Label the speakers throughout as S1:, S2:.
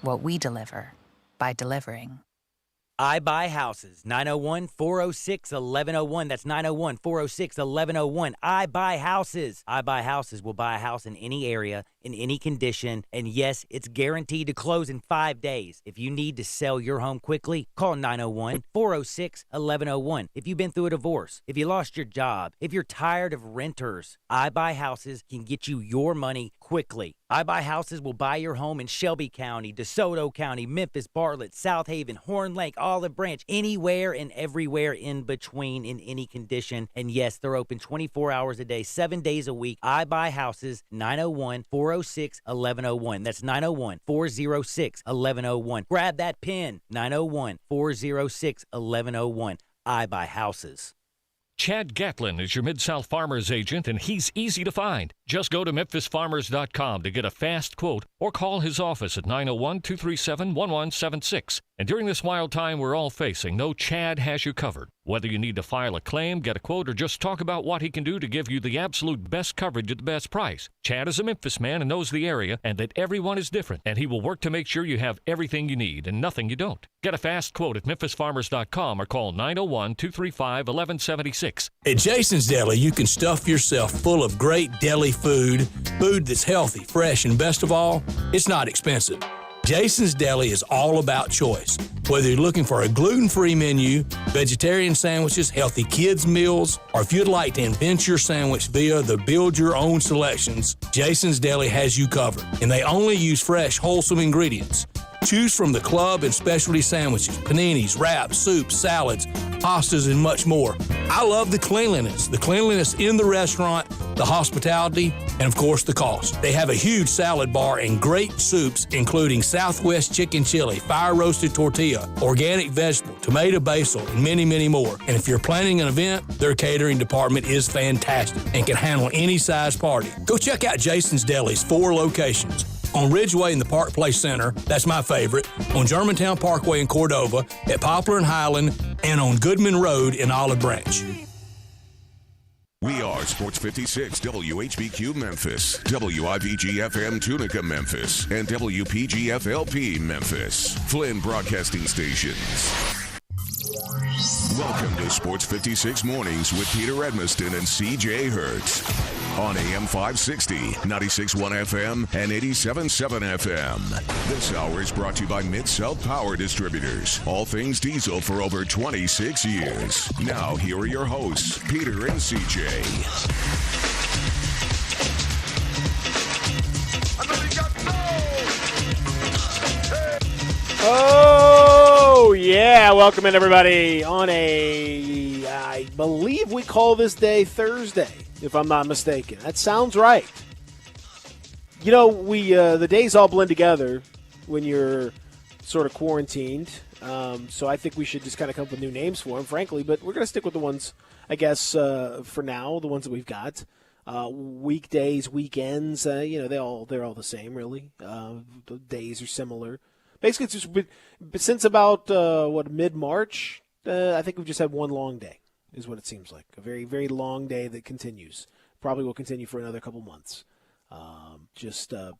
S1: what we deliver by delivering.
S2: I Buy Houses, 901-406-1101. That's 901-406-1101. I Buy Houses. I Buy Houses will buy a house in any area, in any condition, and yes, it's guaranteed to close in 5 days. If you need to sell your home quickly, call 901-406-1101. If you've been through a divorce, if you lost your job, if you're tired of renters, I Buy Houses can get you your money quickly. I Buy Houses will buy your home in Shelby County, DeSoto County, Memphis, Bartlett, South Haven, Horn Lake, Olive Branch, anywhere and everywhere in between in any condition. And yes, they're open 24 hours a day, 7 days a week. I Buy Houses, 901-406-1101. That's 901-406-1101. Grab that pen, 901-406-1101. I Buy Houses.
S3: Chad Gatlin is your Mid-South Farmers agent, and he's easy to find. Just go to memphisfarmers.com to get a fast quote or call his office at 901-237-1176. And during this wild time we're all facing, know Chad has you covered. Whether you need to file a claim, get a quote, or just talk about what he can do to give you the absolute best coverage at the best price. Chad is a Memphis man and knows the area and that everyone is different, and he will work to make sure you have everything you need and nothing you don't. Get a fast quote at memphisfarmers.com or call 901-235-1176.
S4: At Jason's Deli, you can stuff yourself full of great deli food that's healthy, fresh, and best of all, it's not expensive. Jason's Deli is all about choice. Whether you're looking for a gluten-free menu, vegetarian sandwiches, healthy kids' meals, or if you'd like to invent your sandwich via the build-your-own selections, Jason's Deli has you covered. And they only use fresh, wholesome ingredients. Choose from the club and specialty sandwiches, paninis, wraps, soups, salads, pastas, and much more. I love the cleanliness in the restaurant, the hospitality, and of course the cost. They have a huge salad bar and great soups, including Southwest chicken chili, fire roasted tortilla, organic vegetable, tomato basil, and many, many more. And if you're planning an event, their catering department is fantastic and can handle any size party. Go check out Jason's Deli's 4 locations. On Ridgeway in the Park Place Center, that's my favorite, on Germantown Parkway in Cordova, at Poplar and Highland, and on Goodman Road in Olive Branch.
S5: We are Sports 56 WHBQ Memphis, WIVG-FM Tunica Memphis, and WPG-FLP Memphis, Flynn Broadcasting Stations. Welcome to Sports 56 Mornings with Peter Edmiston and CJ Hurts on AM 560, 96.1 FM, and 87.7 FM. This hour is brought to you by Mid-South Power Distributors. All things diesel for over 26 years. Now, here are your hosts, Peter and CJ.
S6: Oh, yeah. Welcome in, everybody, on I believe we call this day Thursday, if I'm not mistaken. That sounds right. You know, the days all blend together when you're sort of quarantined. So I think we should just kind of come up with new names for them, frankly. But we're going to stick with the ones, I guess, for now, the ones that we've got. Weekdays, weekends, they're all the same, really. The days are similar. Basically, it's just since about, mid-March, I think we've just had one long day, is what it seems like. A very, very long day that continues. Probably will continue for another couple months. Just a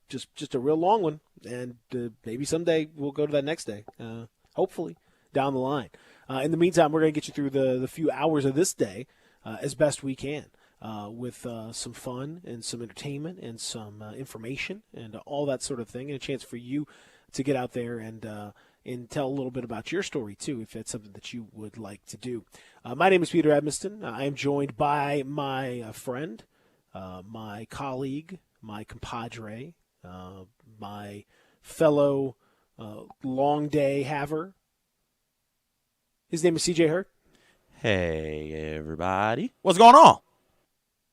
S6: real long one, and maybe someday we'll go to that next day, hopefully, down the line. In the meantime, we're going to get you through the few hours of this day as best we can with some fun and some entertainment and some information and all that sort of thing, and a chance for you to get out there and tell a little bit about your story, too, if that's something that you would like to do. My name is Peter Edmiston. I am joined by my friend, my colleague, my compadre, my fellow long day haver. His name is CJ Hurt.
S7: Hey, everybody. What's going on?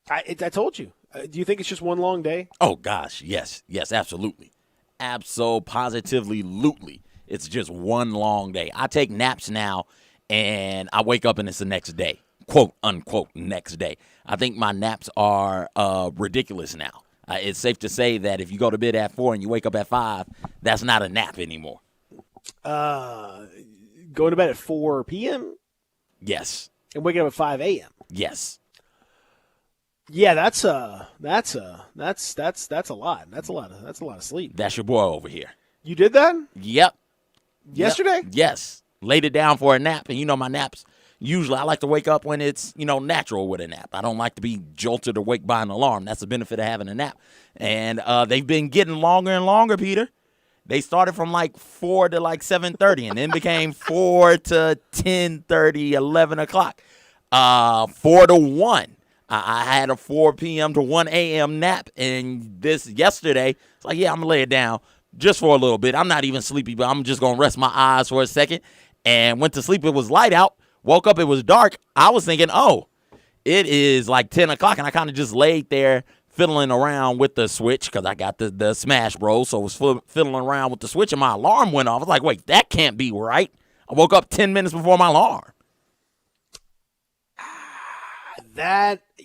S6: I told you. Do you think it's just one long day?
S7: Oh, gosh, yes. Yes, absolutely. Absolutely. It's just one long day. I take naps now, and I wake up, and it's the next day. Quote, unquote, next day. I think my naps are ridiculous now. It's safe to say that if you go to bed at 4 and you wake up at 5, that's not a nap anymore.
S6: Going to bed at 4 p.m.?
S7: Yes.
S6: And waking up at 5 a.m.?
S7: Yes.
S6: Yeah, that's a lot. That's a lot of sleep.
S7: That's your boy over here.
S6: You did that?
S7: Yep.
S6: Yesterday?
S7: Yep. Yes. Laid it down for a nap. And, my naps, usually I like to wake up when it's, natural with a nap. I don't like to be jolted or wake by an alarm. That's the benefit of having a nap. And they've been getting longer and longer, Peter. They started from 4 to 7:30 and then became 4 to 10:30, 11 o'clock. 4 to 1. I had a 4 p.m. to 1 a.m. nap. And yesterday, it's I'm going to lay it down just for a little bit. I'm not even sleepy, but I'm just going to rest my eyes for a second. And went to sleep. It was light out. Woke up. It was dark. I was thinking, it is 10 o'clock. And I kind of just laid there fiddling around with the switch because I got the Smash Bros. So I was fiddling around with the switch and my alarm went off. I was like, wait, that can't be right. I woke up 10 minutes before my alarm.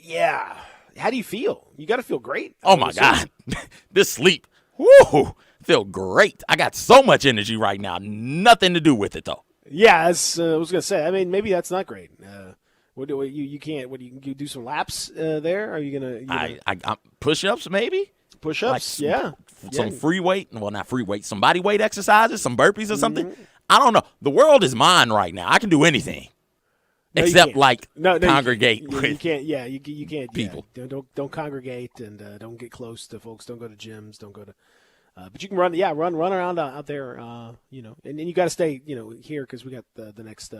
S6: Yeah. How do you feel? You got to feel great.
S7: Oh, my God. This sleep. Woo. Feel great. I got so much energy right now. Nothing to do with it, though.
S6: Yeah, I was going to say, maybe that's not great. You can't? What you do some laps there? Are you gonna?
S7: I push-ups maybe.
S6: Push-ups, yeah.
S7: Some free weight. Well, not free weight. Some body weight exercises. Some burpees or something. I don't know. The world is mine right now. I can do anything except congregate.
S6: You can't. Yeah, you can't.
S7: People.
S6: Yeah. Don't congregate and don't get close to folks. Don't go to gyms. Don't go to. But you can run around out there. And you got to stay here because we got the next.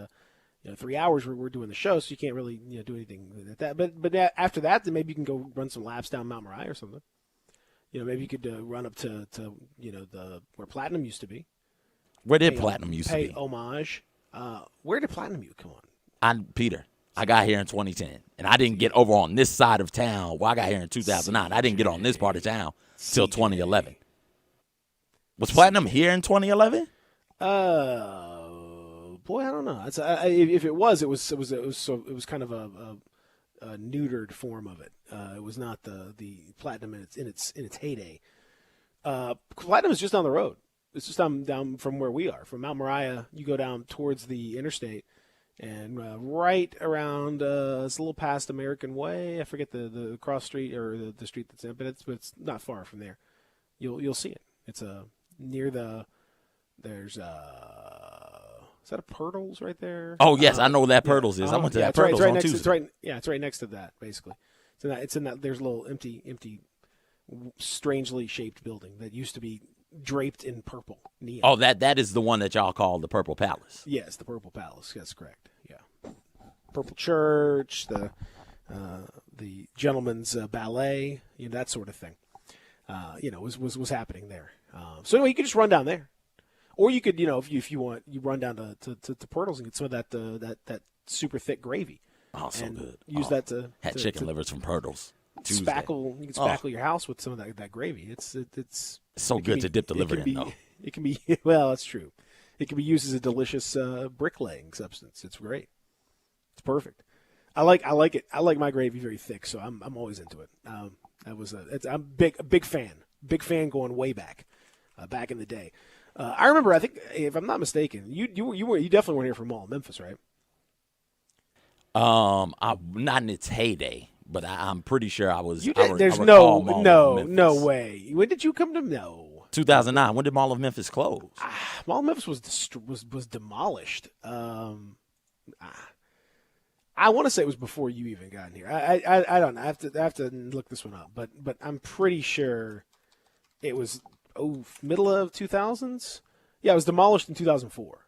S6: 3 hours we're doing the show, so you can't really do anything with that. But after that, then maybe you can go run some laps down Mount Moriah or something. Maybe you could run up to where Platinum used to be.
S7: Where did Platinum used to be?
S6: Pay homage. Where did Platinum come on?
S7: Peter, I got here in 2010, and I didn't get over on this side of town. Well, I got here in 2009. I didn't get on this part of town till 2011. Was Platinum here in 2011?
S6: Boy, I don't know. If it was kind of a neutered form of it. It was not the Platinum in its heyday. Platinum is just down the road. It's just down from where we are, from Mount Moriah. You go down towards the interstate, and right around it's a little past American Way. I forget the cross street or the street that's in, but it's not far from there. You'll see it. It's near the there's Is that a Pirtles right there?
S7: Oh yes, I know where that Pirtles is. I went to that Pirtles on Tuesday.
S6: It's right next to that, basically. It's in that. There's a little empty, strangely shaped building that used to be draped in purple neon.
S7: Oh, that is the one that y'all call the Purple Palace.
S6: Yes, the Purple Palace. That's correct. Yeah, Purple Church, the Gentleman's Ballet, that sort of thing. Was happening there. So anyway, you could just run down there. Or you could, if you want, you run down to Pirtles and get some of that super thick gravy.
S7: Oh, so good.
S6: Use that to
S7: had chicken livers from Pirtles.
S6: You can spackle your house with some of that gravy. It's
S7: so good to dip the liver in, though.
S6: It can be well, that's true. It can be used as a delicious bricklaying substance. It's great. It's perfect. I like it. I like my gravy very thick, so I'm always into it. I'm a big fan. Big fan going way back in the day. I remember. I think, if I'm not mistaken, you definitely weren't here for Mall of Memphis, right?
S7: Not in its heyday, but I'm pretty sure I was.
S6: There's no way. When did you come to
S7: 2009. When did Mall of Memphis close?
S6: Mall of Memphis was demolished. I want to say it was before you even got in here. I don't know. I have to look this one up, but I'm pretty sure it was middle of 2000s. Yeah, it was demolished in 2004.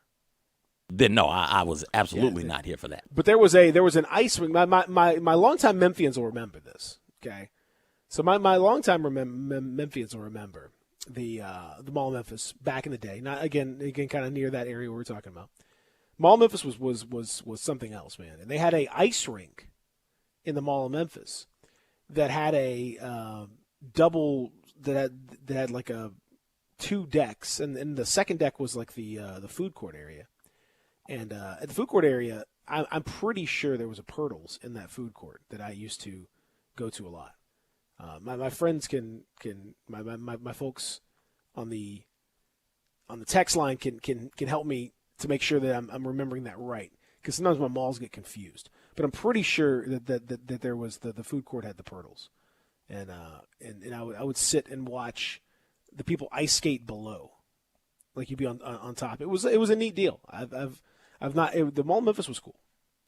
S7: Then no, I was absolutely not here for that.
S6: But there was an ice rink. My longtime Memphians will remember this. Okay, so my longtime Memphians will remember the Mall of Memphis back in the day. Not again kind of near that area we were talking about. Mall of Memphis was something else, man. And they had a ice rink in the Mall of Memphis that had a double that had like a 2 decks, and the second deck was like the food court area. And at the food court area, I'm pretty sure there was a Pirtles in that food court that I used to go to a lot. My friends my folks on the text line can help me to make sure that I'm remembering that right, because sometimes my malls get confused. But I'm pretty sure that there was the food court had the Pirtles, and I would sit and watch the people ice skate below. Like you'd be on top. It was a neat deal. I've not. The mall in Memphis was cool.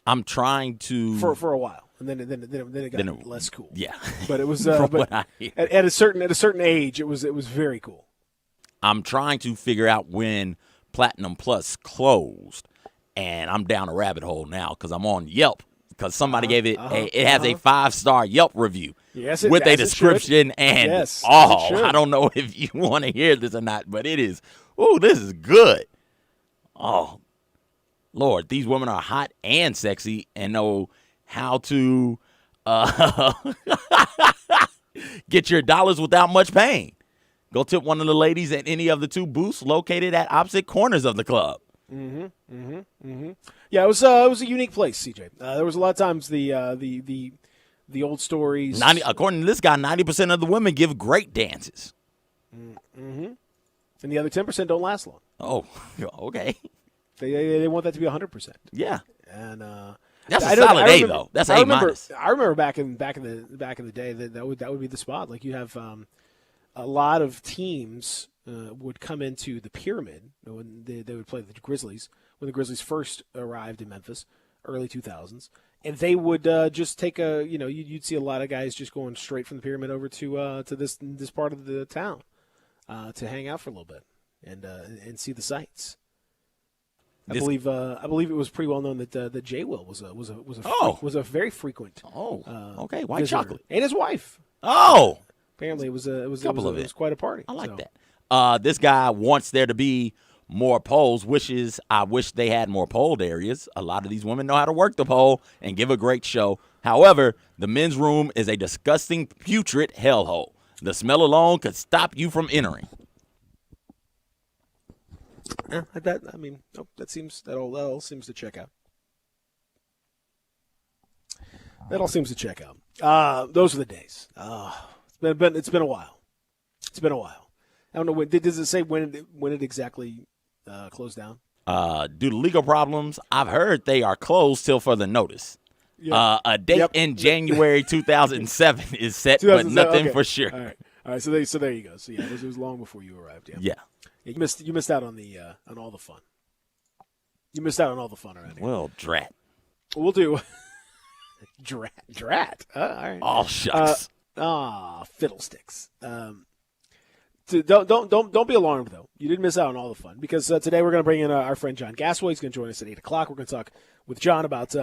S7: I'm trying to
S6: for a while, and then it got less cool.
S7: Yeah,
S6: but it was.
S7: From
S6: but
S7: what I hear.
S6: at a certain age, it was very cool.
S7: I'm trying to figure out when Platinum Plus closed, and I'm down a rabbit hole now because I'm on Yelp because somebody gave it. It has a 5-star Yelp review.
S6: Yes,
S7: with a description and
S6: yes,
S7: I don't know if you want to hear this or not, but it is. Oh, this is good. Oh, Lord, these women are hot and sexy and know how to get your dollars without much pain. Go tip one of the ladies at any of the 2 booths located at opposite corners of the club.
S6: Yeah, it was a unique place, CJ. There was a lot of times the old stories.
S7: According to this guy, 90% of the women give great dances.
S6: And the other 10% don't last long.
S7: Oh, okay.
S6: They want that to be 100%.
S7: Yeah,
S6: and
S7: that's a solid A though. That's A minus.
S6: I remember back in the day that would be the spot. Like you have a lot of teams would come into the pyramid when they would play the Grizzlies when the Grizzlies first arrived in Memphis, early 2000s, and they would just take you'd see a lot of guys just going straight from the pyramid over to this part of the town to hang out for a little bit and see the sights. I believe it was pretty well known that Jay Will was a very frequent.
S7: Okay, white
S6: visitor.
S7: chocolate
S6: And his wife.
S7: Oh,
S6: apparently it was quite a party.
S7: I like that. This guy wants there to be more poles. I wish they had more pole areas. A lot of these women know how to work the pole and give a great show. However, the men's room is a disgusting, putrid hellhole. The smell alone could stop you from entering.
S6: That all seems to check out. That all seems to check out. Those are the days. It's been a while. It's been a while. I don't know. Does it say when it exactly closed down?
S7: Due to legal problems, I've heard they are closed till further notice. Yeah. A date in January 2007 is set, but nothing for sure.
S6: All right. So there you go. So yeah, it was long before you arrived. Yeah. You missed out on on all the fun. You missed out on all the fun around here.
S7: Well, drat.
S6: We'll do drat. All right.
S7: Oh shucks.
S6: Fiddlesticks. Don't be alarmed though. You didn't miss out on all the fun because today we're going to bring in our friend John Gasway. He's going to join us at 8:00. We're going to talk with John about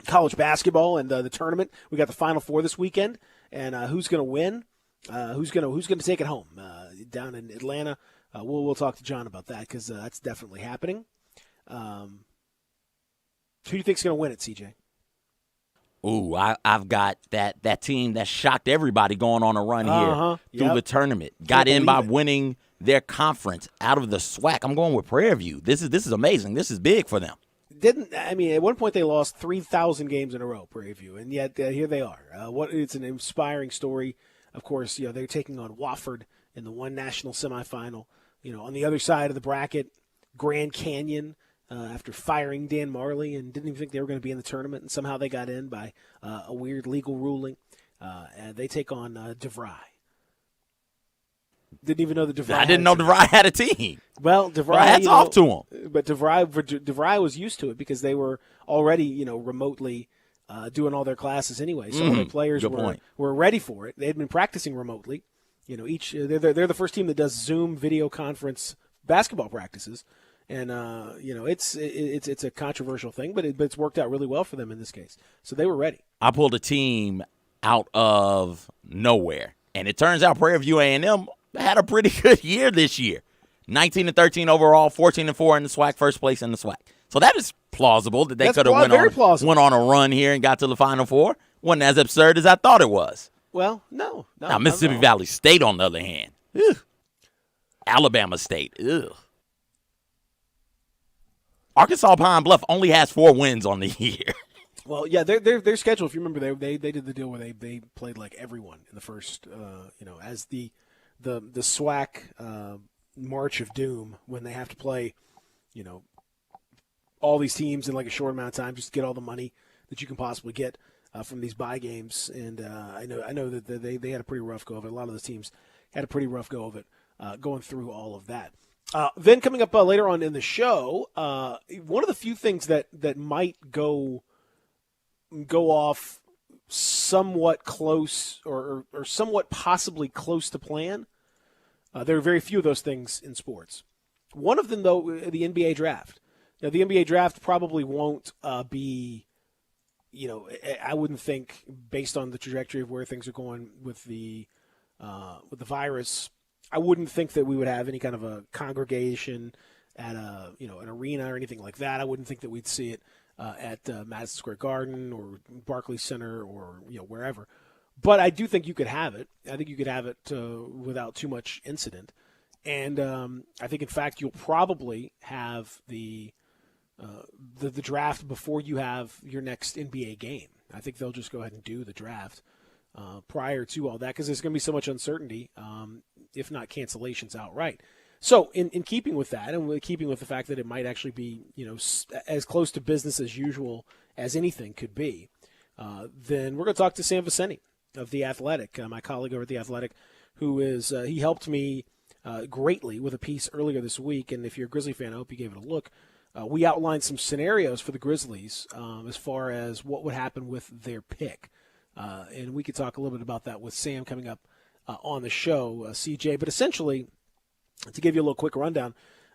S6: college basketball and the tournament. We got the Final Four this weekend, and who's going to win? Who's going to take it home down in Atlanta? We'll talk to John about that because that's definitely happening. Who do you think's going to win it, CJ?
S7: Ooh, I've got that team that shocked everybody going on a run here through the tournament. Got in by winning their conference out of the SWAC. I'm going with Prairie View. This is amazing. This is big for them.
S6: At one point they lost 3,000 games in a row, Prairie View, and yet here they are. It's an inspiring story. Of course, they're taking on Wofford in the one national semifinal. On the other side of the bracket, Grand Canyon, after firing Dan Marley and didn't even think they were going to be in the tournament, and somehow they got in by a weird legal ruling. And they take on DeVry. Didn't even know that DeVry.
S7: I didn't know DeVry had a team.
S6: Well, DeVry.
S7: Well, hats off to him.
S6: But DeVry was used to it because they were already, remotely doing all their classes anyway. So all their players were ready for it. They had been practicing remotely. They're the first team that does Zoom video conference basketball practices. And it's a controversial thing, but it's worked out really well for them in this case. So they were ready.
S7: I pulled a team out of nowhere, and it turns out Prairie View A&M had a pretty good year this year. 19-13 overall, 14-4 in the SWAC, first place in the SWAC. So that is plausible that they could have went on a run here and got to the Final Four. Wasn't as absurd as I thought it was.
S6: Well, no.
S7: Now Mississippi Valley State, on the other hand, Alabama State, Arkansas Pine Bluff only has 4 wins on the year.
S6: Well, yeah, their schedule. If you remember, they did the deal where they played like everyone in the first, as the SWAC March of Doom when they have to play, all these teams in like a short amount of time just to get all the money that you can possibly get from these bye games. And I know that they had a pretty rough go of it. A lot of those teams had a pretty rough go of it going through all of that. Then coming up later on in the show, one of the few things that might go off somewhat close or somewhat possibly close to plan. There are very few of those things in sports. One of them, though, the NBA draft. Now, the NBA draft probably won't be, I wouldn't think, based on the trajectory of where things are going with the virus, I wouldn't think that we would have any kind of a congregation at an arena or anything like that. I wouldn't think that we'd see it at Madison Square Garden or Barclays Center or wherever. But I do think you could have it. I think you could have it without too much incident. And I think, in fact, you'll probably have the draft before you have your next NBA game. I think they'll just go ahead and do the draft prior to all that because there's going to be so much uncertainty, if not cancellations outright. So in keeping with that and keeping with the fact that it might actually be as close to business as usual as anything could be, then we're going to talk to Sam Vicente of The Athletic, my colleague over at The Athletic, who is he helped me greatly with a piece earlier this week. And if you're a Grizzly fan, I hope you gave it a look. We outlined some scenarios for the Grizzlies as far as what would happen with their pick. And we could talk a little bit about that with Sam coming up on the show, CJ. But essentially, to give you a little quick rundown,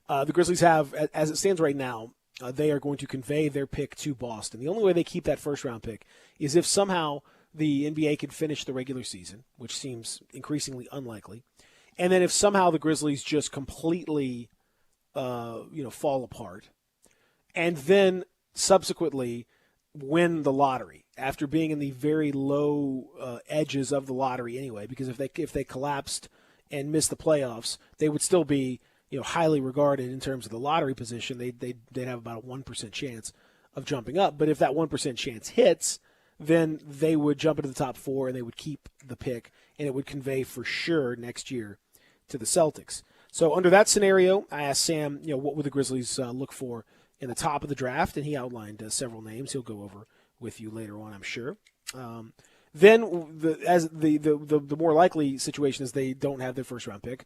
S6: the Grizzlies have, as it stands right now, they are going to convey their pick to Boston. The only way they keep that first-round pick is if somehow the NBA can finish the regular season, which seems increasingly unlikely, and then if somehow the Grizzlies just completely fall apart, and then subsequently win the lottery after being in the very low edges of the lottery anyway, because if they collapsed and missed the playoffs, they would still be highly regarded in terms of the lottery position. They'd have about a 1% chance of jumping up. But if that 1% chance hits, then they would jump into the top four and they would keep the pick, and it would convey for sure next year to the Celtics. So under that scenario, I asked Sam, what would the Grizzlies look for in the top of the draft, and he outlined several names. He'll go over with you later on, I'm sure. Then the more likely situation is they don't have their first-round pick,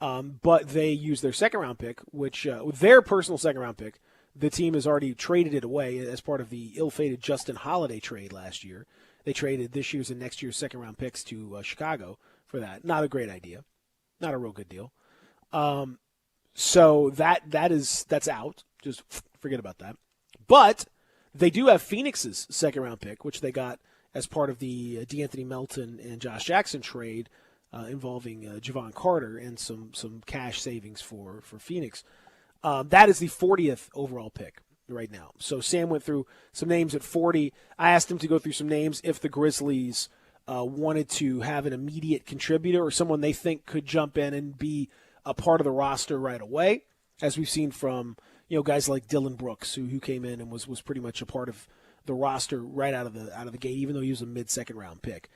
S6: but they use their second-round pick, which their personal second-round pick, the team has already traded it away as part of the ill-fated Justin Holiday trade last year. They traded this year's and next year's second-round picks to Chicago for that. Not a great idea. Not a real good deal. So that's out. Just forget about that. But they do have Phoenix's second-round pick, which they got as part of the DeAnthony Melton and Josh Jackson trade involving Javon Carter and some cash savings for Phoenix. That is the 40th overall pick right now. So Sam went through some names at 40. I asked him to go through some names if the Grizzlies wanted to have an immediate contributor or someone they think could jump in and be a part of the roster right away, as we've seen from guys like Dylan Brooks, who came in and was pretty much a part of the roster right out of the gate, even though he was a mid-second round pick.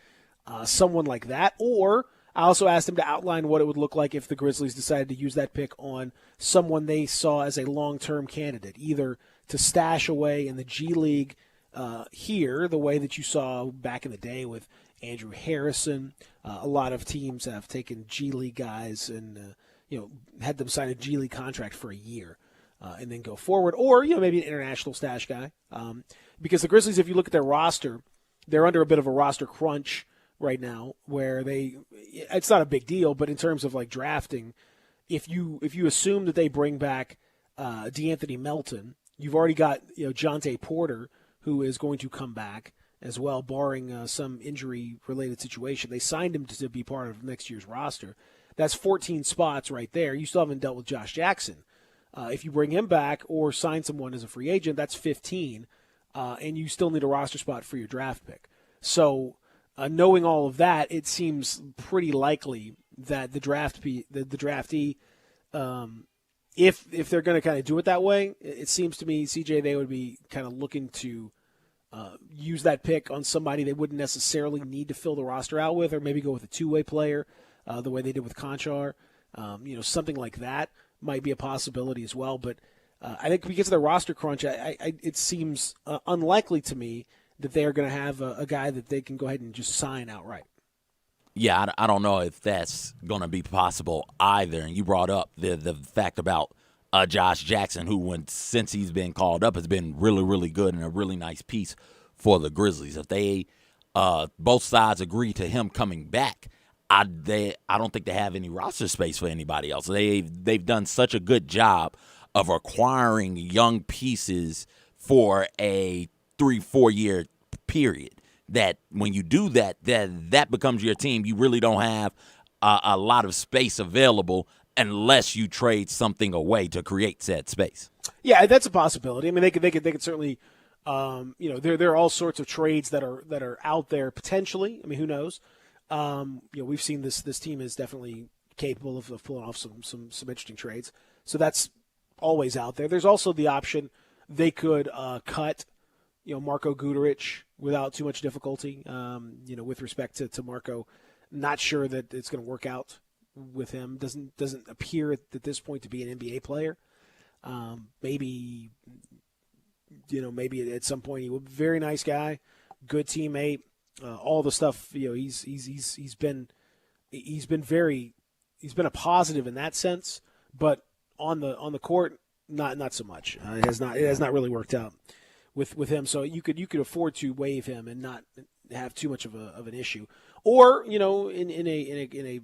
S6: Someone like that. Or I also asked him to outline what it would look like if the Grizzlies decided to use that pick on someone they saw as a long-term candidate, either to stash away in the G League here, the way that you saw back in the day with Andrew Harrison. A lot of teams have taken G League guys and had them sign a G League contract for a year and then go forward, or maybe an international stash guy. Because the Grizzlies, if you look at their roster, they're under a bit of a roster crunch right now, where it's not a big deal, but in terms of like drafting, if you assume that they bring back DeAnthony Melton, you've already got Jonte Porter, who is going to come back as well, barring some injury-related situation. They signed him to be part of next year's roster. That's 14 spots right there. You still haven't dealt with Josh Jackson. If you bring him back or sign someone as a free agent, that's 15, and you still need a roster spot for your draft pick. So knowing all of that, it seems pretty likely that the draftee, if they're going to kind of do it that way, it seems to me, CJ, they would be kind of looking to use that pick on somebody they wouldn't necessarily need to fill the roster out with, or maybe go with a two-way player, the way they did with Conchar. Something like that might be a possibility as well. But I think because of the roster crunch, it seems unlikely to me that they are going to have a guy that they can go ahead and just sign outright.
S7: Yeah, I don't know if that's going to be possible either. And you brought up the fact about Josh Jackson, who, since he's been called up, has been really, really good and a really nice piece for the Grizzlies. If they both sides agree to him coming back, I don't think they have any roster space for anybody else. They've done such a good job of acquiring young pieces for a 3-4 year period that when you do that, that becomes your team. You really don't have a lot of space available unless you trade something away to create said space.
S6: Yeah, that's a possibility. I mean, they could certainly, there are all sorts of trades that are out there potentially. I mean, who knows? We've seen this team is definitely capable of pulling off some interesting trades. So that's always out there. There's also the option they could cut, Marko Guduric without too much difficulty. With respect to Marko, not sure that it's going to work out with him. Doesn't appear at this point to be an NBA player. Maybe at some point he was a very nice guy, good teammate, all the stuff. He's been a positive in that sense, but on the court, not so much. It has not really worked out with him. So you could afford to waive him and not have too much of an issue, or in a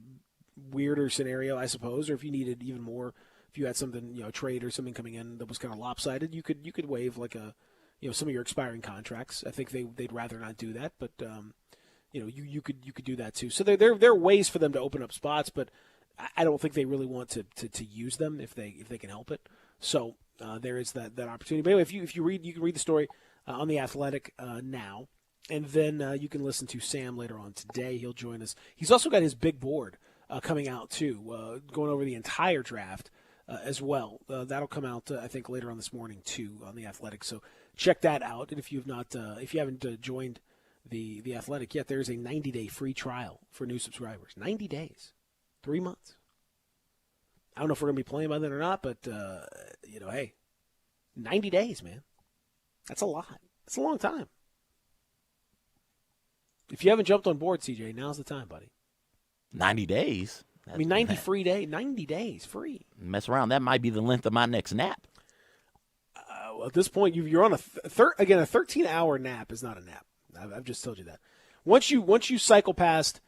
S6: weirder scenario, I suppose, or if you needed even more, if you had something, a trade or something coming in that was kind of lopsided, you could waive like some of your expiring contracts. I think they'd rather not do that, but you could do that too. So there are ways for them to open up spots, but I don't think they really want to use them if they can help it. So there is that opportunity. But anyway, if you read, you can read the story on The Athletic now, and then you can listen to Sam later on today. He'll join us. He's also got his big board coming out too, going over the entire draft as well. That'll come out I think later on this morning too on The Athletic. So check that out. And if you haven't joined the Athletic yet, there's a 90-day free trial for new subscribers. 90 days, 3 months. I don't know if we're going to be playing by then or not, but, hey, 90 days, man. That's a lot. That's a long time. If you haven't jumped on board, CJ, now's the time, buddy.
S7: 90 days?
S6: 90 days free.
S7: Mess around. That might be the length of my next nap.
S6: At this point, you're on a 13-hour nap is not a nap. I've just told you that. Once you cycle past,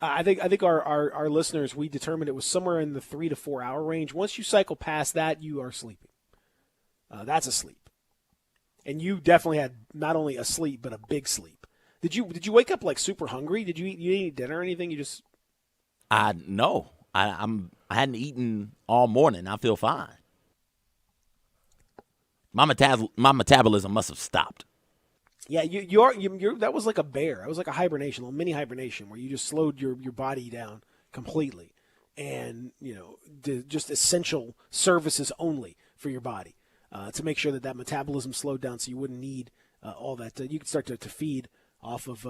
S6: I think our listeners, we determined it was somewhere in the 3 to 4 hour range. Once you cycle past that, you are sleeping. That's a sleep, and you definitely had not only a sleep but a big sleep. Did you wake up like super hungry? Did you eat dinner or anything? You just
S7: no. I hadn't eaten all morning. I feel fine. My metabolism must have stopped.
S6: Yeah, you're that was like a bear. It was like a hibernation, a little mini hibernation, where you just slowed your body down completely, and just essential services only for your body to make sure that metabolism slowed down, so you wouldn't need all that. You could start to feed off of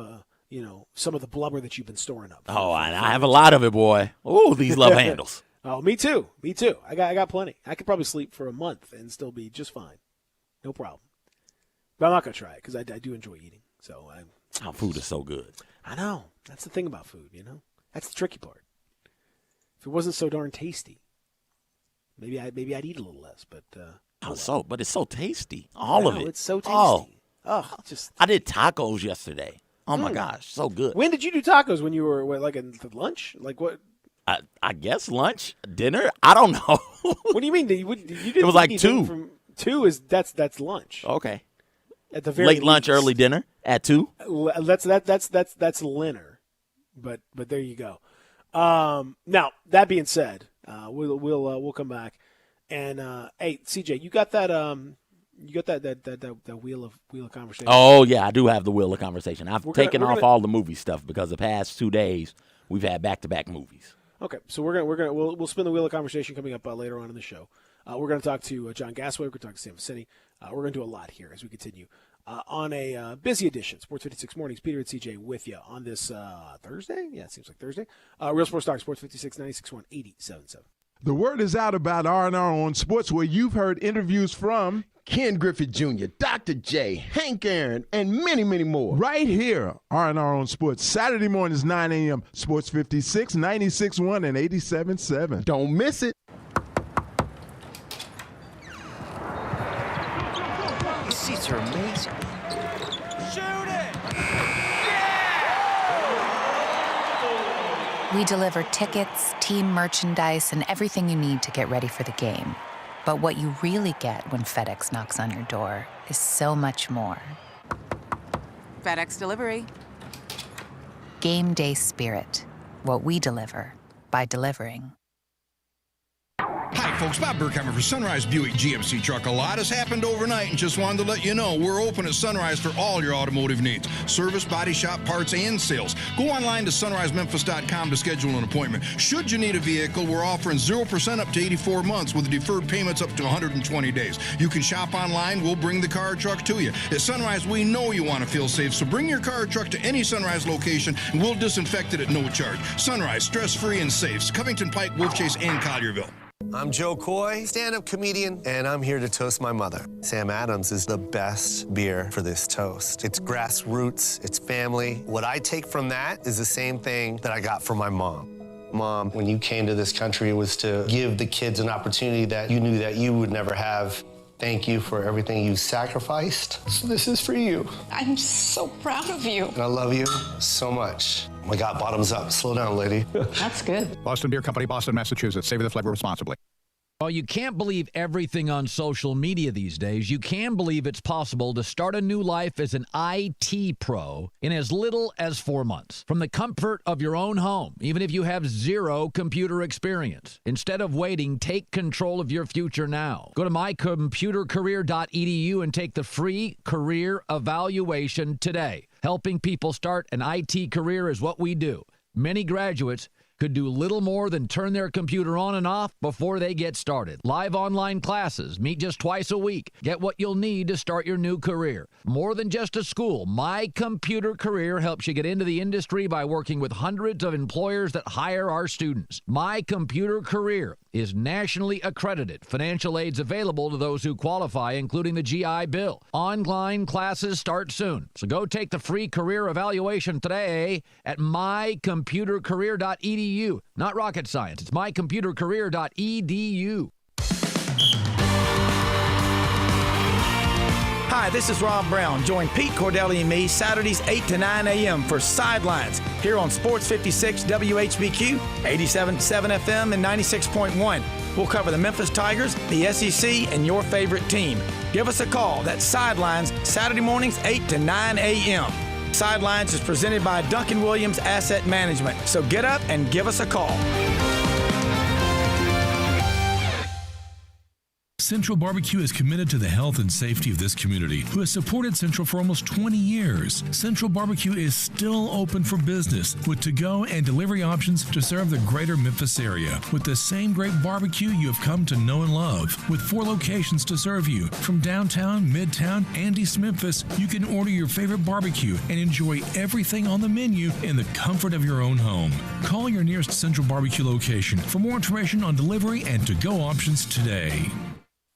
S6: some of the blubber that you've been storing up.
S7: And I have a lot of it, boy. Oh, these love handles.
S6: Oh, me too. I got plenty. I could probably sleep for a month and still be just fine, no problem. But I'm not going to try it because I do enjoy eating. So
S7: food is so good.
S6: I know. That's the thing about food, That's the tricky part. If it wasn't so darn tasty, maybe I'd eat a little less. But
S7: but it's so tasty. All of it.
S6: It's so tasty.
S7: I did tacos yesterday. Oh my gosh, so good.
S6: When did you do tacos? When you were like at lunch? Like what?
S7: I guess lunch, dinner. I don't know.
S6: What do you mean? You didn't
S7: it was like 2.
S6: From 2 is that's lunch.
S7: Okay.
S6: At the very
S7: late lunch,
S6: least.
S7: early dinner at 2.
S6: That's dinner, but there you go. Now that being said, we'll come back and hey CJ, you got that wheel of conversation.
S7: Oh yeah, I do have the wheel of conversation. I've taken off all the movie stuff because the past 2 days we've had back-to-back movies.
S6: Okay, so we'll spin the wheel of conversation coming up later on in the show. We're going to talk to John Gasway. We're going to talk to Sam City. We're going to do a lot here as we continue on a busy edition. Sports 56 Mornings. Peter and CJ with you on this Thursday. Yeah, it seems like Thursday. Real Sports Talk, Sports 56 96.1 87.7.
S8: The word is out about R&R on Sports, where you've heard interviews from
S9: Ken Griffith Jr., Dr. J, Hank Aaron, and many, many more.
S8: Right here, R&R on Sports, Saturday mornings, 9 a.m., Sports 56, 96.1, and 87.7.
S9: Don't miss it.
S10: These seats are amazing.
S2: Shoot it!
S1: We deliver tickets, team merchandise, and everything you need to get ready for the game. But what you really get when FedEx knocks on your door is so much more.
S11: FedEx Delivery.
S1: Game day spirit. What we deliver by delivering.
S12: Hi, folks. Bob Burkheimer for Sunrise Buick GMC Truck. A lot has happened overnight and just wanted to let you know we're open at Sunrise for all your automotive needs. Service, body shop, parts, and sales. Go online to sunrisememphis.com to schedule an appointment. Should you need a vehicle, we're offering 0% up to 84 months with deferred payments up to 120 days. You can shop online. We'll bring the car or truck to you. At Sunrise, we know you want to feel safe, so bring your car or truck to any Sunrise location, and we'll disinfect it at no charge. Sunrise, stress-free and safe. Covington Pike, Wolf Chase, and Collierville.
S13: I'm Joe Coy, stand-up comedian, and I'm here to toast my mother. Sam Adams is the best beer for this toast. It's grassroots, it's family. What I take from that is the same thing that I got from my mom. Mom, when you came to this country, it was to give the kids an opportunity that you knew that you would never have. Thank you for everything you sacrificed. So this is for you.
S11: I'm so proud of you.
S13: And I love you so much. Oh my God, bottoms up. Slow down, lady.
S11: That's good.
S14: Boston Beer Company, Boston, Massachusetts. Savor the flavor responsibly.
S15: Well, you can't believe everything on social media these days. You can believe it's possible to start a new life as an IT pro in as little as 4 months from the comfort of your own home, even if you have zero computer experience. Instead of waiting, take control of your future now. Go to mycomputercareer.edu and take the free career evaluation today. Helping people start an IT career is what we do. Many graduates could do little more than turn their computer on and off before they get started. Live online classes, meet just twice a week. Get what you'll need to start your new career. More than just a school, My Computer Career helps you get into the industry by working with hundreds of employers that hire our students. My Computer Career is nationally accredited. Financial aid's available to those who qualify, including the GI Bill. Online classes start soon, so go take the free career evaluation today at mycomputercareer.edu. Not rocket science. It's mycomputercareer.edu.
S16: Hi, this is Rob Brown. Join Pete Cordelli and me Saturdays 8 to 9 a.m. for Sidelines here on Sports 56 WHBQ, 87.7 FM, and 96.1. We'll cover the Memphis Tigers, the SEC, and your favorite team. Give us a call. That's Sidelines, Saturday mornings 8 to 9 a.m. Sidelines is presented by Duncan Williams Asset Management. So get up and give us a call.
S17: Central Barbecue is committed to the health and safety of this community, who has supported Central for almost 20 years. Central Barbecue is still open for business with to-go and delivery options to serve the greater Memphis area with the same great barbecue you have come to know and love. With 4 locations to serve you, from downtown, midtown, and East Memphis, you can order your favorite barbecue and enjoy everything on the menu in the comfort of your own home. Call your nearest Central Barbecue location for more information on delivery and to-go options today.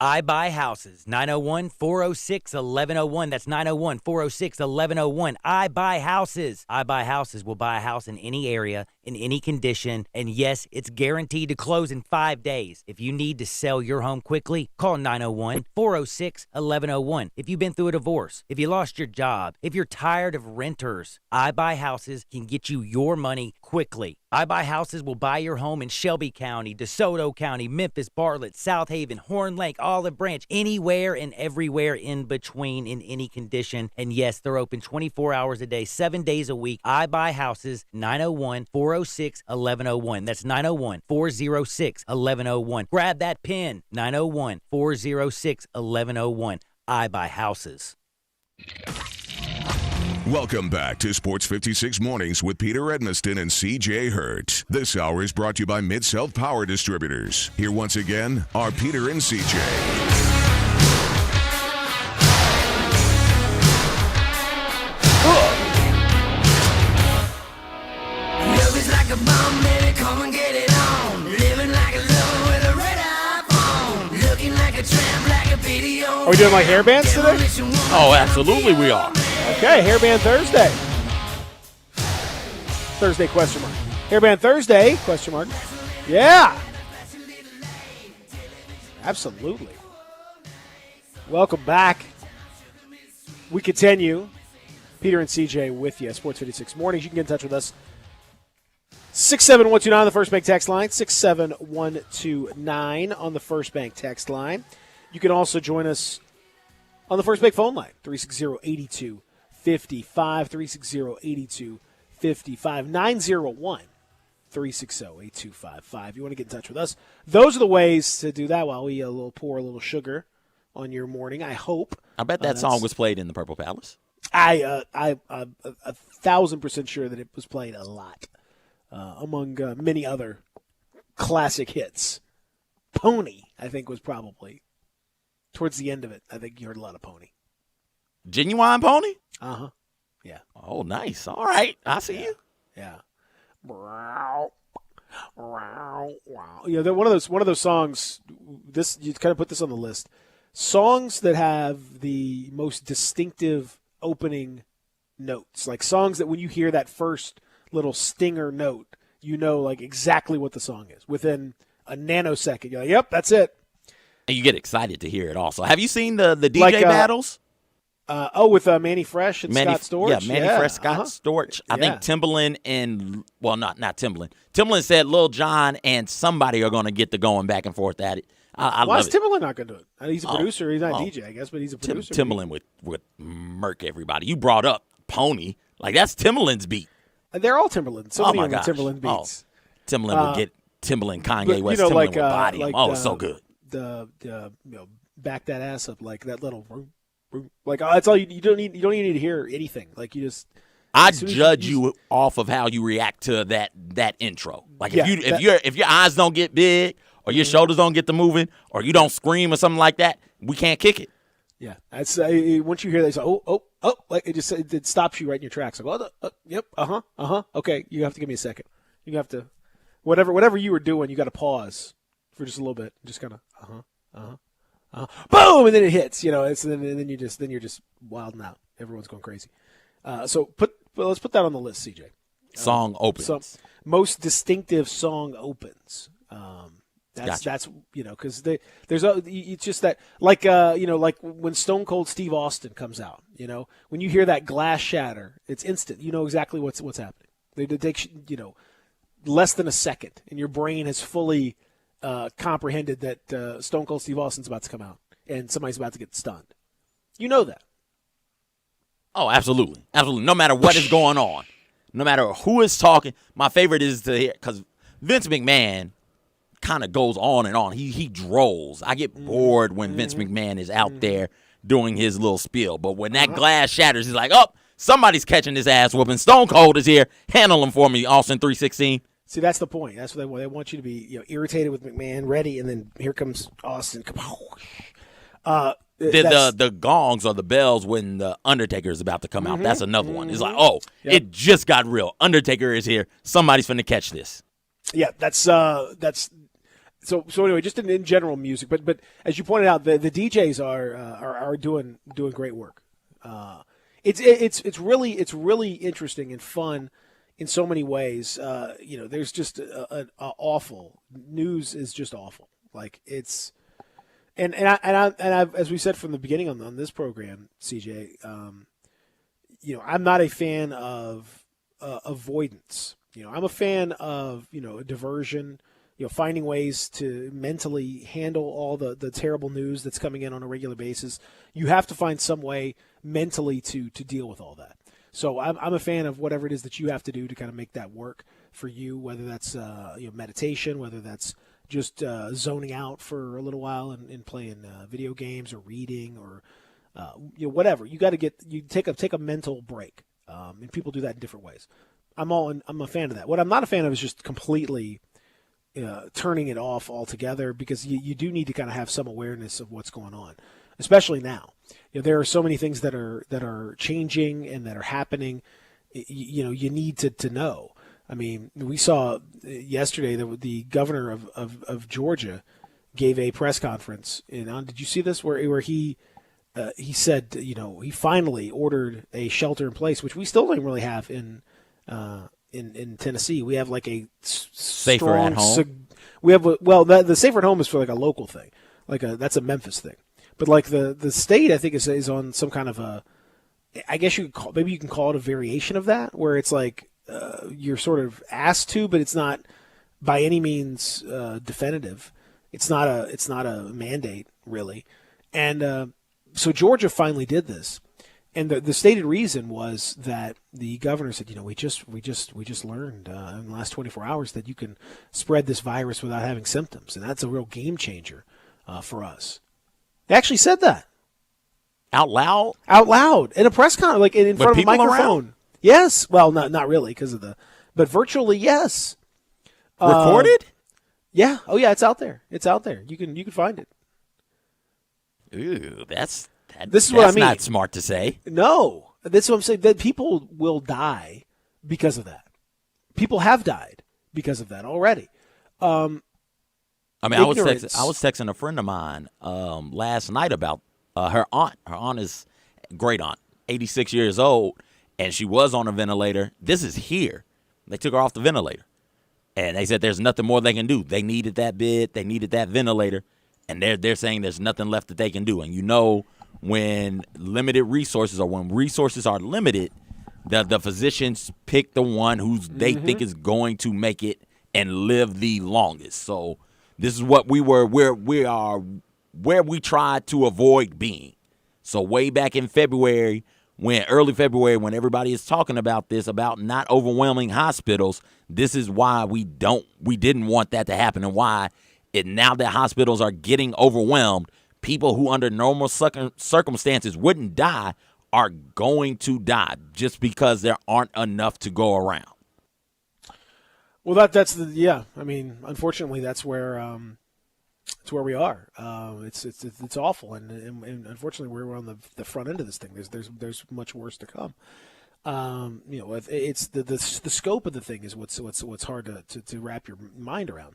S2: I Buy Houses, 901-406-1101. That's 901-406-1101. I Buy Houses. I Buy Houses will buy a house in any area, in any condition, and yes, it's guaranteed to close in 5 days. If you need to sell your home quickly, call 901-406-1101. If you've been through a divorce, if you lost your job, if you're tired of renters, I Buy Houses can get you your money quickly. I Buy Houses will buy your home in Shelby County, DeSoto County, Memphis, Bartlett, South Haven, Horn Lake, Olive Branch, anywhere and everywhere in between in any condition. And yes, they're open 24 hours a day, 7 days a week. I Buy Houses, 901-406-1101. That's 901-406-1101. Grab that pen, 901-406-1101. I Buy Houses.
S5: Welcome back to Sports 56 Mornings with Peter Edmiston and CJ Hurt. This hour is brought to you by Mid-South Power Distributors. Here once again are Peter and CJ.
S10: Love is like a bomb, baby, come and get it on. Living like a lover with
S6: Are we doing like hair bands today?
S7: Oh, absolutely we are.
S6: Okay, Hairband Thursday. Thursday, question mark. Hairband Thursday, question mark. Yeah. Absolutely. Welcome back. We continue. Peter and CJ with you. Sports 56 Mornings. You can get in touch with us. 67129 on the First Bank text line. 67129 on the First Bank text line. You can also join us on the First Bank phone line. 360-8255. 360-8255. 901-360-8255. You want to get in touch with us. Those are the ways to do that while we pour a little sugar on your morning, I hope.
S7: I bet that song was played in the Purple Palace.
S6: I'm 1,000% sure that it was played a lot among many other classic hits. Pony, I think, was probably towards the end of it. I think you heard a lot of Pony.
S7: Genuine Pony?
S6: Uh-huh. Yeah.
S7: Oh, nice. All right. I see you.
S6: Yeah. Yeah, they're one of those songs. This you kind of put this on the list. Songs that have the most distinctive opening notes, like songs that when you hear that first little stinger note, you know like exactly what the song is within a nanosecond. You're like, yep, that's it.
S7: And you get excited to hear it also. Have you seen the DJ battles?
S6: With Manny Fresh and Scott Storch?
S7: Yeah, Manny Fresh, Scott Storch. I think Timbaland and, well, not Timbaland. Timbaland said Lil Jon and somebody are going to get the going back and forth at it. I
S6: Why
S7: love
S6: is
S7: it.
S6: Timbaland not going to do it? He's a producer. He's not a DJ, I guess, but he's a producer.
S7: Timbaland would murk everybody. You brought up Pony. Like, that's Timbaland's beat.
S6: They're all Timbaland. So many of them are Timbaland beats.
S7: Timbaland would get Timbaland, Kanye West. Timbaland would body him. Oh, so good.
S6: The back that ass up, like that little, like that's all you don't even need to hear anything. Like you just.
S7: I judge you off of how you react to that intro. Like if your eyes don't get big or your shoulders don't get to moving or you don't scream or something like that, we can't kick it.
S6: Yeah, that's once you hear that, it's like, oh, like it stops you right in your tracks. Like, yep, okay, you have to give me a second. You have to, whatever you were doing, you got to pause for just a little bit, just kind of, boom, and then it hits. You know, then you're just wilding out. Everyone's going crazy. So let's put that on the list, CJ.
S7: Song opens.
S6: Most distinctive song opens. That's because it's just that like when Stone Cold Steve Austin comes out, when you hear that glass shatter, it's instant. You know exactly what's happening. They take less than a second, and your brain has fully comprehended that Stone Cold Steve Austin's about to come out and somebody's about to get stunned. You know that.
S7: Oh, absolutely. Absolutely. No matter what is going on, no matter who is talking, my favorite is to hear, because Vince McMahon kind of goes on and on. He drolls. I get bored when Vince McMahon is out there doing his little spiel. But when that glass shatters, he's like, oh, somebody's catching his ass whooping. Stone Cold is here. Handle him for me, Austin 316.
S6: See, that's the point. That's what they want you to be irritated with McMahon, ready, and then here comes Austin.
S7: The gongs or the bells when the Undertaker is about to come out. That's another one. It's like, it just got real. Undertaker is here. Somebody's finna catch this. Yeah, that's so anyway, just in general music, but as you pointed out, the DJs are doing great work. It's really interesting and fun in so many ways. There's just an awful news is just awful. Like it's. And I've, as we said from the beginning on this program, CJ, I'm not a fan of avoidance. I'm a fan of diversion. Finding ways to mentally handle all the terrible news that's coming in on a regular basis. You have to find some way mentally to deal with all that. So I'm a fan of whatever it is that you have to do to kind of make that work for you. Whether that's meditation, whether that's just zoning out for a little while and playing video games or reading or whatever. You got to take a mental break, and people do that in different ways. I'm a fan of that. What I'm not a fan of is just completely turning it off altogether, because you do need to kind of have some awareness of what's going on, especially now. There are so many things that are changing and that are happening. You need to know. I mean, we saw yesterday the governor of Georgia
S6: gave a press conference. Did you see this where he said, he finally ordered a shelter in place, which we still don't really have in Tennessee. We have like a
S7: safer at home.
S6: The safer at home is for like a local thing, that's a Memphis thing. But like the state, I think is on some kind of a, I guess you can call it a variation of that, where it's like you're sort of asked to, but it's not by any means definitive. It's not a mandate really, and so Georgia finally did this, and the stated reason was that the governor said, we just learned in the last 24 hours that you can spread this virus without having symptoms, and that's a real game changer for us. They actually said that
S7: out loud
S6: in a press conference, like in front of a microphone. Around? Yes, well, not really because of but virtually yes.
S7: Recorded?
S6: Yeah. Oh yeah, it's out there. You can find it.
S7: Ooh, this is
S6: what I mean.
S7: Not smart to say.
S6: No, that's what I'm saying. That people will die because of that. People have died because of that already.
S7: I was texting a friend of mine last night about her aunt. Her aunt is great aunt, 86 years old, and she was on a ventilator. This is here. They took her off the ventilator, and they said there's nothing more they can do. They needed that bed. They needed that ventilator. And they're saying there's nothing left that they can do. And when limited resources, or when resources are limited, the physicians pick the one they think is going to make it and live the longest. So this is what where we tried to avoid being. So way back in early February, when everybody is talking about this, about not overwhelming hospitals, this is why we didn't want that to happen, and why. Now that hospitals are getting overwhelmed, people who under normal circumstances wouldn't die are going to die just because there aren't enough to go around.
S6: Well, unfortunately, that's where we are. It's awful, and unfortunately, we're on the front end of this thing. There's much worse to come. It's the scope of the thing is what's hard to wrap your mind around.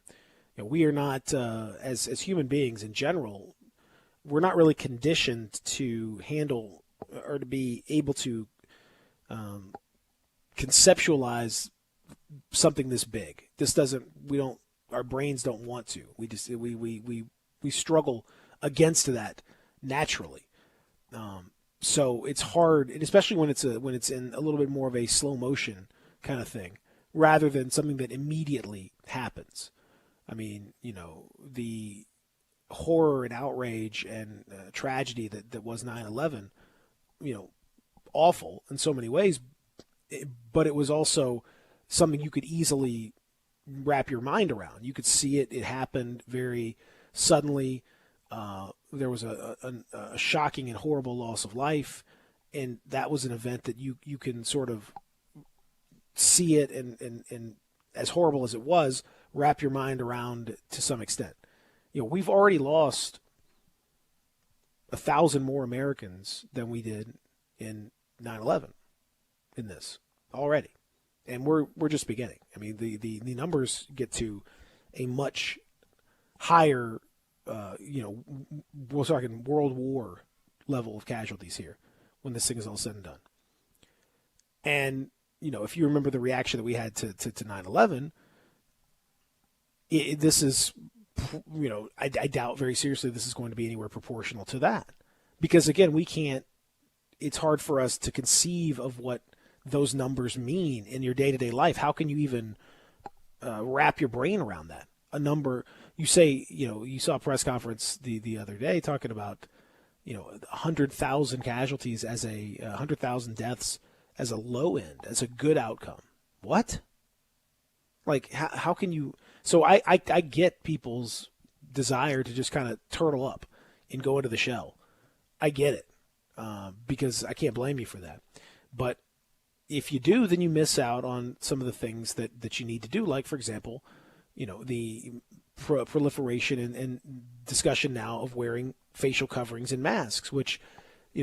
S6: We are not, as human beings in general, we're not really conditioned to handle or to be able to conceptualize something this big. Our brains don't want to. We struggle against that naturally. So it's hard, and especially when it's in a little bit more of a slow motion kind of thing, rather than something that immediately happens. I mean, the horror and outrage and tragedy that was 9/11, awful in so many ways, but it was also something you could easily wrap your mind around. You could see it. It happened very suddenly. There was a shocking and horrible loss of life, and that was an event that you can sort of see it, and as horrible as it was, wrap your mind around to some extent. We've already lost 1,000 more Americans than we did in 9/11 in this already. And we're just beginning. I mean, the numbers get to a much higher, we're talking World War level of casualties here when this thing is all said and done. And, if you remember the reaction that we had to 9/11, this is, I doubt very seriously this is going to be anywhere proportional to that. Because, again, it's hard for us to conceive of what those numbers mean in your day-to-day life. How can you even wrap your brain around that? A number, you say, you saw a press conference the other day talking about, 100,000 casualties as 100,000 deaths as a low end, as a good outcome. What? Like, how can you? So I get people's desire to just kind of turtle up and go into the shell. I get it, because I can't blame you for that. But if you do, then you miss out on some of the things that you need to do. Like, for example, the proliferation and discussion now of wearing facial coverings and masks, which,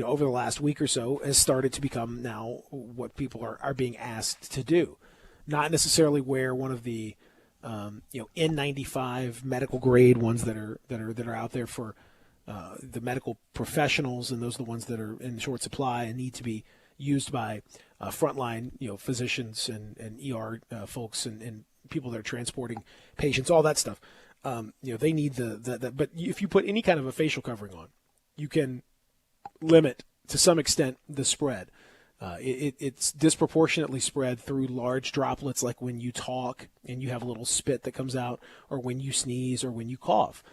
S6: over the last week or so has started to become now what people are being asked to do. Not necessarily wear one of the N95 medical grade ones that are out there for the medical professionals, and those are the ones that are in short supply and need to be used by frontline physicians and ER folks and people that are transporting patients, all that stuff. They need the but if you put any kind of a facial covering on, you can limit to some extent the spread. It's disproportionately spread through large droplets, like when you talk and you have a little spit that comes out, or when you sneeze, or when you cough.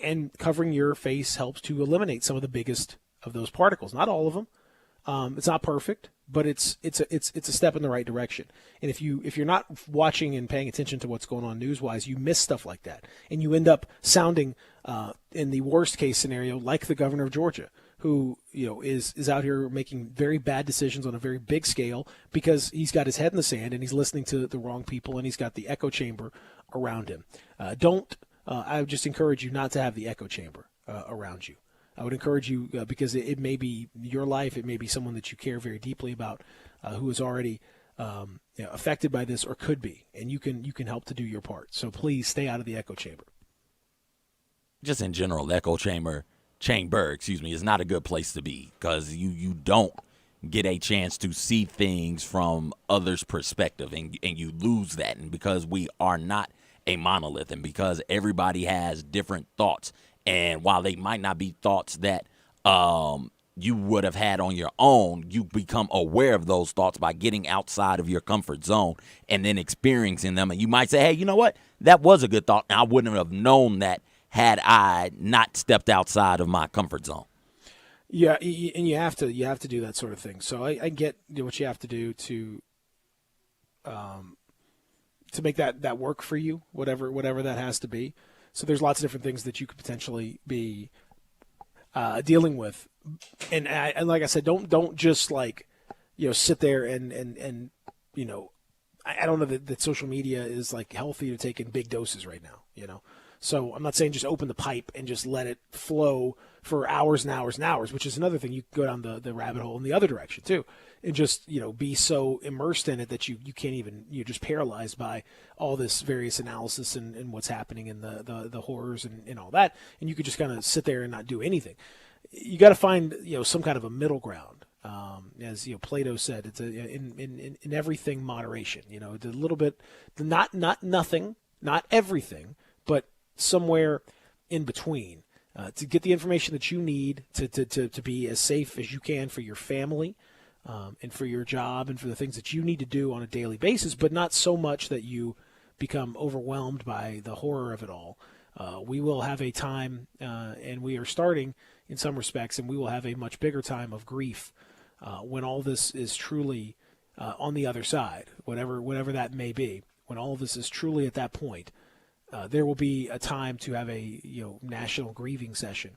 S6: And covering your face helps to eliminate some of the biggest of those particles. Not all of them. It's not perfect, but it's a step in the right direction. And if you're not watching and paying attention to what's going on news-wise, you miss stuff like that, and you end up sounding, in the worst case scenario, like the governor of Georgia, who is out here making very bad decisions on a very big scale because he's got his head in the sand and he's listening to the wrong people, and he's got the echo chamber around him. I would just encourage you not to have the echo chamber around you. I would encourage you because it may be your life, it may be someone that you care very deeply about who is already affected by this or could be, and you can help to do your part. So please stay out of the echo chamber.
S7: Just in general, the echo chamber, is not a good place to be, because you don't get a chance to see things from others' perspective, and you lose that. And because we are not a monolith, and because everybody has different thoughts, and while they might not be thoughts that you would have had on your own, you become aware of those thoughts by getting outside of your comfort zone and then experiencing them. And you might say, hey, you know what? That was a good thought, and I wouldn't have known that had I not stepped outside of my comfort zone.
S6: Yeah, and you have to do that sort of thing. So I get what you have to do to make that work for you, whatever that has to be. So there's lots of different things that you could potentially be dealing with, and like I said, don't just sit there and I don't know that social media is healthy to take in big doses right now. So I'm not saying just open the pipe and just let it flow for hours and hours and hours, which is another thing. You go down the rabbit hole in the other direction too, and just be so immersed in it that you can't even, you're just paralyzed by all this various analysis and what's happening in the horrors and all that, and you could just kind of sit there and not do anything. You got to find some kind of a middle ground. As Plato said, it's in everything moderation. It's a little bit, not nothing, not everything, but somewhere in between, to get the information that you need to be as safe as you can for your family, and for your job, and for the things that you need to do on a daily basis, but not so much that you become overwhelmed by the horror of it all. We will have a time, and we are starting in some respects, and we will have a much bigger time of grief when all this is truly on the other side, whatever that may be. When all of this is truly at that point, there will be a time to have a national grieving session.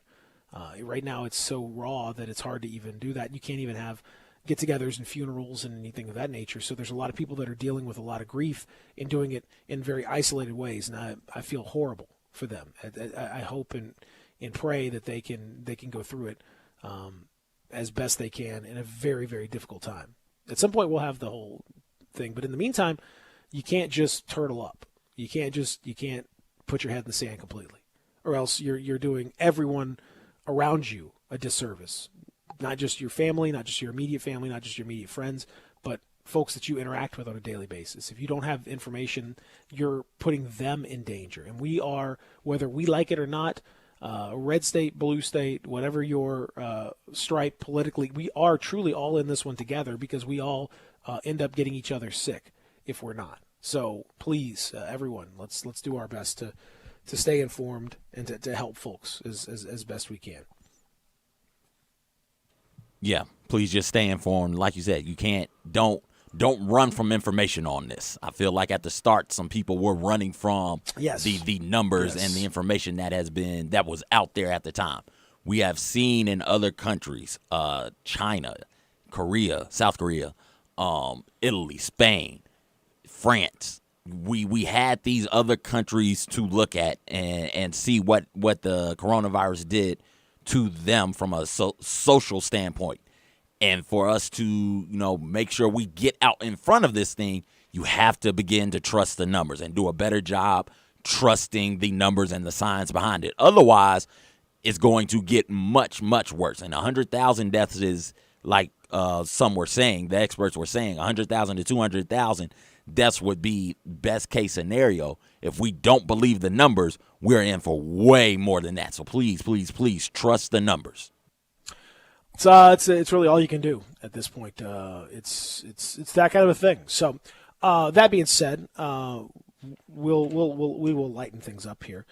S6: Right now, it's so raw that it's hard to even do that. You can't even have get-togethers and funerals and anything of that nature. So there's a lot of people that are dealing with a lot of grief and doing it in very isolated ways, and I feel horrible for them. I hope and pray that they can go through it as best they can in a very, very difficult time. At some point, we'll have the whole thing, but in the meantime, you can't just turtle up. You can't put your head in the sand completely, or else you're doing everyone around you a disservice. Not just your family, not just your immediate family, not just your immediate friends, but folks that you interact with on a daily basis. If you don't have information, you're putting them in danger. And we are, whether we like it or not, red state, blue state, whatever your stripe politically, we are truly all in this one together, because we all end up getting each other sick if we're not. So please, everyone, let's do our best to stay informed and to help folks as best we can.
S7: Yeah, please just stay informed. Like you said, don't run from information on this. I feel like at the start, some people were running from the numbers and the information that was out there at the time. We have seen in other countries, China, Korea, South Korea, Italy, Spain, France. We had these other countries to look at and see what the coronavirus did to them from a social standpoint. And for us to, make sure we get out in front of this thing, You have to begin to trust the numbers and do a better job trusting the numbers and the science behind it. Otherwise, it's going to get much, much worse. And 100,000 deaths is like some were saying, the experts were saying, 100,000 to 200,000 deaths would be best case scenario. If we don't believe the numbers, we're in for way more than that. So please, please, please trust the numbers.
S6: It's really all you can do at this point. It's that kind of a thing. So that being said, we will lighten things up here.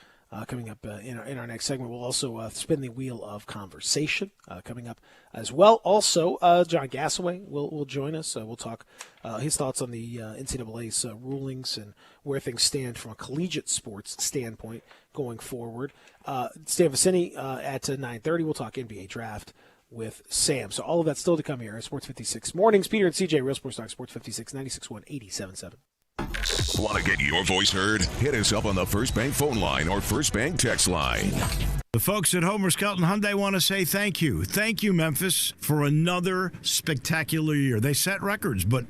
S6: Coming up in our next segment, we'll also spin the wheel of conversation coming up as well. Also, John Gassaway will join us. We'll talk his thoughts on the NCAA's rulings and where things stand from a collegiate sports standpoint going forward. Stan Vicini at 9:30. We'll talk NBA draft with Sam. So all of that still to come here at Sports 56 Mornings. Peter and CJ, Real Sports Talk, Sports 56, 96.1, 87.7.
S5: Want to get your voice heard? Hit us up on the First Bank phone line or First Bank text line.
S12: The folks at Homer Skelton Hyundai want to say thank you. Thank you, Memphis, for another spectacular year. They set records, but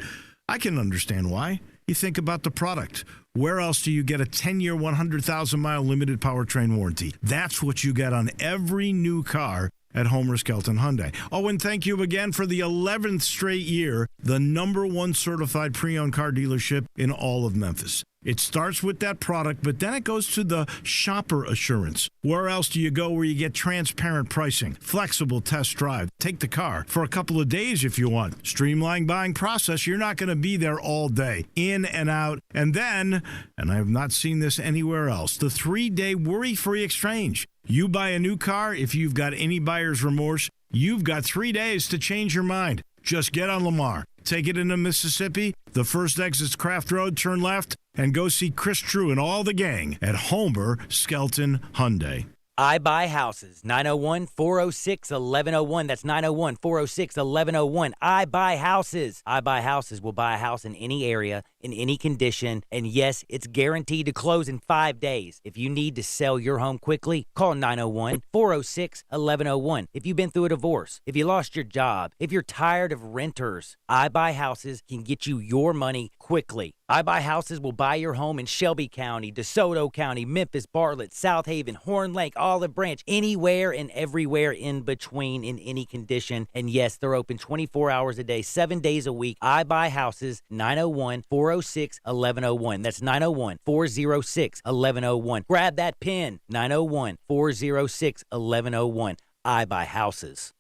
S12: I can understand why. You think about the product. Where else do you get a 10-year, 100,000-mile limited powertrain warranty? That's what you get on every new car at Homer Skelton Hyundai. Oh, and thank you again for the 11th straight year, the #1 certified pre-owned car dealership in all of Memphis. It starts with that product, but then it goes to the shopper assurance. Where else do you go where you get transparent pricing, flexible test drive, take the car for a couple of days if you want, streamlined buying process? You're not going to be there all day, in and out. And then, and I have not seen this anywhere else, the 3-day worry-free exchange. You buy a new car, if you've got any buyer's remorse, you've got 3 days to change your mind. Just get on Lamar, take it into Mississippi, the first exit's Craft Road, turn left, and go see Chris True and all the gang at Homer Skelton Hyundai.
S2: I Buy Houses, 901-406-1101. That's 901-406-1101. I Buy Houses. I Buy Houses will buy a house in any area, in any condition, and yes, it's guaranteed to close in 5 days. If you need to sell your home quickly, call 901-406-1101. If you've been through a divorce, if you lost your job, if you're tired of renters, I Buy Houses can get you your money quickly. I Buy Houses will buy your home in Shelby County, DeSoto County, Memphis, Bartlett, South Haven, Horn Lake, Olive Branch, anywhere and everywhere in between in any condition. And yes, they're open 24 hours a day, 7 days a week. I Buy Houses, 901-406-1101. That's 901-406-1101. Grab that pen, 901-406-1101. I Buy Houses.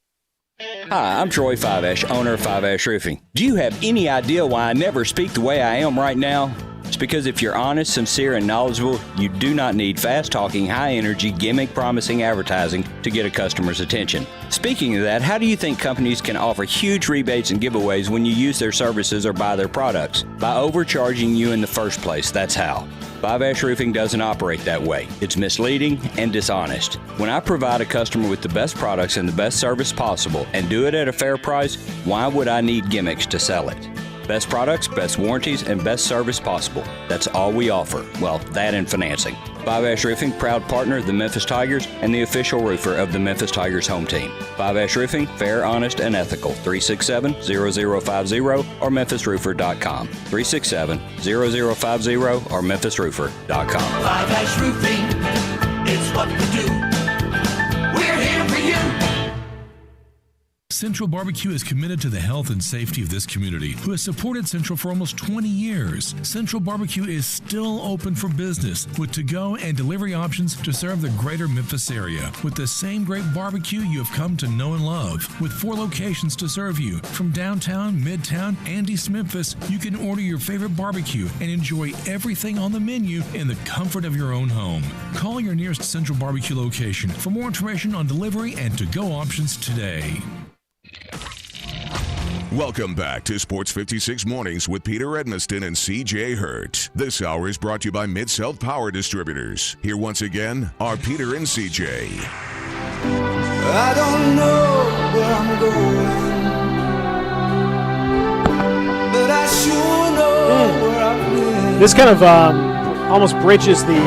S18: Hi, I'm Troy Fiveash, owner of Fiveash Roofing. Do you have any idea why I never speak the way I am right now? It's because if you're honest, sincere, and knowledgeable, you do not need fast-talking, high-energy, gimmick-promising advertising to get a customer's attention. Speaking of that, how do you think companies can offer huge rebates and giveaways when you use their services or buy their products? By overcharging you in the first place, that's how. Fiveash Roofing doesn't operate that way. It's misleading and dishonest. When I provide a customer with the best products and the best service possible and do it at a fair price, why would I need gimmicks to sell it? Best products, best warranties, and best service possible. That's all we offer. Well, that and financing. Fiveash Roofing, proud partner of the Memphis Tigers and the official roofer of the Memphis Tigers home team. Fiveash Roofing, fair, honest, and ethical. 367-0050 or memphisroofer.com. 367-0050 or memphisroofer.com.
S19: Fiveash Roofing, it's what we do. We're here for you.
S17: Central Barbecue is committed to the health and safety of this community, who has supported Central for almost 20 years. Central Barbecue is still open for business with to-go and delivery options to serve the greater Memphis area with the same great barbecue you have come to know and love. With 4 locations to serve you, from downtown, midtown, and East Memphis, you can order your favorite barbecue and enjoy everything on the menu in the comfort of your own home. Call your nearest Central Barbecue location for more information on delivery and to-go options today.
S5: Welcome back to Sports 56 Mornings with Peter Edmiston and CJ Hurt. This hour is brought to you by Mid-South Power Distributors. Here once again are Peter and CJ.
S19: I don't know where I'm going, but I sure know where I've been.
S6: This kind of almost bridges the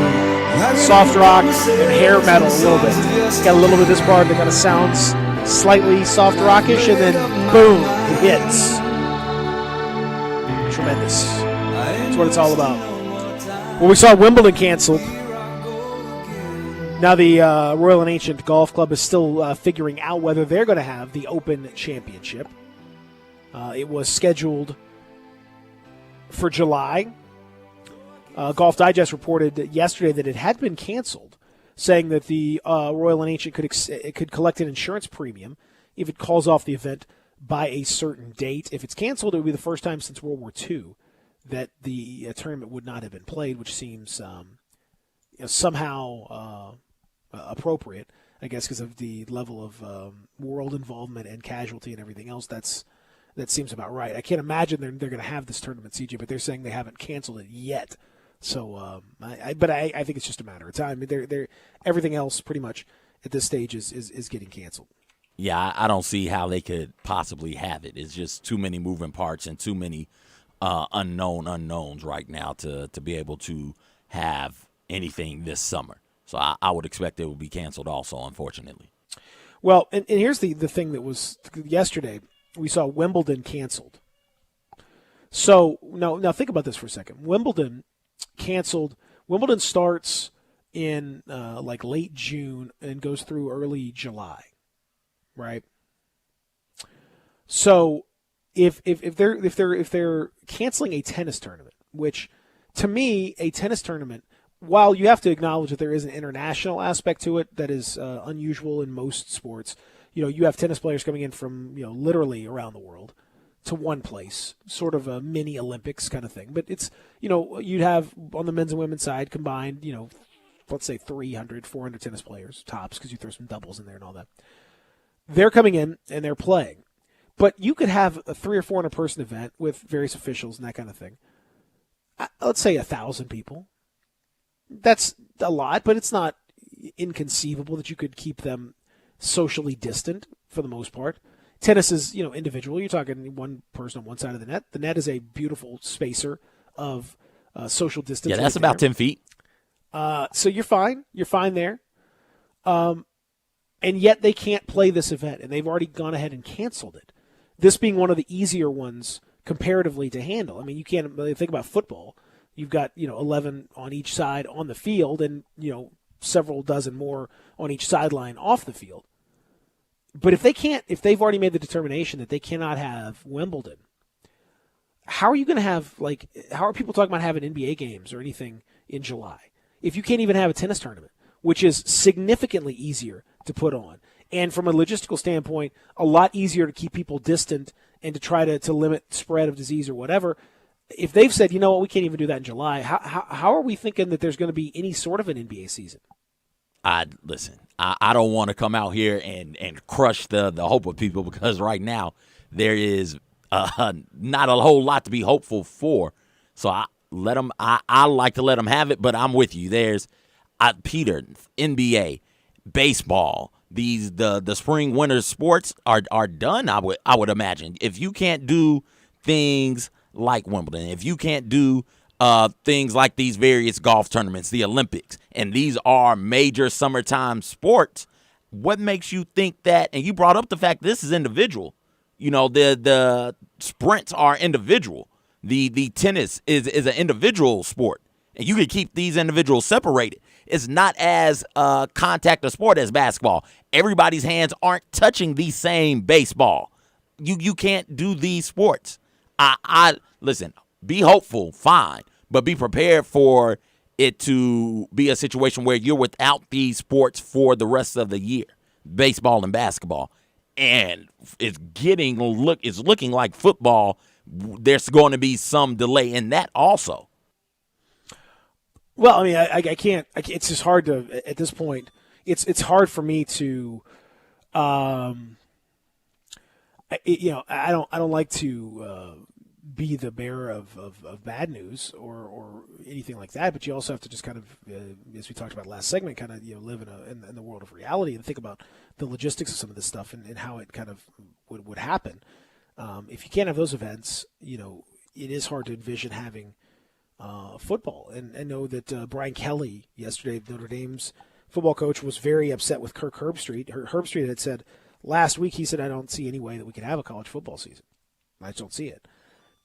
S6: soft rock and hair metal a little bit. It's got a little bit of this part that kind of sounds slightly soft rockish, and then boom, it hits. Tremendous. what it's all about. Well, we saw Wimbledon canceled. Now the Royal and Ancient Golf Club is still figuring out whether they're going to have the Open Championship. It was scheduled for July. Golf Digest reported yesterday that it had been canceled, saying that the Royal and Ancient could collect an insurance premium if it calls off the event by a certain date. If it's canceled, it would be the first time since World War II that the tournament would not have been played, which seems somehow appropriate, I guess, because of the level of world involvement and casualty and everything else. That seems about right. I can't imagine they're going to have this tournament, CJ, but they're saying they haven't canceled it yet. So, I think it's just a matter of time. They're everything else pretty much at this stage is getting canceled.
S7: Yeah, I don't see how they could possibly have it. It's just too many moving parts and too many unknowns right now to be able to have anything this summer. So I would expect it would be canceled also, unfortunately.
S6: Well, and here's the thing that was yesterday. We saw Wimbledon canceled. So now think about this for a second. Wimbledon canceled. Wimbledon starts in like late June and goes through early July, right? So if they're canceling a tennis tournament, which to me a tennis tournament, while you have to acknowledge that there is an international aspect to it that is unusual in most sports, you have tennis players coming in from literally around the world to one place, sort of a mini Olympics kind of thing. But it's you'd have on the men's and women's side combined, let's say 300, 400 tennis players tops, because you throw some doubles in there and all that. They're coming in and they're playing, but you could have a 300 or 400 person event with various officials and that kind of thing. Let's say 1,000 people. That's a lot, but it's not inconceivable that you could keep them socially distant for the most part. Tennis is, individual. You're talking one person on one side of the net. The net is a beautiful spacer of social distance.
S7: Yeah, that's about 10 feet.
S6: So you're fine. You're fine there. And yet they can't play this event, and they've already gone ahead and canceled it. This being one of the easier ones comparatively to handle. I mean, you can't really think about football. You've got, 11 on each side on the field and, several dozen more on each sideline off the field. But if they've already made the determination that they cannot have Wimbledon, how are you going to have, how are people talking about having NBA games or anything in July if you can't even have a tennis tournament, which is significantly easier to put on? And from a logistical standpoint, a lot easier to keep people distant and to try to limit spread of disease or whatever. If they've said, we can't even do that in July, how are we thinking that there's going to be any sort of an NBA season?
S7: Listen, I don't want to come out here and crush the hope of people, because right now there is not a whole lot to be hopeful for. So I like to let them have it, but I'm with you. There's Peter, NBA, baseball, the spring winter sports are done. I would imagine if you can't do things like Wimbledon, if you can't do things like these various golf tournaments, the Olympics, and these are major summertime sports, what makes you think that? And you brought up the fact this is individual. The sprints are individual. The tennis is an individual sport, and you can keep these individuals separated. It's not as contact a sport as basketball. Everybody's hands aren't touching the same baseball. You can't do these sports. I listen, be hopeful, fine, but be prepared for it to be a situation where you're without these sports for the rest of the year, baseball and basketball. And it's looking like football. There's going to be some delay in that also.
S6: Well, I mean, I can't. It's just hard to at this point. It's hard for me to. I don't like to be the bearer of bad news or anything like that. But you also have to just kind of, as we talked about last segment, kind of live in the world of reality and think about the logistics of some of this stuff and how it kind of would happen. If you can't have those events, it is hard to envision having football. And I know that Brian Kelly yesterday, Notre Dame's football coach, was very upset with Kirk Herbstreit. Herbstreit had said last week, he said, I don't see any way that we can have a college football season. I just don't see it.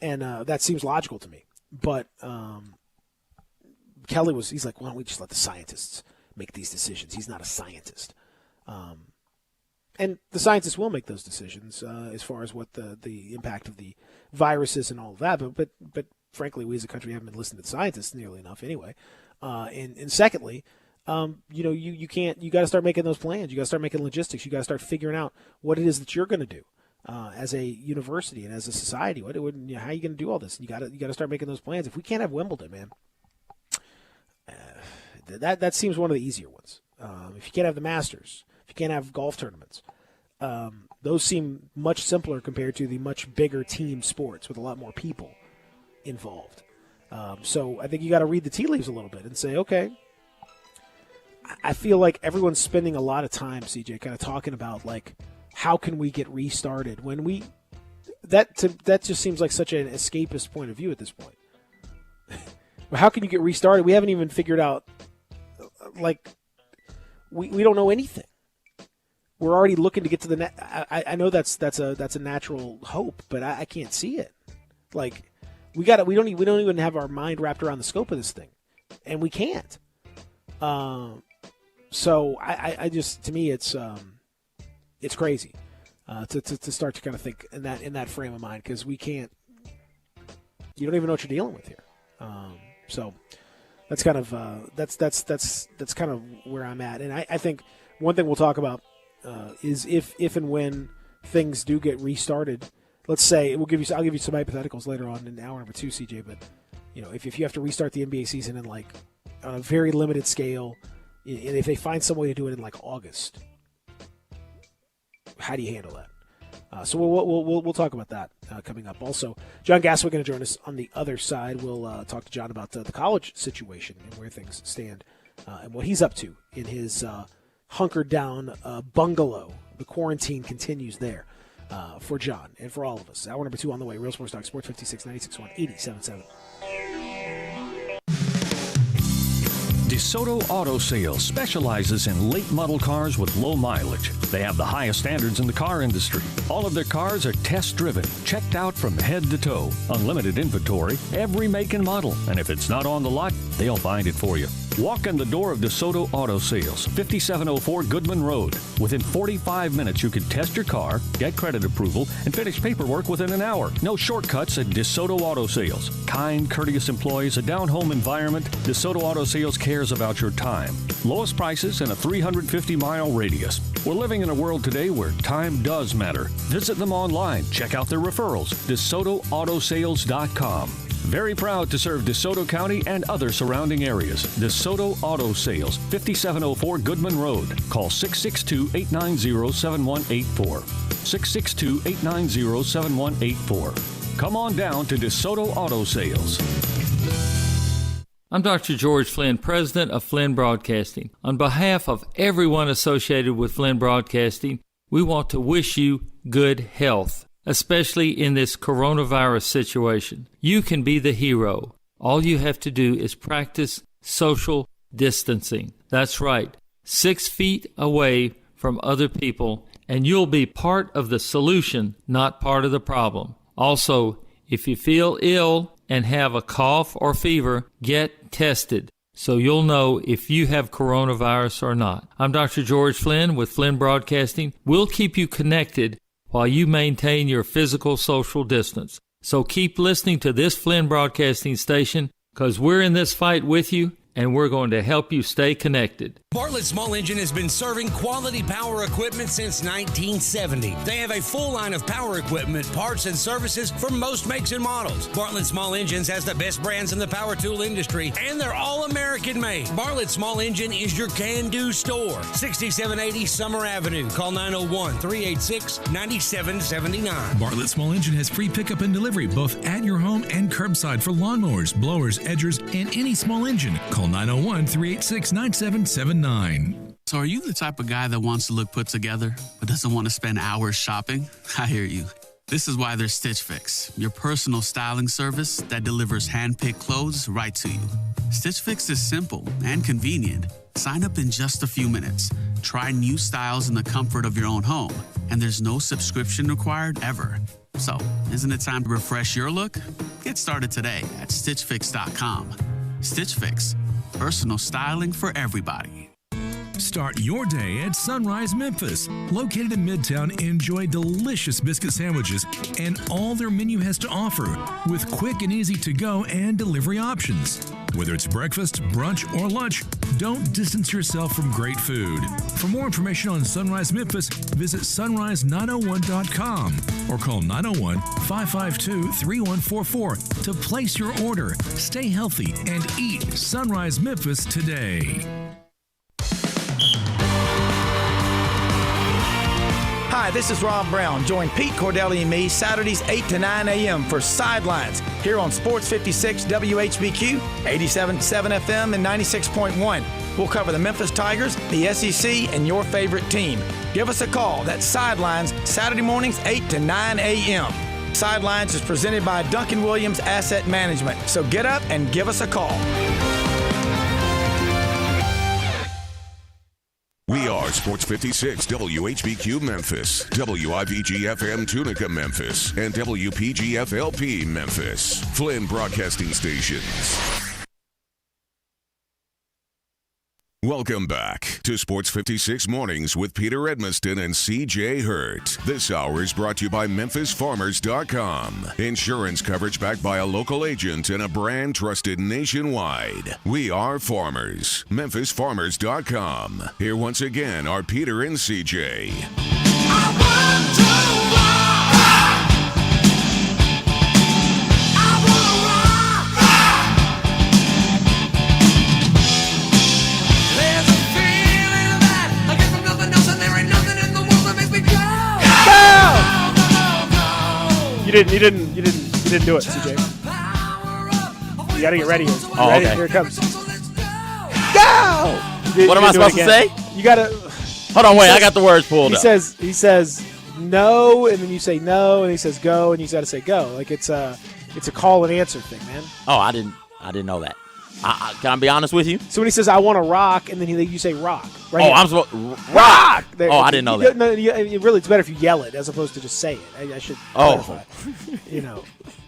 S6: And that seems logical to me. But Kelly he's like, why don't we just let the scientists make these decisions? He's not a scientist. And the scientists will make those decisions as far as what the impact of the virus is and all of that. But frankly, we as a country haven't been listening to scientists nearly enough anyway. And secondly, you can't. You got to start making those plans. You got to start making logistics. You got to start figuring out what it is that you're going to do as a university and as a society. How are you going to do all this? You got to start making those plans. If we can't have Wimbledon, man, that seems one of the easier ones. If you can't have the Masters, if you can't have golf tournaments, those seem much simpler compared to the much bigger team sports with a lot more people involved. So I think you got to read the tea leaves a little bit and say, okay, I feel like everyone's spending a lot of time, CJ, kind of talking about like, how can we get restarted when that just seems like such an escapist point of view at this point. How can you get restarted? We haven't even figured out, like, we don't know anything. We're already looking to get to the net. I know that's a natural hope, but I can't see it. Like, we don't even have our mind wrapped around the scope of this thing, and we can't. So I just, to me, it's crazy to start to kind of think in that frame of mind, because we can't. You don't even know what you're dealing with here. So that's kind of that's kind of where I'm at, and I think one thing we'll talk about is if and when things do get restarted. Let's say I'll give you some hypotheticals later on in hour number 2, CJ. But if you have to restart the NBA season in like on a very limited scale, and if they find some way to do it in like August, how do you handle that? So we'll talk about that coming up. Also, John Gaswick going to join us on the other side. We'll talk to John about the college situation and where things stand and what he's up to in his hunkered down bungalow. The quarantine continues there for John and for all of us. Hour number 2 on the way. Real Sports Talk, Sports 56, 96.1, 87.7.
S3: DeSoto Auto Sales specializes in late model cars with low mileage. They have the highest standards in the car industry. All of their cars are test driven, checked out from head to toe, unlimited inventory, every make and model. And if it's not on the lot, they'll find it for you. Walk in the door of DeSoto Auto Sales, 5704 Goodman Road. Within 45 minutes, you can test your car, get credit approval, and finish paperwork within an hour. No shortcuts at DeSoto Auto Sales. Kind, courteous employees, a down-home environment. DeSoto Auto Sales cares about your time. Lowest prices in a 350-mile radius. We're living in a world today where time does matter. Visit them online. Check out their referrals. DeSotoAutosales.com. Very proud to serve DeSoto County and other surrounding areas. DeSoto Auto Sales, 5704 Goodman Road. Call 662-890-7184. 662-890-7184. Come on down to DeSoto Auto Sales.
S20: I'm Dr. George Flynn, president of Flynn Broadcasting. On behalf of everyone associated with Flynn Broadcasting, we want to wish you good health, especially in this coronavirus situation. You can be the hero. All you have to do is practice social distancing. That's right, 6 feet away from other people, and you'll be part of the solution, not part of the problem. Also, if you feel ill and have a cough or fever, get tested so you'll know if you have coronavirus or not. I'm Dr. George Flynn with Flynn Broadcasting. We'll keep you connected while you maintain your physical social distance. So keep listening to this Flynn Broadcasting station, because we're in this fight with you, and we're going to help you stay connected.
S21: Bartlett Small Engine has been serving quality power equipment since 1970. They have a full line of power equipment, parts, and services for most makes and models. Bartlett Small Engines has the best brands in the power tool industry, and they're all American made. Bartlett Small Engine is your can-do store. 6780 Summer Avenue. Call 901-386-9779.
S17: Bartlett Small Engine has free pickup and delivery both at your home and curbside for lawnmowers, blowers, edgers, and any small engine. Call 901-386-9779.
S22: So are you the type of guy that wants to look put together but doesn't want to spend hours shopping? I hear you. This is why there's Stitch Fix, your personal styling service that delivers hand-picked clothes right to you. Stitch Fix is simple and convenient. Sign up in just a few minutes. Try new styles in the comfort of your own home. And there's no subscription required ever. So, isn't it time to refresh your look? Get started today at StitchFix.com. Stitch Fix, personal styling for everybody.
S17: Start your day at Sunrise Memphis. Located in Midtown, enjoy delicious biscuit sandwiches and all their menu has to offer with quick and easy to-go and delivery options. Whether it's breakfast, brunch, or lunch, don't distance yourself from great food. For more information on Sunrise Memphis, visit sunrise901.com or call 901-552-3144 to place your order. Stay healthy and eat Sunrise Memphis today.
S16: Hi, this is Rob Brown. Join Pete Cordelli and me Saturdays 8 to 9 a.m. for Sidelines here on Sports 56 WHBQ, 87.7 FM and 96.1. We'll cover the Memphis Tigers, the SEC, and your favorite team. Give us a call. That's Sidelines, Saturday mornings 8 to 9 a.m. Sidelines is presented by Duncan Williams Asset Management. So get up and give us a call.
S5: We are Sports 56 WHBQ Memphis, WIVG-FM Tunica Memphis, and WPG-FLP Memphis. Flynn Broadcasting Stations. Welcome back to Sports 56 Mornings with Peter Edmiston and C.J. Hurt. This hour is brought to you by MemphisFarmers.com. Insurance coverage backed by a local agent and a brand trusted nationwide. We are farmers. MemphisFarmers.com. Here once again are Peter and C.J.
S6: You didn't do it, CJ. You gotta get ready here.
S7: Okay.
S6: Here it comes.
S7: Go! What am I supposed to say?
S6: You gotta.
S7: Hold on, wait. I got the words pulled up.
S6: He says no, and then you say no, and he says go, and you gotta say go. Like it's a call and answer thing, man.
S7: Oh, I didn't know that. Can I be honest with you?
S6: So when he says I want to rock, and then you say rock. Right
S7: Oh,
S6: here.
S7: I'm supposed
S6: rock. There,
S7: I didn't know that.
S6: No, really, it's better if you yell it as opposst to just say it. I should clarify.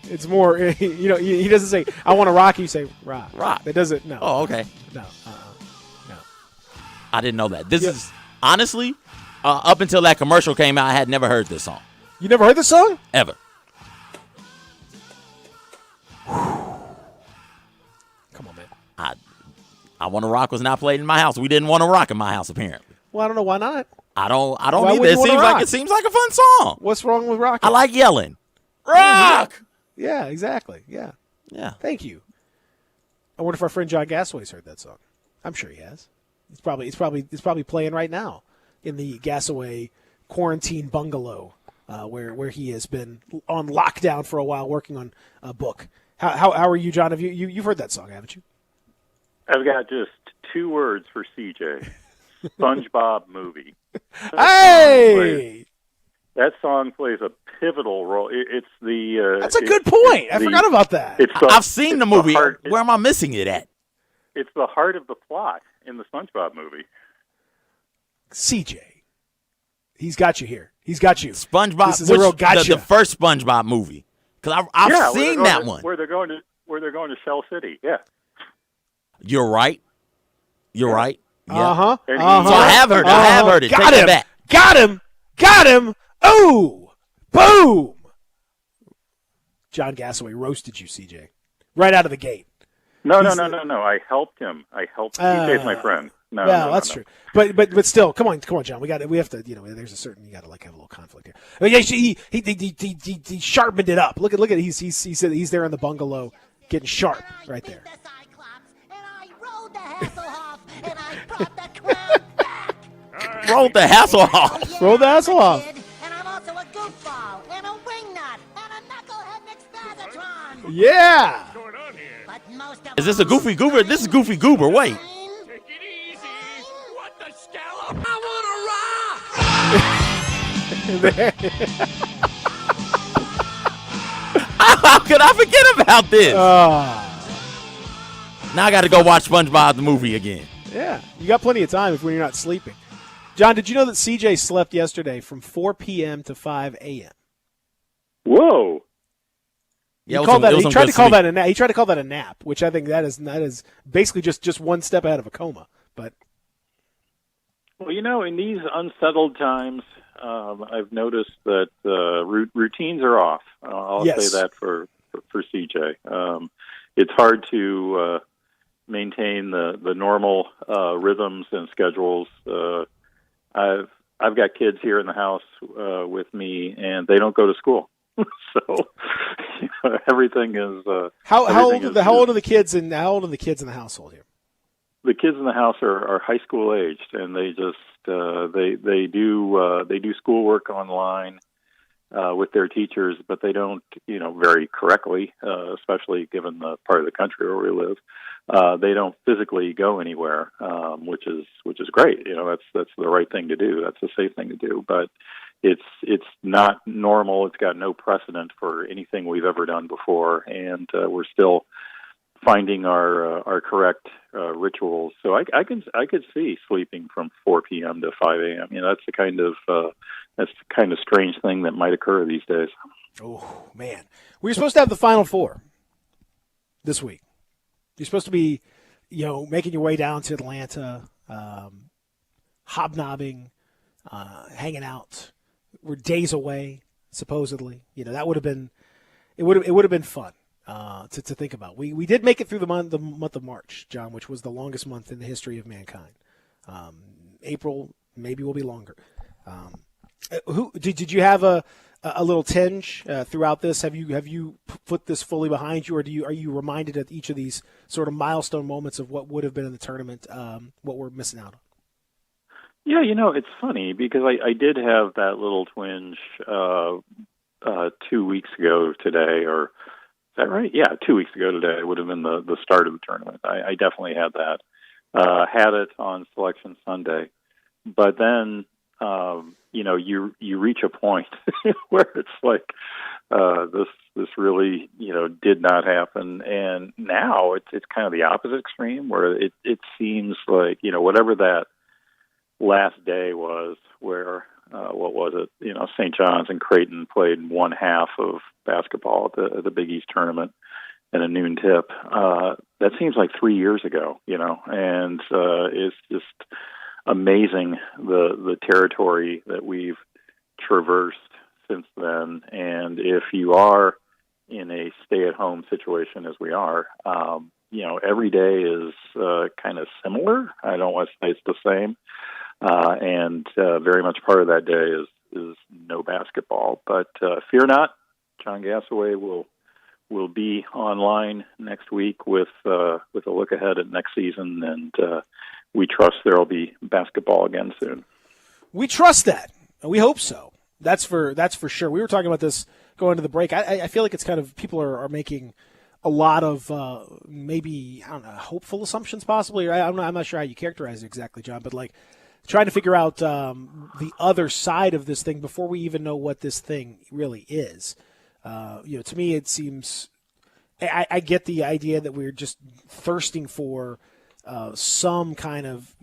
S6: It's more. He doesn't say I want to rock. You say rock.
S7: Rock.
S6: That doesn't. No.
S7: Oh, okay.
S6: No. No.
S7: I didn't know that. This is honestly, up until that commercial came out, I had never heard this song.
S6: You never heard this song?
S7: Ever.
S6: Come on, man.
S7: I Want to Rock was not played in my house. We didn't want to rock in my house, apparently.
S6: Well, I don't know why not.
S7: I don't
S6: Why
S7: either.
S6: wouldn't you wanna rock?
S7: It seems like a fun song.
S6: What's wrong with rocking?
S7: I like yelling. Rock.
S6: Yeah, exactly. Yeah.
S7: Yeah.
S6: Thank you. I wonder if our friend John Gasaway's heard that song. I'm sure he has. It's probably playing right now in the Gasaway quarantine bungalow where he has been on lockdown for a while working on a book. How are you, John? Have you've heard that song, haven't you?
S4: I've got just 2 words for CJ. SpongeBob movie. That song plays a pivotal role. It's the.
S6: That's a good point. I forgot about that.
S7: I've seen the movie. Where am I missing it at?
S4: It's the heart of the plot in the SpongeBob movie.
S6: CJ, he's got you here. He's got you.
S7: SpongeBob.
S6: This is a real gotcha.
S7: The first SpongeBob movie. Because I've seen that one.
S4: Where they're going to Shell City. Yeah.
S7: You're right. You're right. Yeah.
S6: Uh-huh.
S7: So I have heard it. I have heard it.
S6: Got
S7: Take
S6: him.
S7: it back.
S6: Got him. Oh, boom. John Gasaway roasted you, CJ, right out of the gate.
S4: No. I helped him. CJ's my friend. No,
S6: that's true. But still, come on, John. We have to. There's a certain. You got to have a little conflict here. I mean, he sharpened it up. Look at he's there in the bungalow getting sharp right there.
S7: Rolled the Hasselhoff.
S6: Rolled the Hasselhoff.
S19: And I'm also a goofball and a wingnut and a knucklehead McSpagatron.
S6: Yeah.
S7: Is this a Goofy Goober? This is Goofy Goober. Wait.
S19: Take it easy. What the scallop? I
S7: How could I forget about this? Now I got to go watch SpongeBob the movie again.
S6: Yeah, you got plenty of time when you're not sleeping. John, did you know that CJ slept yesterday from 4 p.m. to 5 a.m.?
S4: Whoa.
S6: He tried to call that a nap, which I think that is basically just one step ahead of a coma. But
S4: well, in these unsettled times, I've noticed that routines are off. I'll say that for CJ. It's hard to maintain the normal rhythms and schedules. I've got kids here in the house with me, and they don't go to school, so everything is.
S6: How old are the kids in the household here?
S4: The kids in the house are high school aged, and they just they do schoolwork online with their teachers, but they don't very correctly, especially given the part of the country where we live. They don't physically go anywhere, which is great. That's the right thing to do. That's the safe thing to do. But it's not normal. It's got no precedent for anything we've ever done before, and we're still finding our correct rituals. So I could see sleeping from 4 p.m. to 5 a.m. That's the kind of strange thing that might occur these days.
S6: Oh man, we were supposed to have the Final Four this week. You're supposed to be, making your way down to Atlanta, hobnobbing, hanging out. We're days away, supposedly. That would have been, it would have been fun to think about. We did make it through the month of March, John, which was the longest month in the history of mankind. April maybe will be longer. Did you have a little tinge throughout this? Have you put this fully behind you, or are you reminded at each of these sort of milestone moments of what would have been in the tournament, what we're missing out on?
S4: Yeah, it's funny because I did have that little twinge 2 weeks ago today, or is that right? Yeah, 2 weeks ago today would have been the start of the tournament. I definitely had that. Had it on Selection Sunday, but then you reach a point where it's like this really did not happen, and now it's kind of the opposite extreme where it seems like whatever that last day was, where what was it? St. John's and Creighton played one half of basketball at the Big East tournament at a noon tip. That seems like 3 years ago, and it's just amazing the territory that we've traversed since then. And if you are in a stay-at-home situation as we are, every day is kind of similar. I don't want to say it's the same, and very much part of that day is no basketball. But fear not, John Gassaway will be online next week with a look ahead at next season, and we trust there will be basketball again soon. We
S6: trust that. We hope so. That's for sure. We were talking about this going to the break. I feel like it's kind of people are making a lot of maybe, I don't know, hopeful assumptions possibly. I'm not sure how you characterize it exactly, John, but like trying to figure out the other side of this thing before we even know what this thing really is. To me, it seems I get the idea that we're just thirsting for some kind of,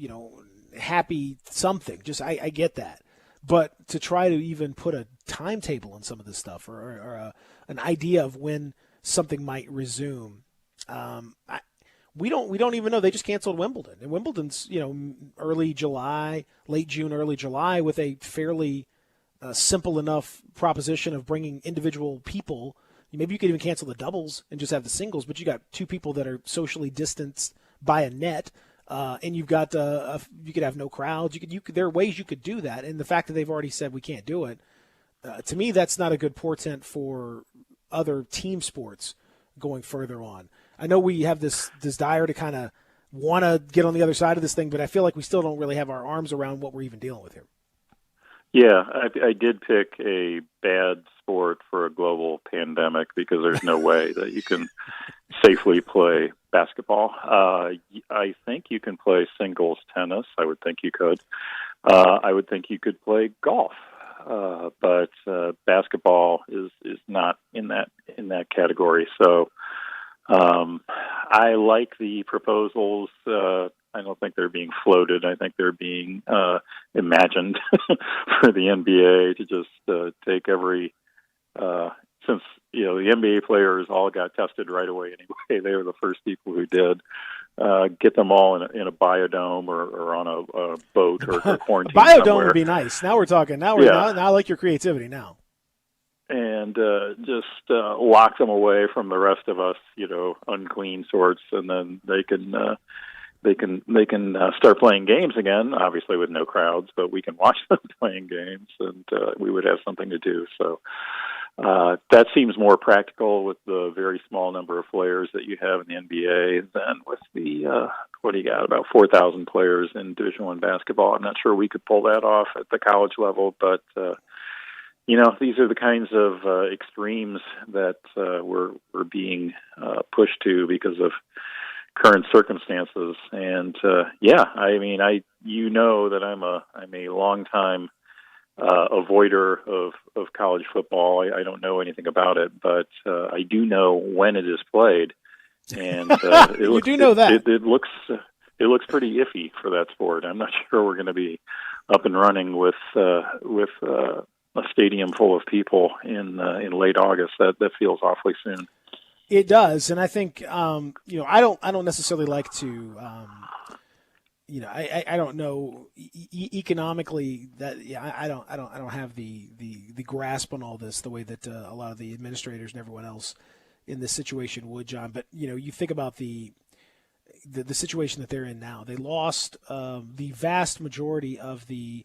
S6: happy something. Just I get that. But to try to even put a timetable on some of this stuff or an idea of when something might resume, we don't even know. They just canceled Wimbledon. And Wimbledon's, early July, late June, early July, with a fairly simple enough proposition of bringing individual people. Maybe you could even cancel the doubles and just have the singles, but you got two people that are socially distanced by a net, and you've got you could have no crowds. There are ways you could do that, and the fact that they've already said we can't do it, to me, that's not a good portent for other team sports going further on. I know we have this desire to kind of want to get on the other side of this thing, but I feel like we still don't really have our arms around what we're even dealing with here.
S4: Yeah, I did pick a bad sport for a global pandemic because there's no way that you can safely play basketball. I think you can play singles tennis. I would think you could. I would think you could play golf. But basketball is not in that category. So I like the proposals. I don't think they're being floated. I think they're being imagined for the NBA to just take every since the NBA players all got tested right away anyway, they were the first people who did. Get them all in a biodome or on a boat or quarantine
S6: biodome
S4: somewhere.
S6: would be nice. Now we're talking. Now I like your creativity now.
S4: And just lock them away from the rest of us, unclean sorts, and then they can start playing games again. Obviously, with no crowds, but we can watch them playing games, and we would have something to do. So that seems more practical with the very small number of players that you have in the NBA than with the what do you got, about 4,000 players in Division I basketball. I'm not sure we could pull that off at the college level, but these are the kinds of extremes that we're being pushed to because of current circumstances. And I mean, that I'm a long time avoider of college football. I don't know anything about it, but I do know when it is played, and
S6: you do know that
S4: it looks pretty iffy for that sport. I'm not sure we're going to be up and running with a stadium full of people in late August. That feels awfully soon.
S6: It does, and I think I don't necessarily like to I don't know economically that I don't have the grasp on all this the way that a lot of the administrators and everyone else in this situation would, John. But you think about the situation that they're in now. They lost the vast majority of the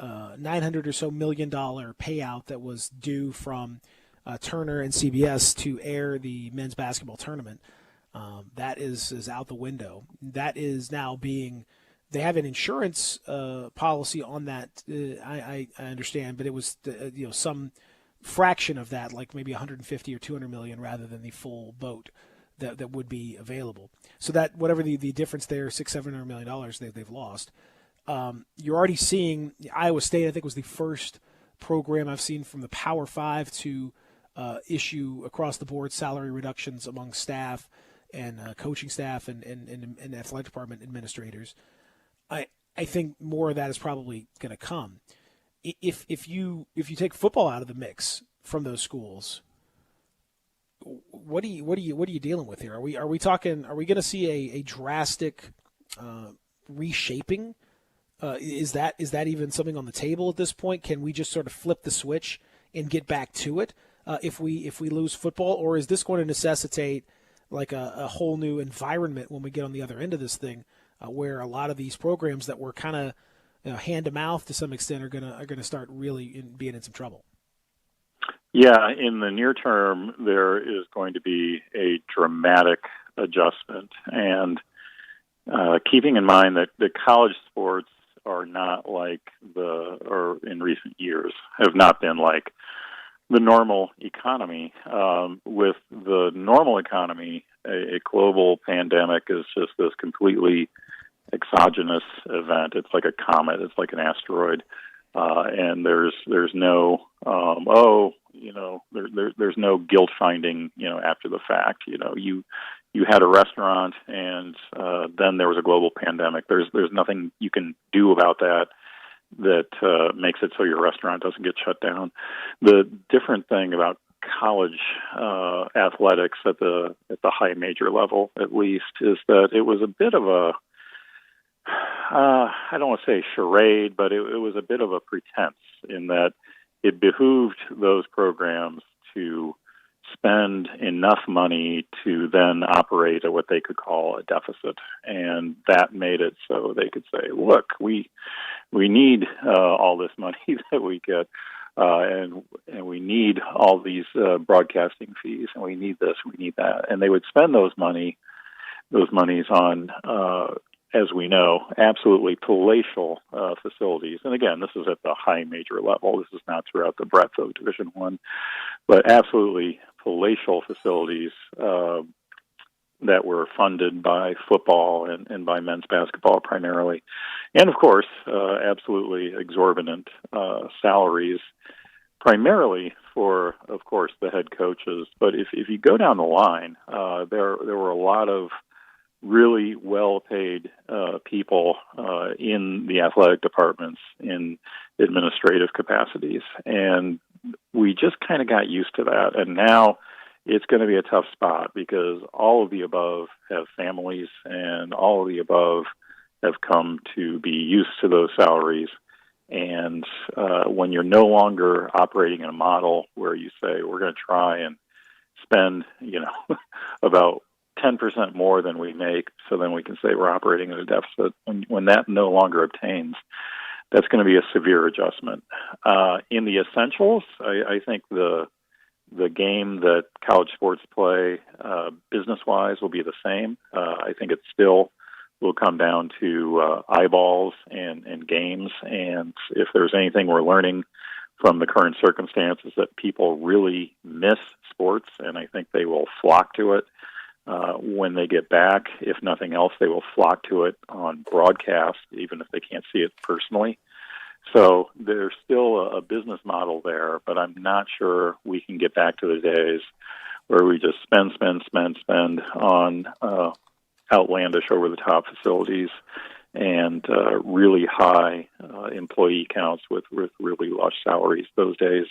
S6: $900 or so million payout that was due from Turner and CBS to air the men's basketball tournament. That is out the window. That is now they have an insurance policy on that. I understand, but it was some fraction of that, like maybe 150 or 200 million, rather than the full boat that would be available. So that whatever the difference there, $600-700 million they've lost. You're already seeing Iowa State, I think, was the first program I've seen from the Power Five to issue across the board salary reductions among staff and coaching staff and athletic department administrators. I think more of that is probably going to come. If you take football out of the mix from those schools, what are you dealing with here? Are we going to see a drastic reshaping? Is that even something on the table at this point? Can we just sort of flip the switch and get back to it if we lose football, or is this going to necessitate like a whole new environment when we get on the other end of this thing, where a lot of these programs that were kind of hand to mouth to some extent are gonna start really being in some trouble?
S4: Yeah, in the near term, there is going to be a dramatic adjustment, and keeping in mind that the college sports are not like or in recent years have not been like the normal economy. With the normal economy, a global pandemic is just this completely exogenous event. It's like a comet. It's like an asteroid, and there's no there's no guilt finding after the fact. You had a restaurant, and then there was a global pandemic. There's nothing you can do about that makes it so your restaurant doesn't get shut down. The different thing about college athletics at the high major level, at least, is that it was a bit of a I don't want to say charade, but it was a bit of a pretense in that it behooved those programs to spend enough money to then operate at what they could call a deficit, and that made it so they could say, "Look, we need all this money that we get, and we need all these broadcasting fees, and we need this, we need that," and they would spend those monies on, as we know, absolutely palatial facilities. And again, this is at the high major level. This is not throughout the breadth of Division I, but absolutely palatial facilities that were funded by football and by men's basketball primarily. And, of course, absolutely exorbitant salaries, primarily for, of course, the head coaches. But if you go down the line, there were a lot of really well-paid people in the athletic departments in administrative capacities. And we just kind of got used to that, and now it's going to be a tough spot because all of the above have families, and all of the above have come to be used to those salaries. And when you're no longer operating in a model where you say we're going to try and spend, about 10% more than we make, so then we can say we're operating at a deficit. When that no longer obtains, that's going to be a severe adjustment. In the essentials, I think the game that college sports play, business-wise, will be the same. I think it still will come down to eyeballs and games. And if there's anything we're learning from the current circumstances, that people really miss sports, and I think they will flock to it. When they get back, if nothing else, they will flock to it on broadcast, even if they can't see it personally. So there's still a business model there, but I'm not sure we can get back to the days where we just spend on outlandish, over-the-top facilities and really high employee counts with really lush salaries. Those days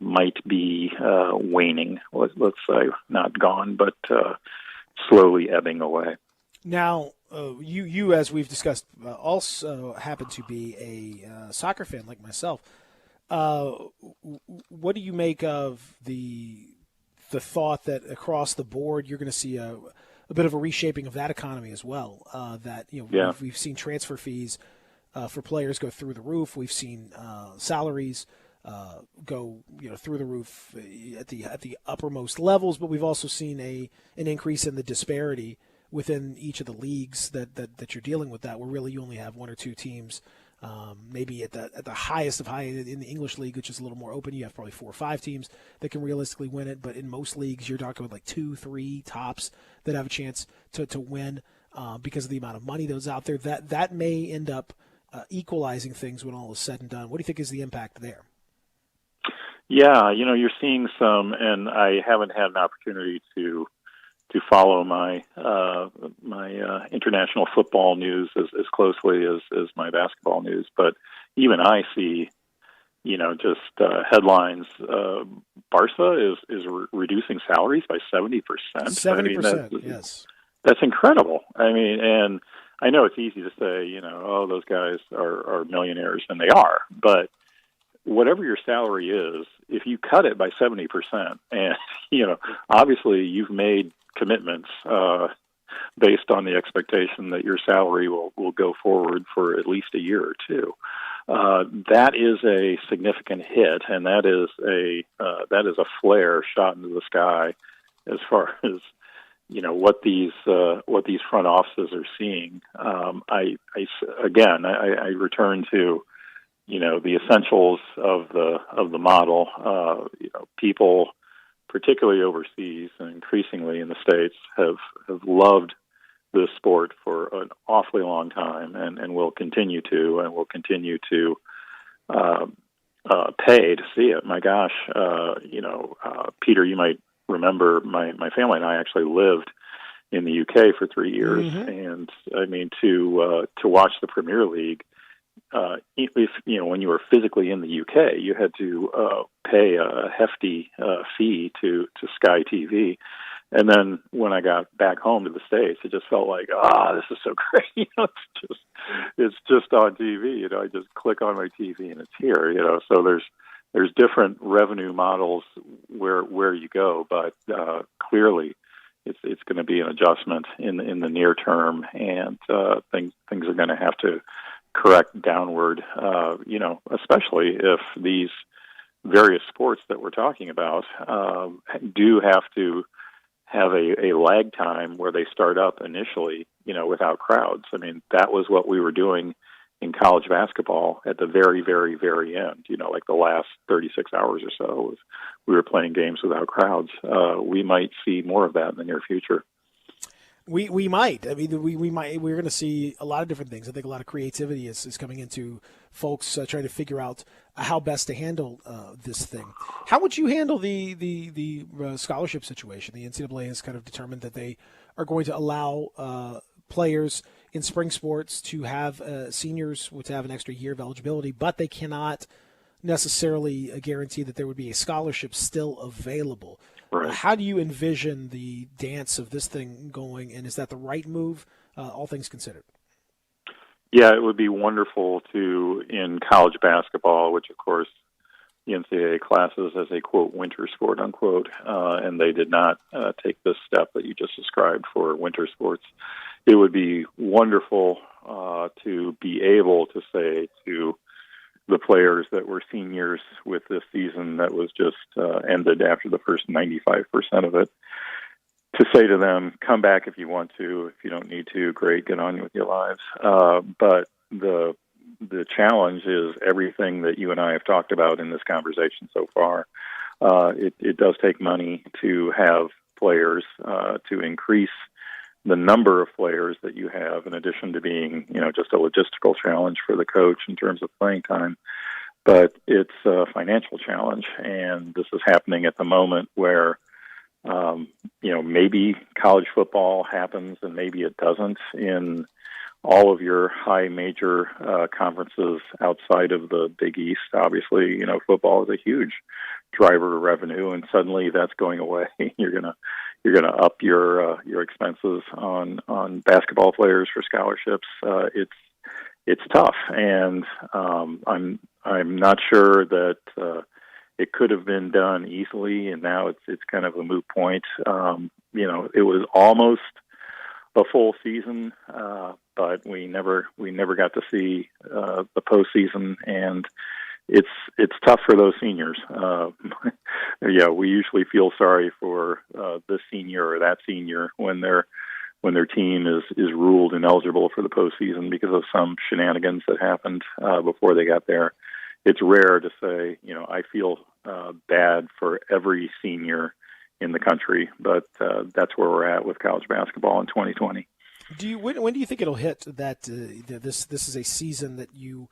S4: might be waning, let's say, not gone, but slowly ebbing away.
S6: Now, you, as we've discussed, also happen to be a soccer fan like myself. What do you make of the thought that across the board you're going to see a bit of a reshaping of that economy as well? We've seen transfer fees for players go through the roof. We've seen salaries go through the roof at the uppermost levels, but we've also seen an increase in the disparity within each of the leagues that you're dealing with, that where really you only have one or two teams, maybe at the highest of high in the English league, which is a little more open. You have probably 4 or 5 teams that can realistically win it, but in most leagues you're talking with like 2, 3 tops that have a chance to win because of the amount of money that's out there. That may end up equalizing things when all is said and done. What do you think is the impact there?
S4: Yeah, you're seeing some, and I haven't had an opportunity to follow my international football news as closely as my basketball news, but even I see, just headlines. Barca is reducing salaries by 70%.
S6: 70%, yes.
S4: That's incredible. And I know it's easy to say, those guys are millionaires, and they are, but whatever your salary is, if you cut it by 70%, and, obviously you've made commitments based on the expectation that your salary will go forward for at least a year or two. That is a significant hit, and that is a flare shot into the sky as far as what these front offices are seeing. I return to the essentials of the model. People, particularly overseas and increasingly in the States, have loved this sport for an awfully long time, and will continue to pay to see it. My gosh, Peter, you might remember my family and I actually lived in the UK for 3 years, and to watch the Premier League. If when you were physically in the UK, you had to pay a hefty fee to Sky TV, and then when I got back home to the States, it just felt like, this is so great. It's just on TV. I just click on my TV and it's here. So there's different revenue models where you go, but clearly it's going to be an adjustment in the near term, and things are going to have to correct downward, especially if these various sports that we're talking about do have to have a lag time where they start up initially, without crowds. That was what we were doing in college basketball at the very, very, very end, like the last 36 hours or so, we were playing games without crowds. We might see more of that in the near future.
S6: We might. We might. We're going to see a lot of different things. I think a lot of creativity is coming into folks trying to figure out how best to handle this thing. How would you handle the scholarship situation? The NCAA has kind of determined that they are going to allow players in spring sports to have seniors would have an extra year of eligibility, but they cannot necessarily a guarantee that there would be a scholarship still available.
S4: Right.
S6: How do you envision the dance of this thing going, and is that the right move, all things considered?
S4: Yeah, it would be wonderful in college basketball, which, of course, the NCAA classes as a, quote, winter sport, unquote, and they did not take this step that you just described for winter sports. It would be wonderful to be able to say to the players that were seniors with this season that was just ended after the first 95% of it, to say to them, come back if you want to. If you don't need to, great, get on with your lives. But the challenge is everything that you and I have talked about in this conversation so far. It does take money to have players, to increase the number of players that you have, in addition to being, just a logistical challenge for the coach in terms of playing time. But it's a financial challenge, and this is happening at the moment where, maybe college football happens and maybe it doesn't in all of your high major conferences outside of the Big East. Obviously, football is a huge driver of revenue, and suddenly that's going away. You're gonna up your expenses on basketball players for scholarships. It's tough, and I'm not sure that it could have been done easily, and now it's kind of a moot point. It was almost a full season, but we never got to see the postseason, and it's tough for those seniors. We usually feel sorry for this senior or that senior when their team is ruled ineligible for the postseason because of some shenanigans that happened before they got there. It's rare to say, I feel bad for every senior in the country, but that's where we're at with college basketball in 2020.
S6: When do you think it'll hit that this is a season that you,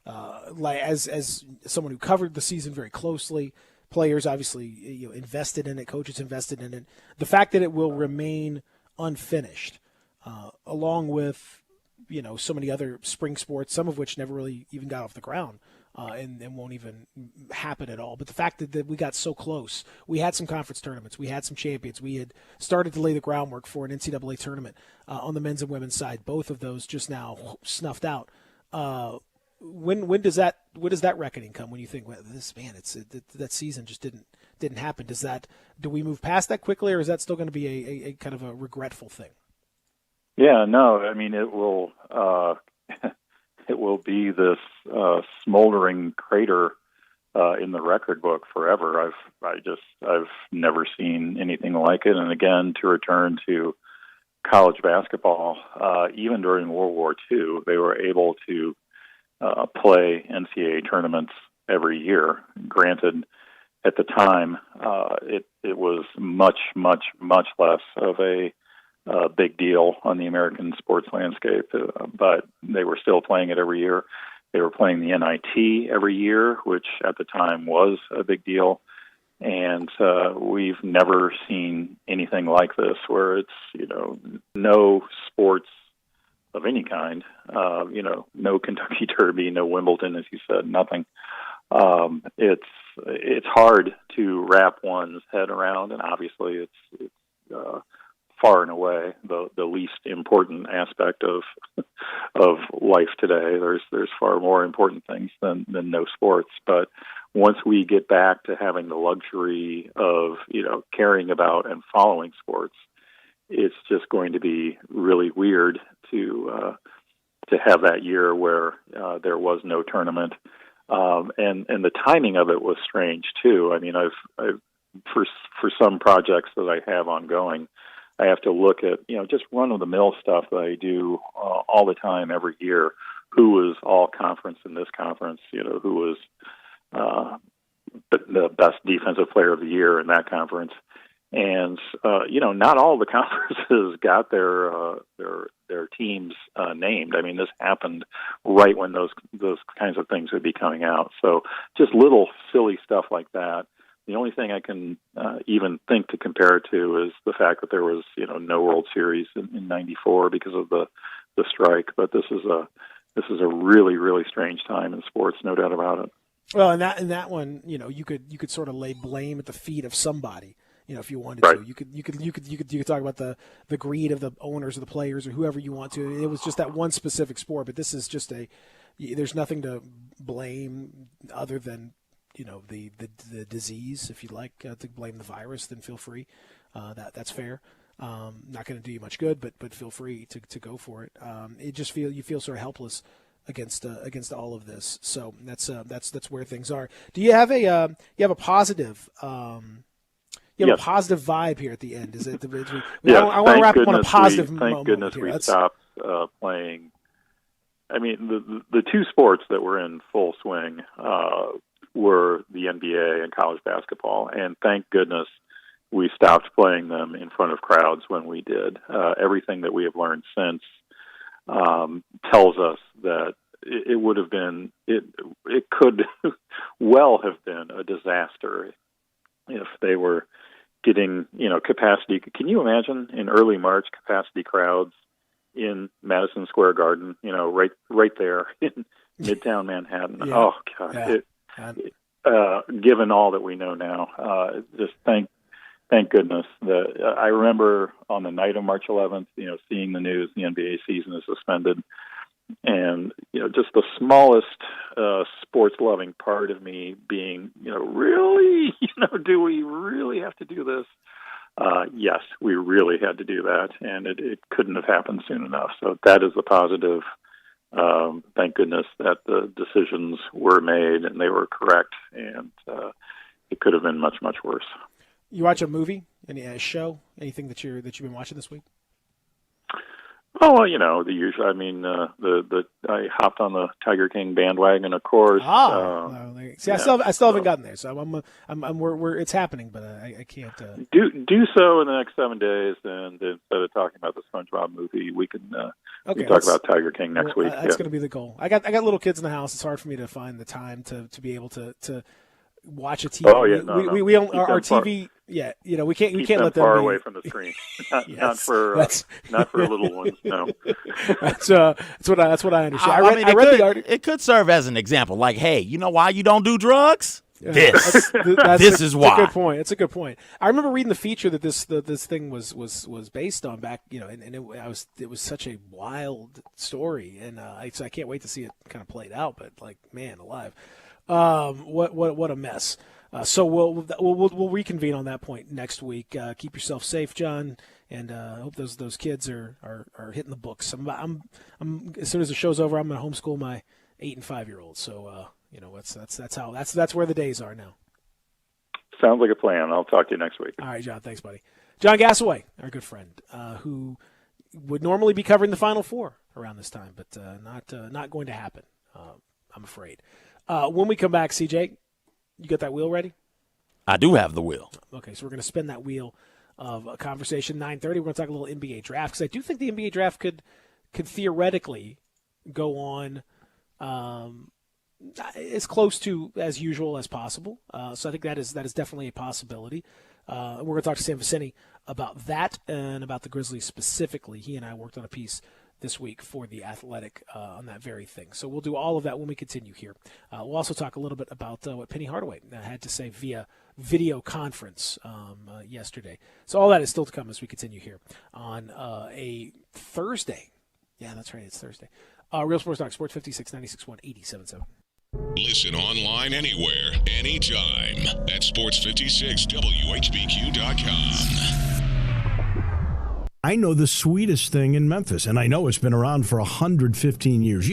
S6: as someone who covered the season very closely, players obviously invested in it, coaches invested in it, the fact that it will remain unfinished, along with so many other spring sports, some of which never really even got off the ground. And won't even happen at all. But the fact that we got so close, we had some conference tournaments, we had some champions, we had started to lay the groundwork for an NCAA tournament on the men's and women's side. Both of those just now snuffed out. When does that reckoning come? When you think, well, that season just didn't happen? Do we move past that quickly, or is that still going to be a kind of a regretful thing?
S4: Yeah, no, I mean it will. It will be this smoldering crater in the record book forever. I've never seen anything like it. And again, to return to college basketball, even during World War II, they were able to play NCAA tournaments every year. Granted, at the time, it was much, much, much less of a big deal on the American sports landscape, but they were still playing it every year. They were playing the NIT every year, which at the time was a big deal. And we've never seen anything like this, where it's, no sports of any kind, no Kentucky Derby, no Wimbledon, as you said, nothing. It's hard to wrap one's head around, and obviously it's far and away the least important aspect of life today. There's far more important things than no sports. But once we get back to having the luxury of caring about and following sports, it's just going to be really weird to have that year where there was no tournament, and the timing of it was strange too. I mean, I've for some projects that I have ongoing, I have to look at, just run-of-the-mill stuff that I do all the time every year. Who was all conference in this conference? Who was the best defensive player of the year in that conference? And, not all the conferences got their teams named. I mean, this happened right when those kinds of things would be coming out. So just little silly stuff like that. The only thing I can even think to compare it to is the fact that there was, no World Series in '94 because of the strike. But this is a really, really strange time in sports, no doubt about it.
S6: Well, in that one, you could sort of lay blame at the feet of somebody. If you wanted to, you could talk about the greed of the owners or the players or whoever you want to. It was just that one specific sport, but this is just there's nothing to blame other than the disease. If you'd like to blame the virus, then feel free. That's fair. Not going to do you much good, but feel free to go for it. You feel sort of helpless against all of this. So that's where things are. Do you have a positive? You have a positive vibe here at the end. Is it? I want to wrap up on a positive moment.
S4: Thank goodness
S6: here.
S4: we stopped playing. I mean, the two sports that were in full swing were the NBA and college basketball, and thank goodness we stopped playing them in front of crowds when we did. Everything that we have learned since tells us that it would have been, it could well have been a disaster if they were getting, capacity. Can you imagine in early March capacity crowds in Madison Square Garden, right there in Midtown Manhattan? Yeah. Oh God! Yeah. Given all that we know now, just thank goodness that I remember on the night of March 11th, seeing the news, the NBA season is suspended. And, just the smallest sports-loving part of me being, really, do we really have to do this? Yes, we really had to do that, and it couldn't have happened soon enough. So that is the positive. Thank goodness that the decisions were made and they were correct, and it could have been much, much worse.
S6: You watch a movie, a show, anything that you've been watching this week?
S4: Oh, well, the usual. I mean, I hopped on the Tiger King bandwagon, of course.
S6: See, I still haven't gotten there, so it's happening, but I can't.
S4: Do so in the next 7 days, and instead of talking about the SpongeBob movie, we can talk about Tiger King next week.
S6: That's going to be the goal. I got little kids in the house. It's hard for me to find the time to be able to watch a TV.
S4: Oh yeah, no.
S6: We don't, our TV. Yeah, we can't let them
S4: far away from the screen. Not for little ones. No.
S6: That's what I understand.
S7: It could serve as an example. Like, hey, you know why you don't do drugs? This is why.
S6: It's a good point. It's a good point. I remember reading the feature that this thing was based on back. And it was such a wild story, and I can't wait to see it kind of played out. But like, man, alive. What a mess. So we'll reconvene on that point next week. Keep yourself safe, John, and I hope those kids are hitting the books. I'm as soon as the show's over, I'm going to homeschool my 8 and 5-year-olds. So that's where the days are now.
S4: Sounds like a plan. I'll talk to you next week.
S6: All right, John. Thanks, buddy. John Gassaway, our good friend, who would normally be covering the Final Four around this time, but not going to happen. I'm afraid. When we come back, CJ, you got that wheel ready?
S7: I do have the wheel.
S6: Okay, so we're going to spin that wheel of a conversation. 9:30, we're going to talk a little NBA draft, because I do think the NBA draft could theoretically go on as close to as usual as possible. So I think that is definitely a possibility. We're going to talk to Sam Vicini about that and about the Grizzlies specifically. He and I worked on a piece this week for The Athletic on that very thing. So we'll do all of that when we continue here. We'll also talk a little bit about what Penny Hardaway had to say via video conference yesterday. So all that is still to come as we continue here on a Thursday. Yeah, that's right. It's Thursday. Real Sports Talk, Sports 56, 96.1, 87.7.
S5: Listen online anywhere, anytime at sports56whbq.com.
S8: I know the sweetest thing in Memphis, and I know it's been around for 115 years.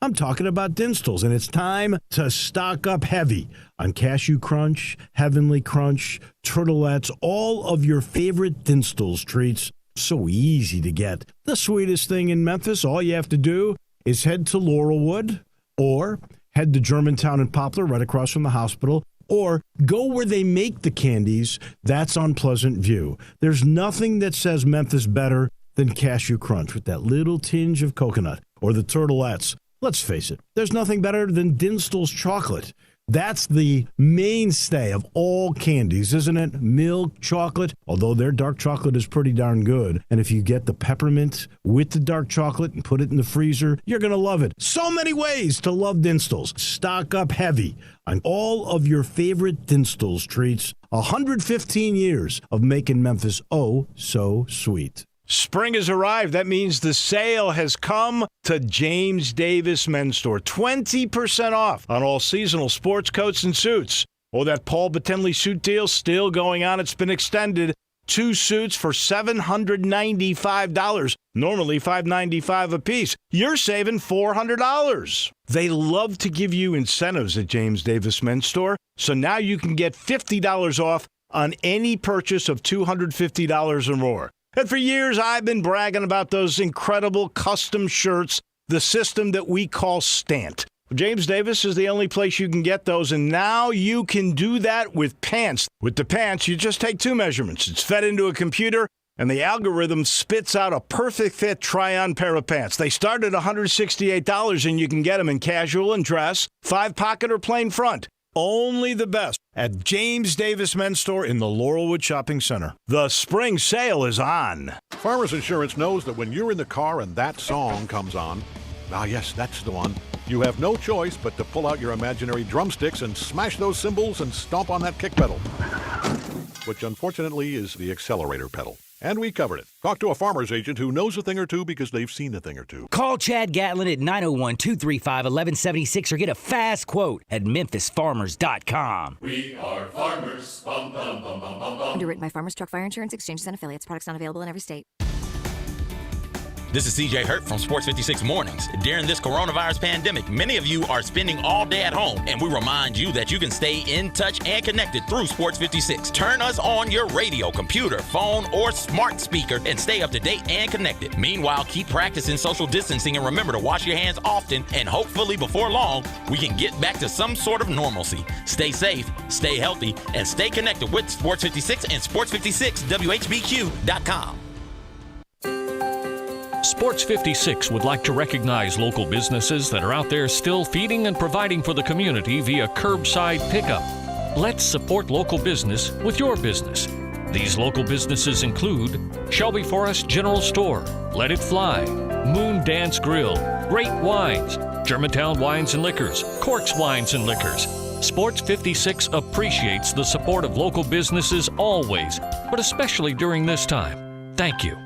S8: I'm talking about Dinstall's, and it's time to stock up heavy on Cashew Crunch, Heavenly Crunch, Turtlettes, all of your favorite Dinstall's treats. So easy to get. The sweetest thing in Memphis, all you have to do is head to Laurelwood or head to Germantown and Poplar right across from the hospital, or go where they make the candies. That's on Pleasant View. There's nothing that says Memphis better than Cashew Crunch with that little tinge of coconut, or the Turtlettes. Let's face it, there's nothing better than Dinstall's chocolate. That's the mainstay of all candies, isn't it? Milk, chocolate, although their dark chocolate is pretty darn good. And if you get the peppermint with the dark chocolate and put it in the freezer, you're going to love it. So many ways to love Dinstals. Stock up heavy on all of your favorite Dinstals treats. 115 years of making Memphis oh so sweet.
S1: Spring has arrived. That means the sale has come to James Davis Men's Store. 20% off on all seasonal sports coats and suits. Oh, that Paul Batenley suit deal still going on. It's been extended. 2 suits for $795. Normally $595 a piece. You're saving $400. They love to give you incentives at James Davis Men's Store. So now you can get $50 off on any purchase of $250 or more. And for years, I've been bragging about those incredible custom shirts, the system that we call Stant. James Davis is the only place you can get those, and now you can do that with pants. With the pants, you just take 2 measurements. It's fed into a computer, and the algorithm spits out a perfect fit try-on pair of pants. They start at $168, and you can get them in casual and dress, 5-pocket or plain front. Only the best at James Davis Men's Store in the Laurelwood Shopping Center. The spring sale is on.
S9: Farmers Insurance knows that when you're in the car and that song comes on, yes, that's the one, you have no choice but to pull out your imaginary drumsticks and smash those cymbals and stomp on that kick pedal, which unfortunately is the accelerator pedal. And we covered it. Talk to a farmer's agent who knows a thing or two because they've seen a thing or two.
S2: Call Chad Gatlin at 901-235-1176 or get a fast quote at memphisfarmers.com.
S23: We are farmers. Bum, bum, bum, bum, bum, bum.
S24: Underwritten by Farmers Truck Fire Insurance Exchanges and Affiliates. Products not available in every state.
S7: This is CJ Hurt from Sports 56 Mornings. During this coronavirus pandemic, many of you are spending all day at home, and we remind you that you can stay in touch and connected through Sports 56. Turn us on your radio, computer, phone, or smart speaker and stay up to date and connected. Meanwhile, keep practicing social distancing and remember to wash your hands often, and hopefully before long, we can get back to some sort of normalcy. Stay safe, stay healthy, and stay connected with Sports 56 and Sports56WHBQ.com.
S3: Sports 56 would like to recognize local businesses that are out there still feeding and providing for the community via curbside pickup. Let's support local business with your business. These local businesses include Shelby Forest General Store, Let It Fly, Moon Dance Grill, Great Wines, Germantown Wines and Liquors, Corks Wines and Liquors. Sports 56 appreciates the support of local businesses always, but especially during this time. Thank you.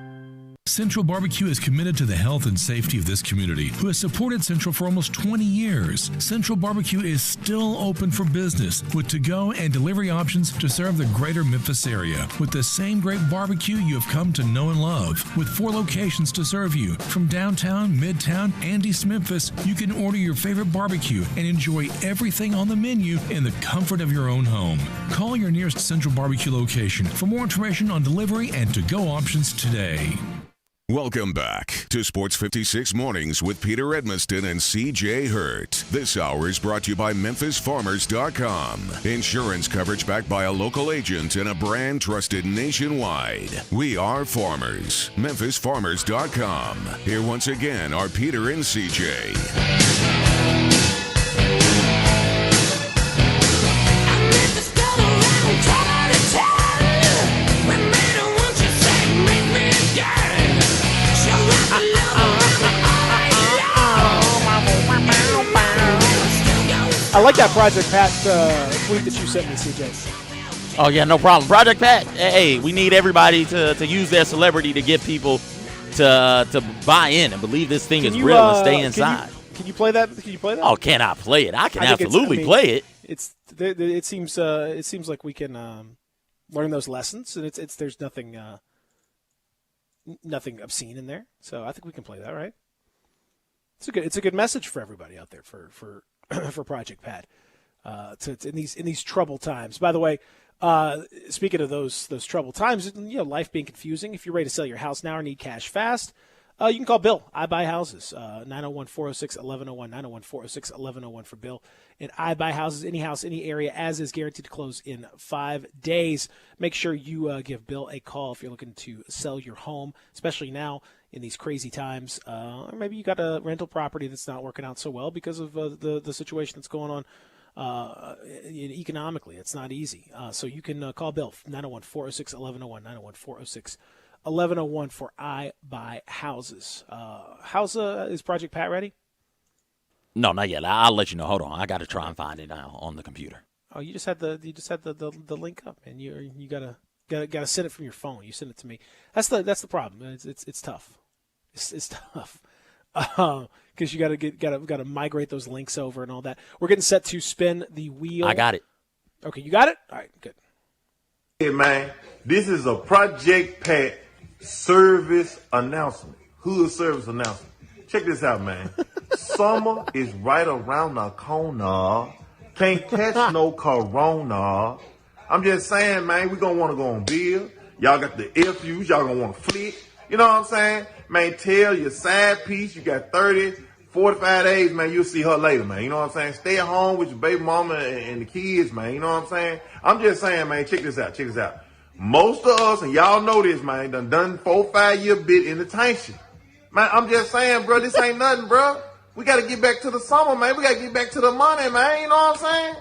S17: Central Barbecue is committed to the health and safety of this community, who has supported Central for almost 20 years. Central Barbecue is still open for business with to-go and delivery options to serve the greater Memphis area with the same great barbecue you have come to know and love. With 4 locations to serve you, from downtown, midtown, and East Memphis, you can order your favorite barbecue and enjoy everything on the menu in the comfort of your own home. Call your nearest Central Barbecue location for more information on delivery and to-go options today.
S5: Welcome back to Sports 56 Mornings with Peter Edmiston and CJ Hurt. This hour is brought to you by MemphisFarmers.com. Insurance coverage backed by a local agent and a brand trusted nationwide. We are farmers. MemphisFarmers.com. Here once again are Peter and CJ.
S6: I like that Project Pat tweet that you sent me, CJ.
S7: Oh, yeah, no problem. Project Pat, hey, we need everybody to use their celebrity to get people to buy in and believe this thing is real and stay inside.
S6: Can you play that?
S7: Oh, can I play it? I can absolutely play it.
S6: It seems like we can learn those lessons, and there's nothing obscene in there. So I think we can play that, right? It's a good message for everybody out there for Project Pat in these troubled times. By the way, speaking of those troubled times, life being confusing. If you're ready to sell your house now or need cash fast, you can call Bill. I Buy Houses, 901-406-1101, 901-406-1101 for Bill. And I Buy Houses, any house, any area, as is guaranteed to close in 5 days. Make sure you give Bill a call if you're looking to sell your home, especially now in these crazy times. Or maybe you got a rental property that's not working out so well because of the situation that's going on Economically, it's not easy. So you can call Bill 901-406-1101, 901-406-1101 for I Buy Houses. Is Project Pat ready?
S7: No, not yet. I'll let you know. Hold on. I got to try and find it now on the computer.
S6: Oh, you just had the link up, and you gotta send it from your phone. You send it to me. That's the problem. It's tough. It's tough. Because you gotta migrate those links over and all that. We're getting set to spin the wheel.
S7: I got it.
S6: Okay, you got it? All right, good.
S11: Hey, man, this is a Project Pat service announcement. Hood service announcement. Check this out, man. Summer is right around the corner. Can't catch no corona. I'm just saying, man, we gonna want to go on Bill. Y'all got the FUs. Y'all gonna want to flick. You know what I'm saying? Man, tell your side piece. You got 30, 45 days, man. You'll see her later, man. You know what I'm saying? Stay at home with your baby mama and the kids, man. You know what I'm saying? I'm just saying, man, check this out. Most of us, and y'all know this, man, done 4-5 year bit in the tank shit. Man, I'm just saying, bro, this ain't nothing, bro. We got to get back to the summer, man. We got to get back to the money, man. You know what I'm saying?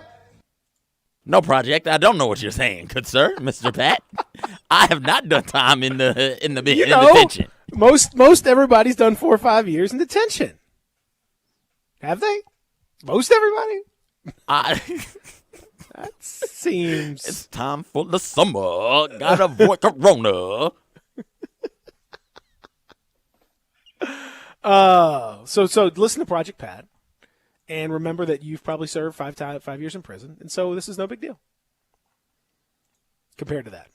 S7: No, Project. I don't know what you're saying, good sir, Mr. Pat. I have not done time in detention.
S6: Most everybody's done 4 or 5 years in detention. Have they? Most everybody? That seems...
S7: It's time for the summer. Gotta avoid corona.
S6: So listen to Project Pat, and remember that you've probably served 5 years in prison, and so this is no big deal compared to that.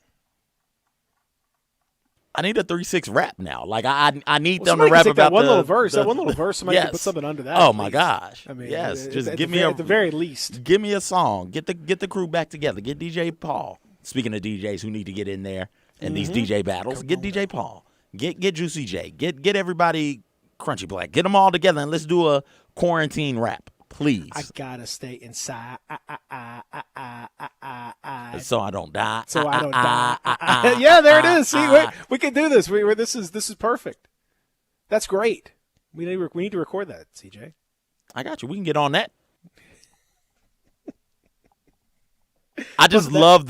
S7: I need a 3-6 rap now. Like I need them to
S6: somebody
S7: rap
S6: can take
S7: about
S6: that one
S7: the,
S6: little verse.
S7: the-
S6: That one little verse. Somebody
S7: Yes.
S6: can put something under that.
S7: Oh
S6: at
S7: my
S6: least.
S7: gosh!
S6: I mean,
S7: yes, just
S6: at
S7: give
S6: the,
S7: me
S6: at the very least.
S7: Give me a song. Get the crew back together. Get DJ Paul. Speaking of DJs who need to get in there in these DJ battles, get DJ Paul. Get Juicy J. Get everybody Crunchy Black. Get them all together and let's do a quarantine rap, please.
S6: I gotta stay inside.
S7: So I don't die.
S6: So I don't die. Yeah, there it is. See, we can do this. This is perfect. That's great. We need to record that, CJ.
S7: I got you. We can get on that. I just love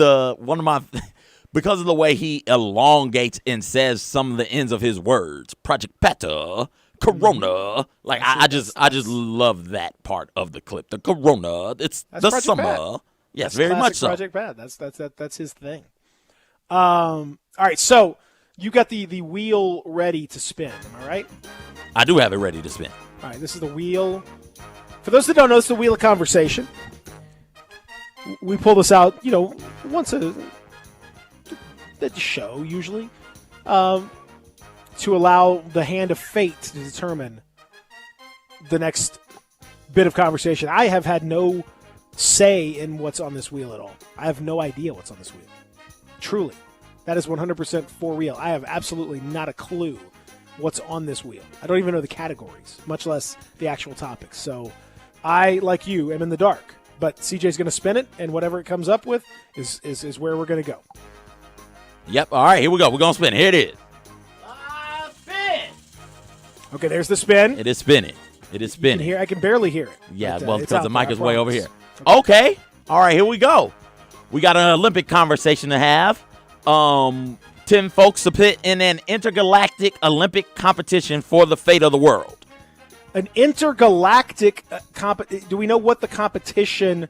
S7: because of the way he elongates and says some of the ends of his words. Project Pata, Corona. Like I just love that part of the clip. The Corona. That's the
S6: Project
S7: summer.
S6: Pat.
S7: Yes,
S6: That's
S7: very much
S6: classic
S7: so.
S6: Project Pat. That's his thing. All right, so you got the wheel ready to spin. Am I right?
S7: I do have it ready to spin.
S6: All right, this is the wheel. For those that don't know, it's the wheel of conversation. We pull this out, once a show usually, to allow the hand of fate to determine the next bit of conversation. I have had no say in what's on this wheel at all. I have no idea what's on this wheel. Truly. That is 100% for real. I have absolutely not a clue what's on this wheel. I don't even know the categories, much less the actual topics. So I, like you, am in the dark. But CJ's going to spin it, and whatever it comes up with is where we're going to go.
S7: Yep. All right, here we go. We're going to spin. Here it is.
S6: Okay, there's the spin.
S7: It is spinning. It is spinning.
S6: I can barely hear it.
S7: Yeah,
S6: but,
S7: well,
S6: it's
S7: because
S6: out
S7: the
S6: there,
S7: mic
S6: I
S7: is way over
S6: promise.
S7: here. Okay. All right, here we go. We got an Olympic conversation to have. 10 folks to pit in an intergalactic Olympic competition for the fate of the world.
S6: An intergalactic do we know what the competition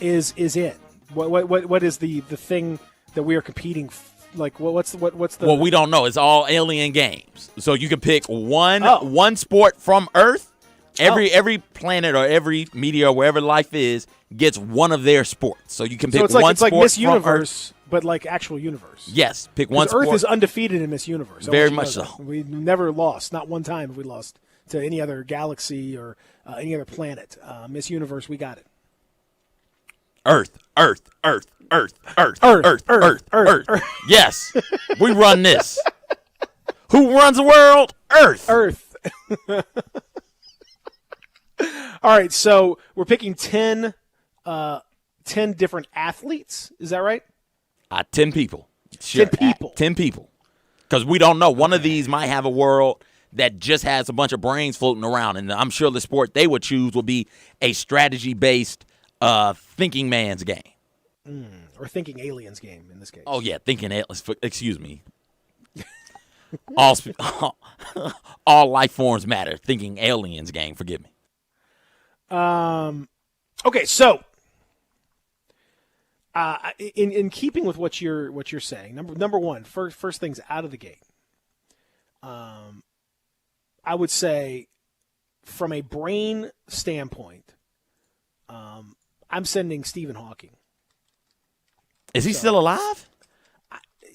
S6: is in? What is the thing that we are competing like what's the
S7: Well, we don't know. It's all alien games. So you can pick one sport from Earth. Every planet or every meteor, wherever life is, gets one of their sports. So you can pick
S6: it's like,
S7: one
S6: it's like
S7: sport
S6: Miss
S7: from
S6: Universe, but like actual universe.
S7: Yes, pick one sport.
S6: Earth is undefeated in Miss Universe.
S7: Very much so.
S6: We never lost. Not one time have we lost to any other galaxy or any other planet. Miss Universe, we got it.
S7: Earth. Yes, we run this. Who runs the world? Earth.
S6: All right, so we're picking 10 different athletes. Is that right?
S7: 10 people. Sure.
S6: 10 people.
S7: 10 people. Because we don't know. One of these might have a world that just has a bunch of brains floating around, and I'm sure the sport they would choose would be a strategy-based thinking man's game.
S6: Or thinking aliens game in this case.
S7: Oh, yeah, thinking aliens. Excuse me. all life forms matter. Thinking aliens game. Forgive me.
S6: Okay, so in keeping with what you're saying, number one, first things out of the gate. I would say, from a brain standpoint, I'm sending Stephen Hawking.
S7: Is he still alive?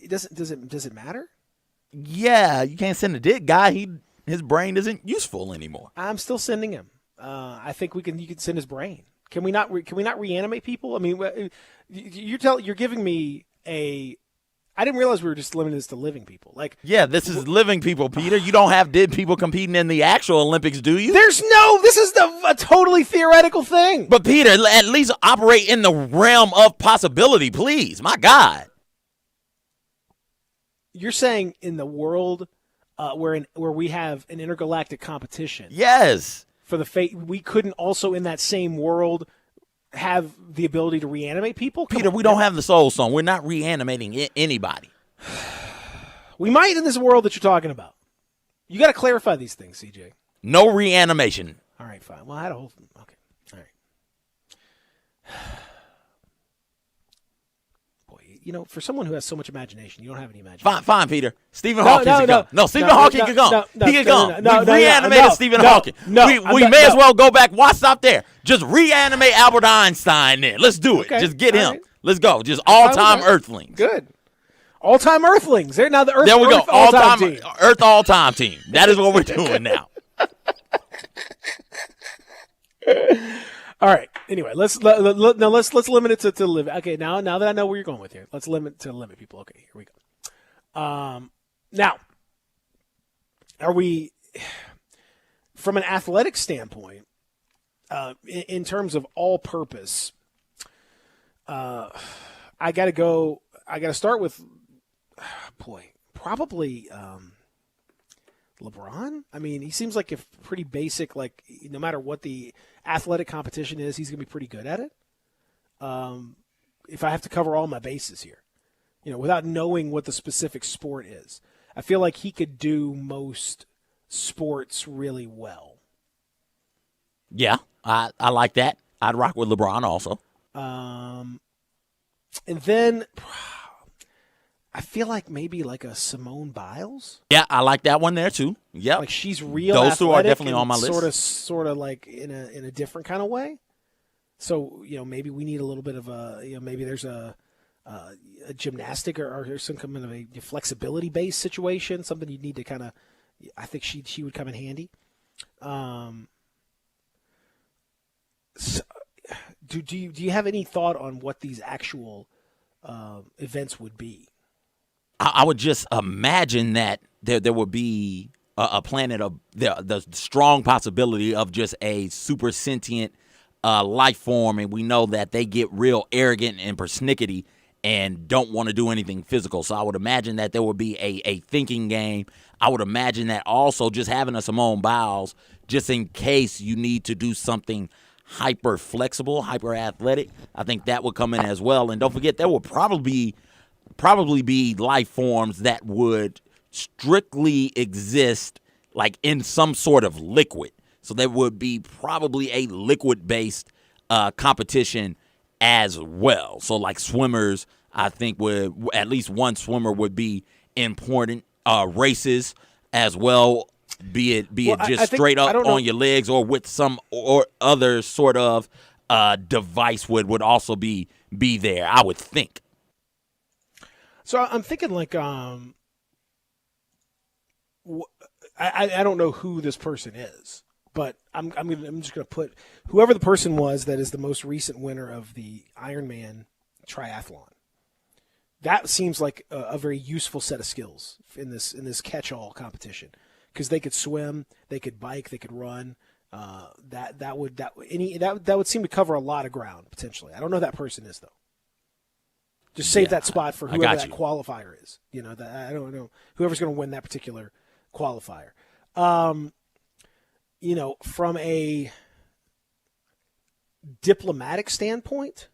S6: Does it matter?
S7: Yeah, you can't send a dead guy. His brain isn't useful anymore.
S6: I'm still sending him. I think you can send his brain. Can we not reanimate people? I mean, you're giving me a. I didn't realize we were just limiting this to living people.
S7: Yeah, this is living people, Peter. You don't have dead people competing in the actual Olympics, do you?
S6: This is a totally theoretical thing.
S7: But Peter, at least operate in the realm of possibility, please. My God.
S6: You're saying in the world where we have an intergalactic competition.
S7: Yes.
S6: For the fate, we couldn't also in that same world have the ability to reanimate people?
S7: Peter, we don't have the soul stone. We're not reanimating anybody.
S6: We might in this world that you're talking about. You got to clarify these things, CJ.
S7: No reanimation.
S6: All right, fine. Well, I had a whole. Okay. All right. Boy, for someone who has so much imagination, you don't have any imagination.
S7: Fine, Peter. Stephen Hawking can go. No, Stephen Hawking can go. He can go. We reanimated Stephen Hawking. We may as well go back. Why stop there? Just reanimate Albert Einstein then. Let's do it.
S6: Okay.
S7: Just get him.
S6: Right.
S7: Let's go. Just all-time Earthlings.
S6: Good. All-time Earthlings. Now the Earth.
S7: There we go.
S6: All-time team.
S7: Earth all-time team. That is what we're doing now.
S6: All right. Anyway, let's limit it to live. Okay. Now that I know where you're going with here, let's limit people. Okay. Here we go. Now, are we from an athletic standpoint? In terms of all-purpose, I got to start with, probably LeBron. I mean, he seems like a pretty basic, no matter what the athletic competition is, he's going to be pretty good at it. If I have to cover all my bases here, without knowing what the specific sport is, I feel like he could do most sports really well.
S7: Yeah, I like that. I'd rock with LeBron also.
S6: And then I feel like maybe like a Simone Biles.
S7: Yeah, I like that one there too. Yeah,
S6: like she's real.
S7: Those two are definitely on my list.
S6: Sort of like in a different kind of way. So maybe we need a little bit of maybe there's a gymnastic or some kind of a flexibility based situation. Something you need to kind of. I think she would come in handy. So, do you have any thought on what these actual events would be?
S7: I would just imagine that there would be a planet of the strong possibility of just a super sentient life form, and we know that they get real arrogant and persnickety and don't want to do anything physical. So I would imagine that there would be a thinking game. I would imagine that also just having a Simone Biles, just in case you need to do something hyper flexible, hyper athletic, I think that would come in as well. And don't forget, there would probably be life forms that would strictly exist like in some sort of liquid. So there would be probably a liquid-based competition as well. So like swimmers, I think would at least one swimmer would be important. Races as well, be it just straight up on your legs or with some or other sort of device would also be there, I would think.
S6: So I'm thinking like I don't know who this person is, but I'm just going to put whoever the person was that is the most recent winner of the Ironman triathlon. That seems like a very useful set of skills in this catch-all competition, because they could swim, they could bike, they could run. That would seem to cover a lot of ground potentially. I don't know who that person is though. Just save that spot for whoever that qualifier is. I don't know whoever's going to win that particular qualifier. From a diplomatic standpoint,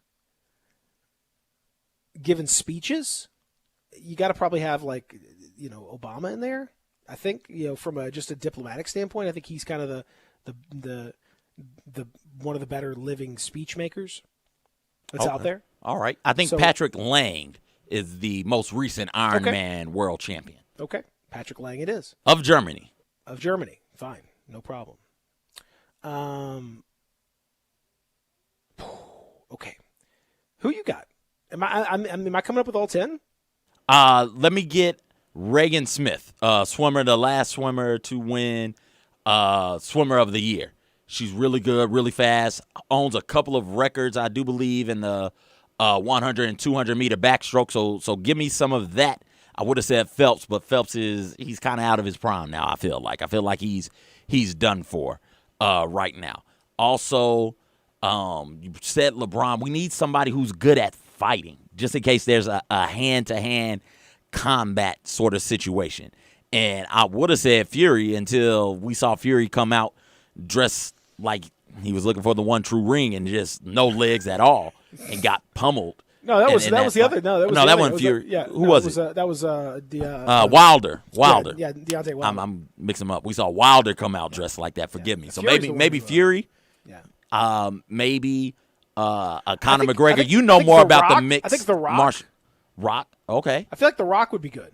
S6: given speeches, you got to probably have Obama in there. I think from just a diplomatic standpoint, I think he's kind of the one of the better living speech makers that's out there.
S7: All right, I think Patrick Lang is the most recent Ironman world champion.
S6: Okay, Patrick Lang it is
S7: of Germany.
S6: Fine, no problem. Okay, who you got? Am I coming up with all 10?
S7: Let me get Reagan Smith, swimmer, the last swimmer to win swimmer of the year. She's really good, really fast, owns a couple of records, I do believe, in the 100 and 200 meter backstroke. So give me some of that. I would have said Phelps, but Phelps he's kind of out of his prime now. I feel like he's done for right now. Also, you said LeBron. We need somebody who's good at fighting, just in case there's a hand-to-hand combat sort of situation. And I would have said Fury until we saw Fury come out dressed like he was looking for the one true ring and just no legs at all and got pummeled.
S6: No, that was the other. No, that
S7: wasn't Fury. Who was it?
S6: That was
S7: Wilder. Wilder.
S6: Yeah, Deontay Wilder.
S7: I'm mixing them up. We saw Wilder come out dressed like that. Forgive me. So maybe Fury.
S6: Yeah.
S7: Maybe Conor McGregor. You know more about the mix.
S6: I think The Rock.
S7: Rock. Okay.
S6: I feel like The Rock would be good.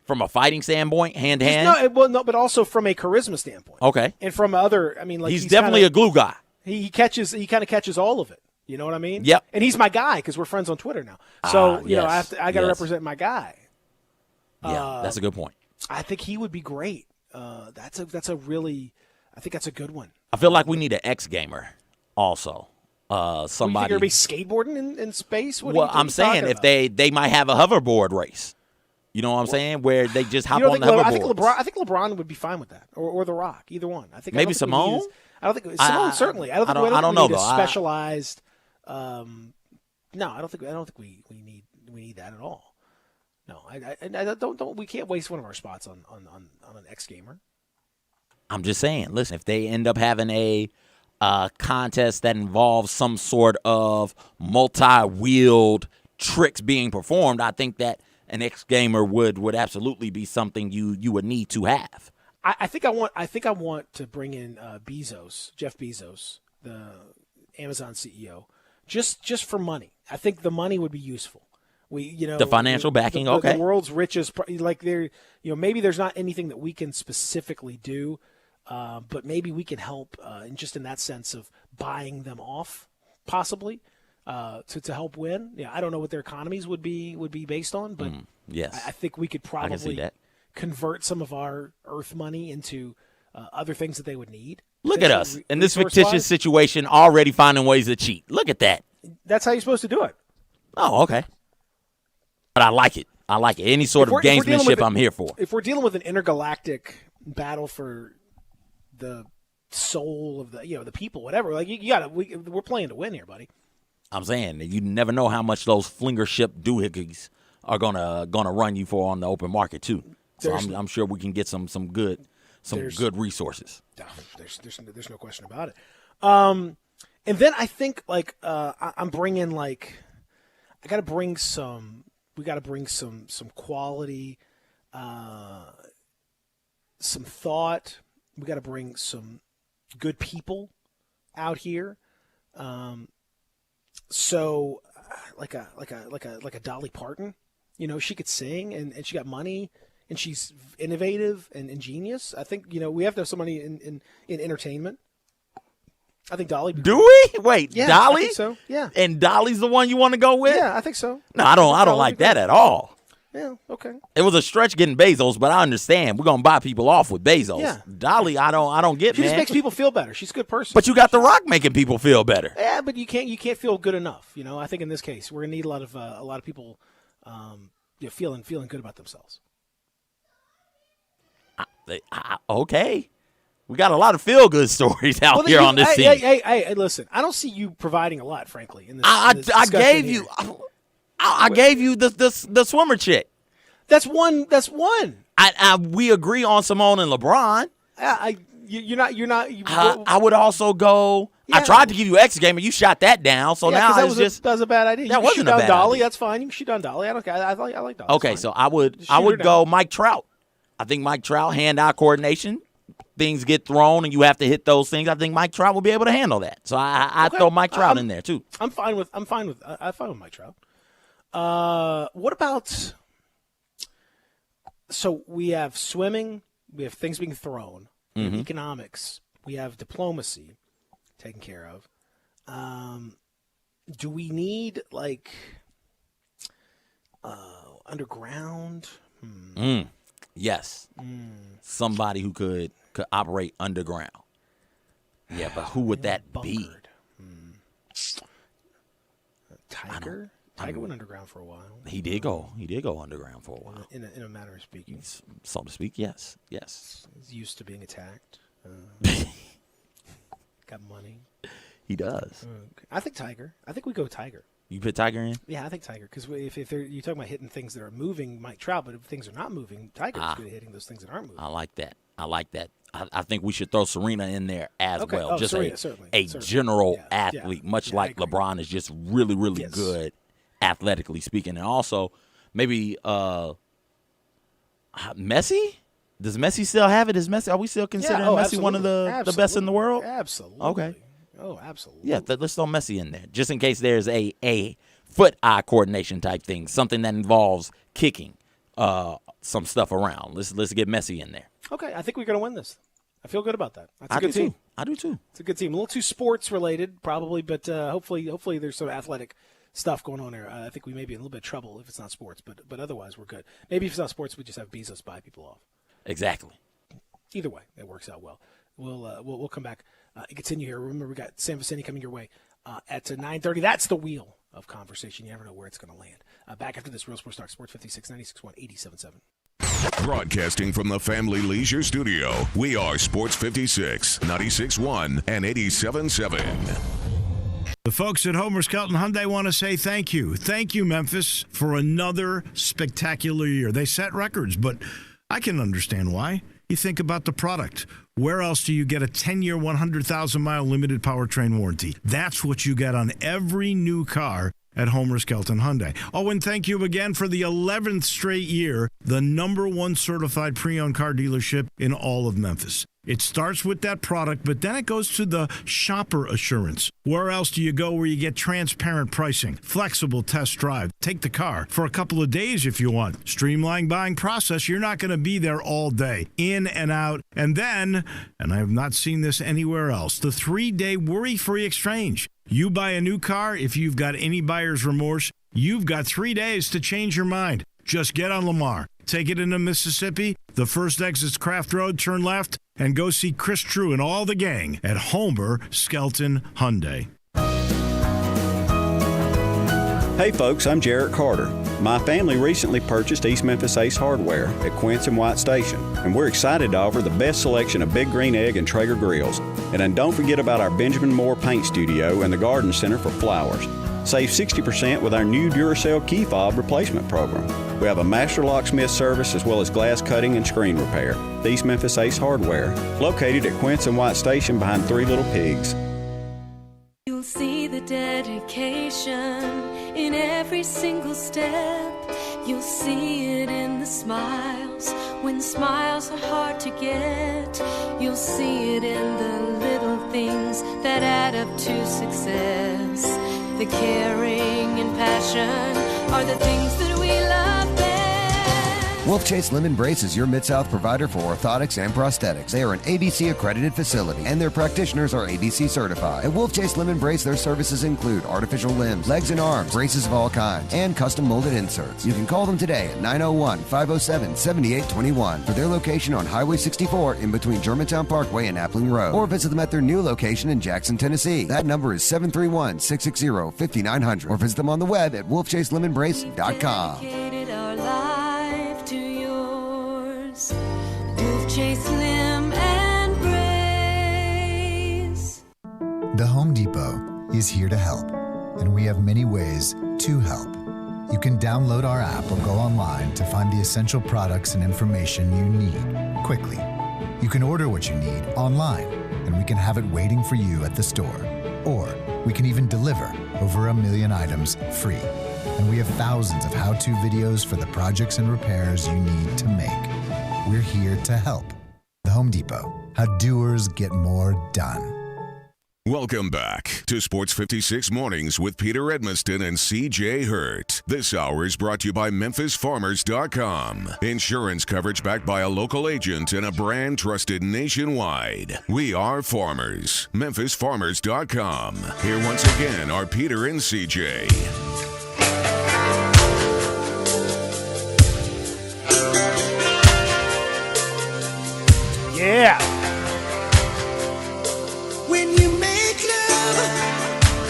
S7: From a fighting standpoint, hand to hand?
S6: No, but also from a charisma standpoint.
S7: Okay.
S6: And from other,
S7: he's definitely a glue guy.
S6: He kind of catches all of it. You know what I mean?
S7: Yep.
S6: And he's my guy because we're friends on Twitter now. So, I got to represent my guy.
S7: Yeah, that's a good point.
S6: I think he would be great. I think that's a good one.
S7: I feel like we need an X gamer also. Somebody.
S6: You're going to be skateboarding in space?
S7: I'm saying if they might have a hoverboard race. You know what I'm saying? Where they just hop on the hoverboard.
S6: I think LeBron would be fine with that, or The Rock, either one. I think
S7: maybe Simone.
S6: I don't think Simone certainly. I don't know though. Specialized. No, I don't think we need that at all. No, I don't. We can't waste one of our spots on an X gamer.
S7: I'm just saying. Listen, if they end up having a contest that involves some sort of multi-wheeled tricks being performed, I think that an X gamer would absolutely be something you would need to have.
S6: I think I want to bring in Jeff Bezos, the Amazon CEO, just for money. I think the money would be useful.
S7: The financial backing. Okay.
S6: The world's richest, maybe there's not anything that we can specifically do, but maybe we can help, in that sense of buying them off, possibly. To help win. Yeah, I don't know what their economies would be based on, but
S7: yes,
S6: I think we could probably convert some of our Earth money into other things that they would need.
S7: Look at us in this fictitious situation, already finding ways to cheat. Look at that.
S6: That's how you're supposed to do it.
S7: Oh, okay. But I like it. Any sort of gamesmanship, I'm here for.
S6: If we're dealing with an intergalactic battle for the soul of the people, whatever, we're playing to win here, buddy.
S7: I'm saying that you never know how much those flinger ship doohickeys are gonna run you for on the open market too. So I'm sure we can get some good resources.
S6: There's no question about it. And then I think I'm bringing we got to bring some quality, some thought. We got to bring some good people out here. So, like a Dolly Parton, she could sing and she got money and she's innovative and ingenious. I think we have to have somebody in entertainment. I think Dolly.
S7: Do we? Wait,
S6: yeah,
S7: Dolly?
S6: I think so. Yeah.
S7: And Dolly's the one you want to go with?
S6: Yeah, I think so.
S7: No, I don't like that at all.
S6: Yeah, okay.
S7: It was a stretch getting Bezos, but I understand. We're gonna buy people off with Bezos.
S6: Yeah.
S7: Dolly, I don't get.
S6: She just makes people feel better. She's a good person.
S7: But you got The Rock making people feel better.
S6: Yeah, but you can't feel good enough. I think in this case we're gonna need a lot of people, feeling good about themselves.
S7: Okay. We got a lot of feel-good stories out here on this scene.
S6: Hey, listen. I don't see you providing a lot, frankly. In this,
S7: I gave you. I gave you the swimmer chick.
S6: That's one.
S7: We agree on Simone and LeBron.
S6: You're not.
S7: I would also go I tried to give you X game, and you shot that down. So now
S6: that
S7: it's
S6: was a bad idea.
S7: That wasn't
S6: a
S7: bad
S6: Dolly.
S7: idea.
S6: That's fine. You can shoot on Dolly. I don't care. I like Dolly.
S7: Okay, so I would go Mike Trout. I think Mike Trout, hand-eye coordination, things get thrown and you have to hit those things. I think Mike Trout will be able to handle that. So I throw Mike Trout in there too.
S6: I'm fine with Mike Trout. What about? So we have swimming. We have things being thrown. We have economics. We have diplomacy taken care of. Do we need underground?
S7: Yes. Somebody who could operate underground. Yeah, but who would that be?
S6: Tiger? Tiger went underground for a while.
S7: He did go underground for a while.
S6: In a manner of speaking.
S7: So to speak, yes. Yes.
S6: He's used to being attacked. Got money.
S7: He does.
S6: I think Tiger. I think we go Tiger.
S7: You put Tiger in?
S6: Yeah, I think Tiger. Because if you're talking about hitting things that are moving, Mike Trout, but if things are not moving, Tiger's good at hitting those things that aren't moving.
S7: I like that. I think we should throw Serena in there as well.
S6: Oh,
S7: just
S6: Serena,
S7: a general athlete, much
S6: I
S7: like
S6: agree.
S7: LeBron is just really, really good athletically speaking. And also maybe Messi? Does Messi still have it? Are we still considering Messi one of the best in the world?
S6: Absolutely.
S7: Okay.
S6: Oh, absolutely.
S7: Yeah, let's throw Messi in there, just in case there's a foot-eye coordination type thing, something that involves kicking some stuff around. Let's get Messi in there.
S6: Okay, I think we're going to win this. I feel good about that. That's a
S7: I
S6: good
S7: do
S6: team.
S7: too. I do too.
S6: It's a good team. A little too sports-related, probably, but hopefully there's some athletic stuff going on there. I think we may be in a little bit of trouble if it's not sports, but otherwise we're good. Maybe if it's not sports, we just have Bezos buy people off.
S7: Exactly.
S6: Either way, it works out well. We'll come back and continue here. Remember, we got Sam Vicente coming your way at 9:30. That's the wheel of conversation. You never know where it's going to land. Back after this, Real Sports Talk, Sports 56, 96.1, 87.7.
S5: Broadcasting from the Family Leisure Studio, we are Sports 56, 96.1, and 87.7.
S8: The folks at Homer Skelton Hyundai want to say thank you. Thank you, Memphis, for another spectacular year. They set records, but I can understand why. You think about the product. Where else do you get a 10-year, 100,000-mile limited powertrain warranty? That's what you get on every new car at Homer Skelton Hyundai. Oh, and thank you again for the 11th straight year, the #1 certified pre-owned car dealership in all of Memphis. It starts with that product, but then it goes to the shopper assurance. Where else do you go where you get transparent pricing, flexible test drive, take the car for a couple of days if you want, streamlined buying process? You're not going to be there all day, in and out. And then, and I have not seen this anywhere else, the 3-day worry-free exchange. You buy a new car, if you've got any buyer's remorse, you've got 3 days to change your mind. Just get on Lamar, take it into Mississippi, the first exit's Craft Road, turn left, and go see Chris True and all the gang at Homer Skelton Hyundai.
S18: Hey folks, I'm Jarrett Carter. My family recently purchased East Memphis Ace Hardware at Quince and White Station, and we're excited to offer the best selection of Big Green Egg and Traeger grills. And then don't forget about our Benjamin Moore Paint Studio and the Garden Center for flowers. Save 60% with our new Duracell key fob replacement program. We have a master locksmith service as well as glass cutting and screen repair. The East Memphis Ace Hardware, located at Quince and White Station behind Three Little Pigs.
S10: You'll see the dedication in every single step. You'll see it in the smiles when smiles are hard to get. You'll see it in the little things that add up to success. The caring and passion are the things that we love best.
S13: Wolf Chase Limb Brace is your Mid-South provider for orthotics and prosthetics. They are an ABC-accredited facility, and their practitioners are ABC certified. At Wolf Chase Limb Brace, their services include artificial limbs, legs and arms, braces of all kinds, and custom molded inserts. You can call them today at 901-507-7821 for their location on Highway 64 in between Germantown Parkway and Appling Road, or visit them at their new location in Jackson, Tennessee. That number is 731-660-5900, or visit them on the web at wolfchaselimbembrace.com.
S10: Dedicated our life to yours. Wolf Chase Limb and Brace.
S14: The Home Depot is here to help, and we have many ways to help. You can download our app or go online to find the essential products and information you need quickly. You can order what you need online, and we can have it waiting for you at the store. Or we can even deliver over 1 million items free. And we have thousands of how-to videos for the projects and repairs you need to make. We're here to help. The Home Depot. How doers get more done.
S5: Welcome back to Sports 56 Mornings with Peter Edmiston and C.J. Hurt. This hour is brought to you by MemphisFarmers.com. Insurance coverage backed by a local agent and a brand trusted nationwide. We are farmers. MemphisFarmers.com. Here once again are Peter and C.J.
S6: Yeah.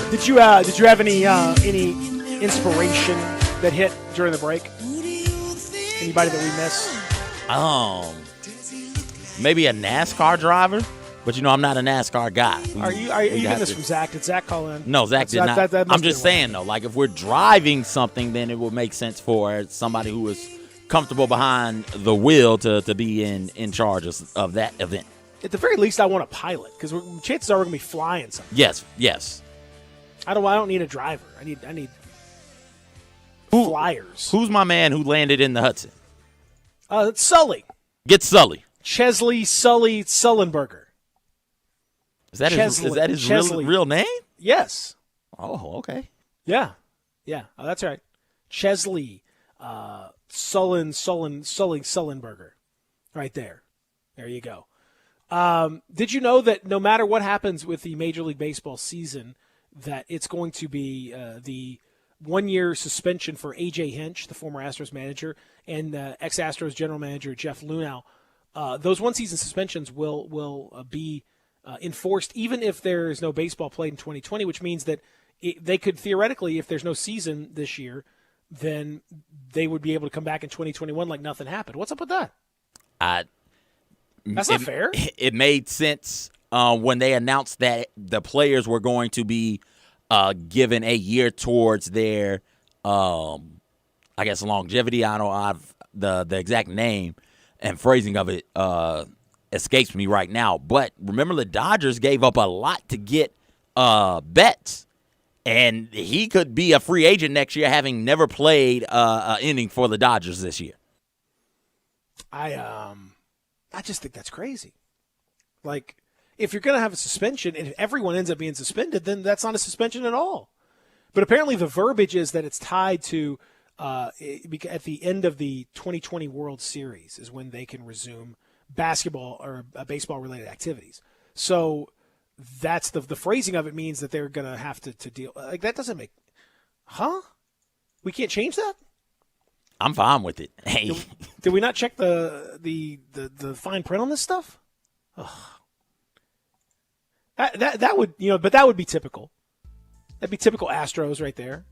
S6: Did you have any inspiration that hit during the break? Anybody that we missed?
S7: Maybe a NASCAR driver, but I'm not a NASCAR guy.
S6: Are you getting this from Zach? Did Zach call in?
S7: No, Zach did not. I'm just saying though, like if we're driving something, then it would make sense for somebody who is comfortable behind the wheel to be in charge of that event.
S6: At the very least, I want a pilot because chances are we're gonna be flying something.
S7: Yes.
S6: I don't need a driver. I need flyers.
S7: Who's my man who landed in the Hudson?
S6: It's Sully.
S7: Get Sully.
S6: Chesley Sully Sullenberger.
S7: Is that his real name?
S6: Yes.
S7: Oh, okay.
S6: Yeah. Oh, that's right. Chesley Sullenberger. Right there. There you go. Did you know that no matter what happens with the Major League Baseball season, that it's going to be the 1-year suspension for A.J. Hinch, the former Astros manager, and ex-Astros general manager Jeff Luhnow. Those one-season suspensions will be enforced even if there is no baseball played in 2020, which means that they could theoretically, if there's no season this year, then they would be able to come back in 2021 like nothing happened. What's up with that? That's not fair.
S7: It made sense when they announced that the players were going to be given a year towards their, longevity. I don't have the exact name and phrasing of it escapes me right now. But remember, the Dodgers gave up a lot to get Betts, and he could be a free agent next year, having never played an inning for the Dodgers this year.
S6: I just think that's crazy. Like, if you're going to have a suspension and if everyone ends up being suspended, then that's not a suspension at all. But apparently the verbiage is that it's tied to at the end of the 2020 World Series is when they can resume basketball or baseball-related activities. So that's the phrasing of it means that they're going to have to deal. Like, that doesn't make – huh? We can't change that?
S7: I'm fine with it. Hey,
S6: did we not check the fine print on this stuff? Ugh. That would but that would be typical. That'd be typical Astros right there.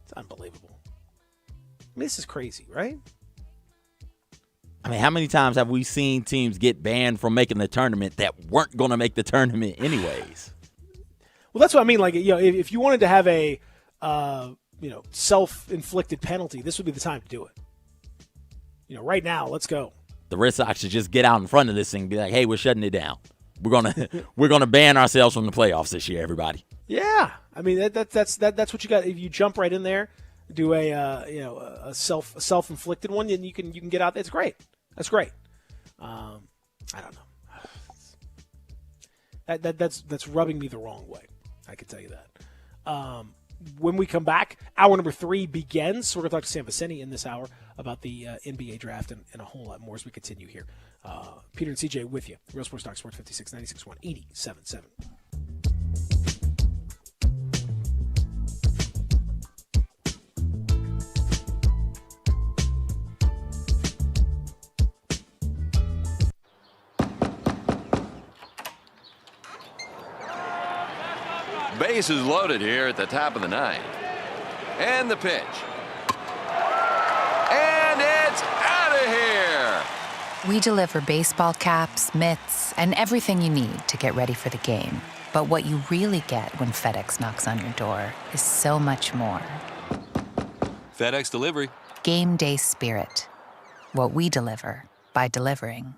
S6: It's unbelievable. I mean, this is crazy, right?
S7: I mean, how many times have we seen teams get banned from making the tournament that weren't going to make the tournament anyways?
S6: Well, that's what I mean. Like, if you wanted to have a self-inflicted penalty, this would be the time to do it. Right now, let's go.
S7: The Red Sox should just get out in front of this thing and be like, "Hey, we're shutting it down. We're gonna ban ourselves from the playoffs this year, everybody."
S6: Yeah, I mean that's what you got. If you jump right in there, do a self-inflicted one, and you can get out. It's great. That's great. I don't know. That's rubbing me the wrong way. I can tell you that. When we come back, hour number 3 begins. We're going to talk to Sam Viceni in this hour about the NBA draft and a whole lot more as we continue here. Peter and CJ with you. Real Sports Talk, Sports 56, 96.1, 87.7.
S12: Bases loaded here at the top of the ninth. And the pitch. And it's out of here!
S15: We deliver baseball caps, mitts, and everything you need to get ready for the game. But what you really get when FedEx knocks on your door is so much more.
S12: FedEx Delivery.
S15: Game day spirit. What we deliver by delivering.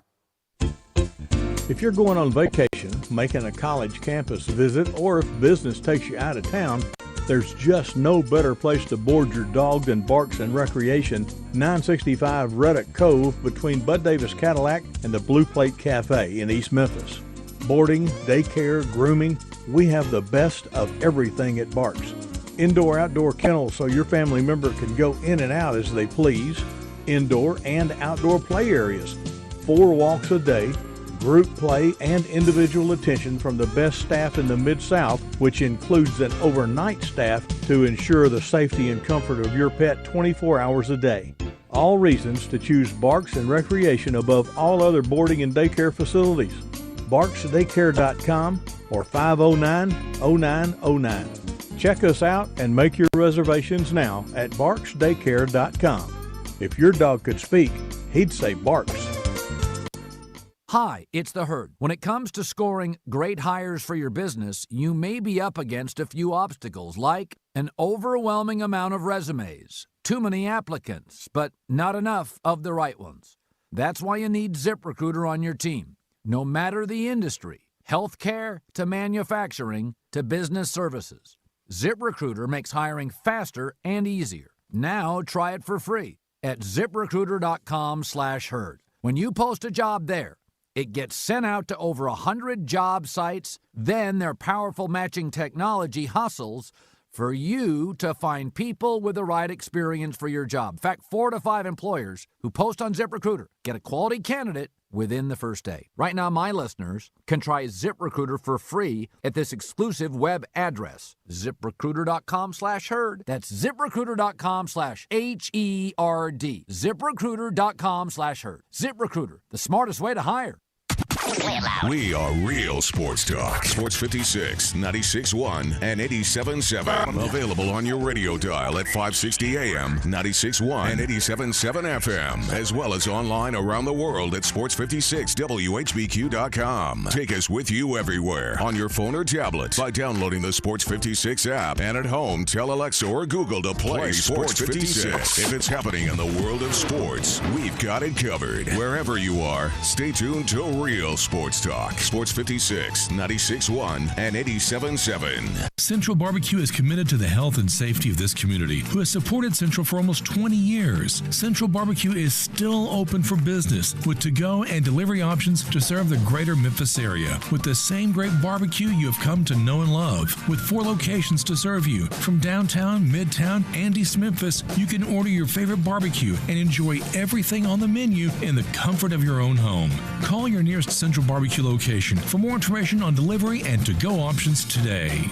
S9: If you're going on vacation, making a college campus visit, or if business takes you out of town, there's just no better place to board your dog than Barks and Recreation, 965 Reddick Cove between Bud Davis Cadillac and the Blue Plate Cafe in East Memphis. Boarding, daycare, grooming, we have the best of everything at Barks. Indoor-outdoor kennels so your family member can go in and out as they please. Indoor and outdoor play areas. 4 walks a day. Group play and individual attention from the best staff in the Mid-South, which includes an overnight staff to ensure the safety and comfort of your pet 24 hours a day. All reasons to choose Barks and Recreation above all other boarding and daycare facilities. BarksDaycare.com or 509-0909. Check us out and make your reservations now at BarksDaycare.com. If your dog could speak, he'd say Barks.
S16: Hi, it's The Herd. When it comes to scoring great hires for your business, you may be up against a few obstacles like an overwhelming amount of resumes, too many applicants, but not enough of the right ones. That's why you need ZipRecruiter on your team. No matter the industry, healthcare to manufacturing to business services, ZipRecruiter makes hiring faster and easier. Now try it for free at ZipRecruiter.com/herd. When you post a job there, it gets sent out to over 100 job sites. Then their powerful matching technology hustles for you to find people with the right experience for your job. In fact, 4 to 5 employers who post on ZipRecruiter get a quality candidate within the first day. Right now, my listeners can try ZipRecruiter for free at this exclusive web address, ZipRecruiter.com/herd. That's ZipRecruiter.com/HERD. ZipRecruiter.com/herd. ZipRecruiter, the smartest way to hire.
S5: We are Real Sports Talk. Sports 56, 96.1, and 87.7. Available on your radio dial at 560 AM, 96.1, and 87.7 FM. As well as online around the world at sports56whbq.com. Take us with you everywhere on your phone or tablet by downloading the Sports 56 app. And at home, tell Alexa or Google to play Sports 56. If it's happening in the world of sports, we've got it covered. Wherever you are, stay tuned to Real Sports Talk. Sports 56, 96.1, and 87.7.
S17: Central Barbecue is committed to the health and safety of this community, who has supported Central for almost 20 years. Central Barbecue is still open for business with to-go and delivery options to serve the greater Memphis area with the same great barbecue you have come to know and love. With 4 locations to serve you, from downtown, midtown, and East Memphis, you can order your favorite barbecue and enjoy everything on the menu in the comfort of your own home. Call your nearest Central Barbecue location for more information on delivery and to-go options today.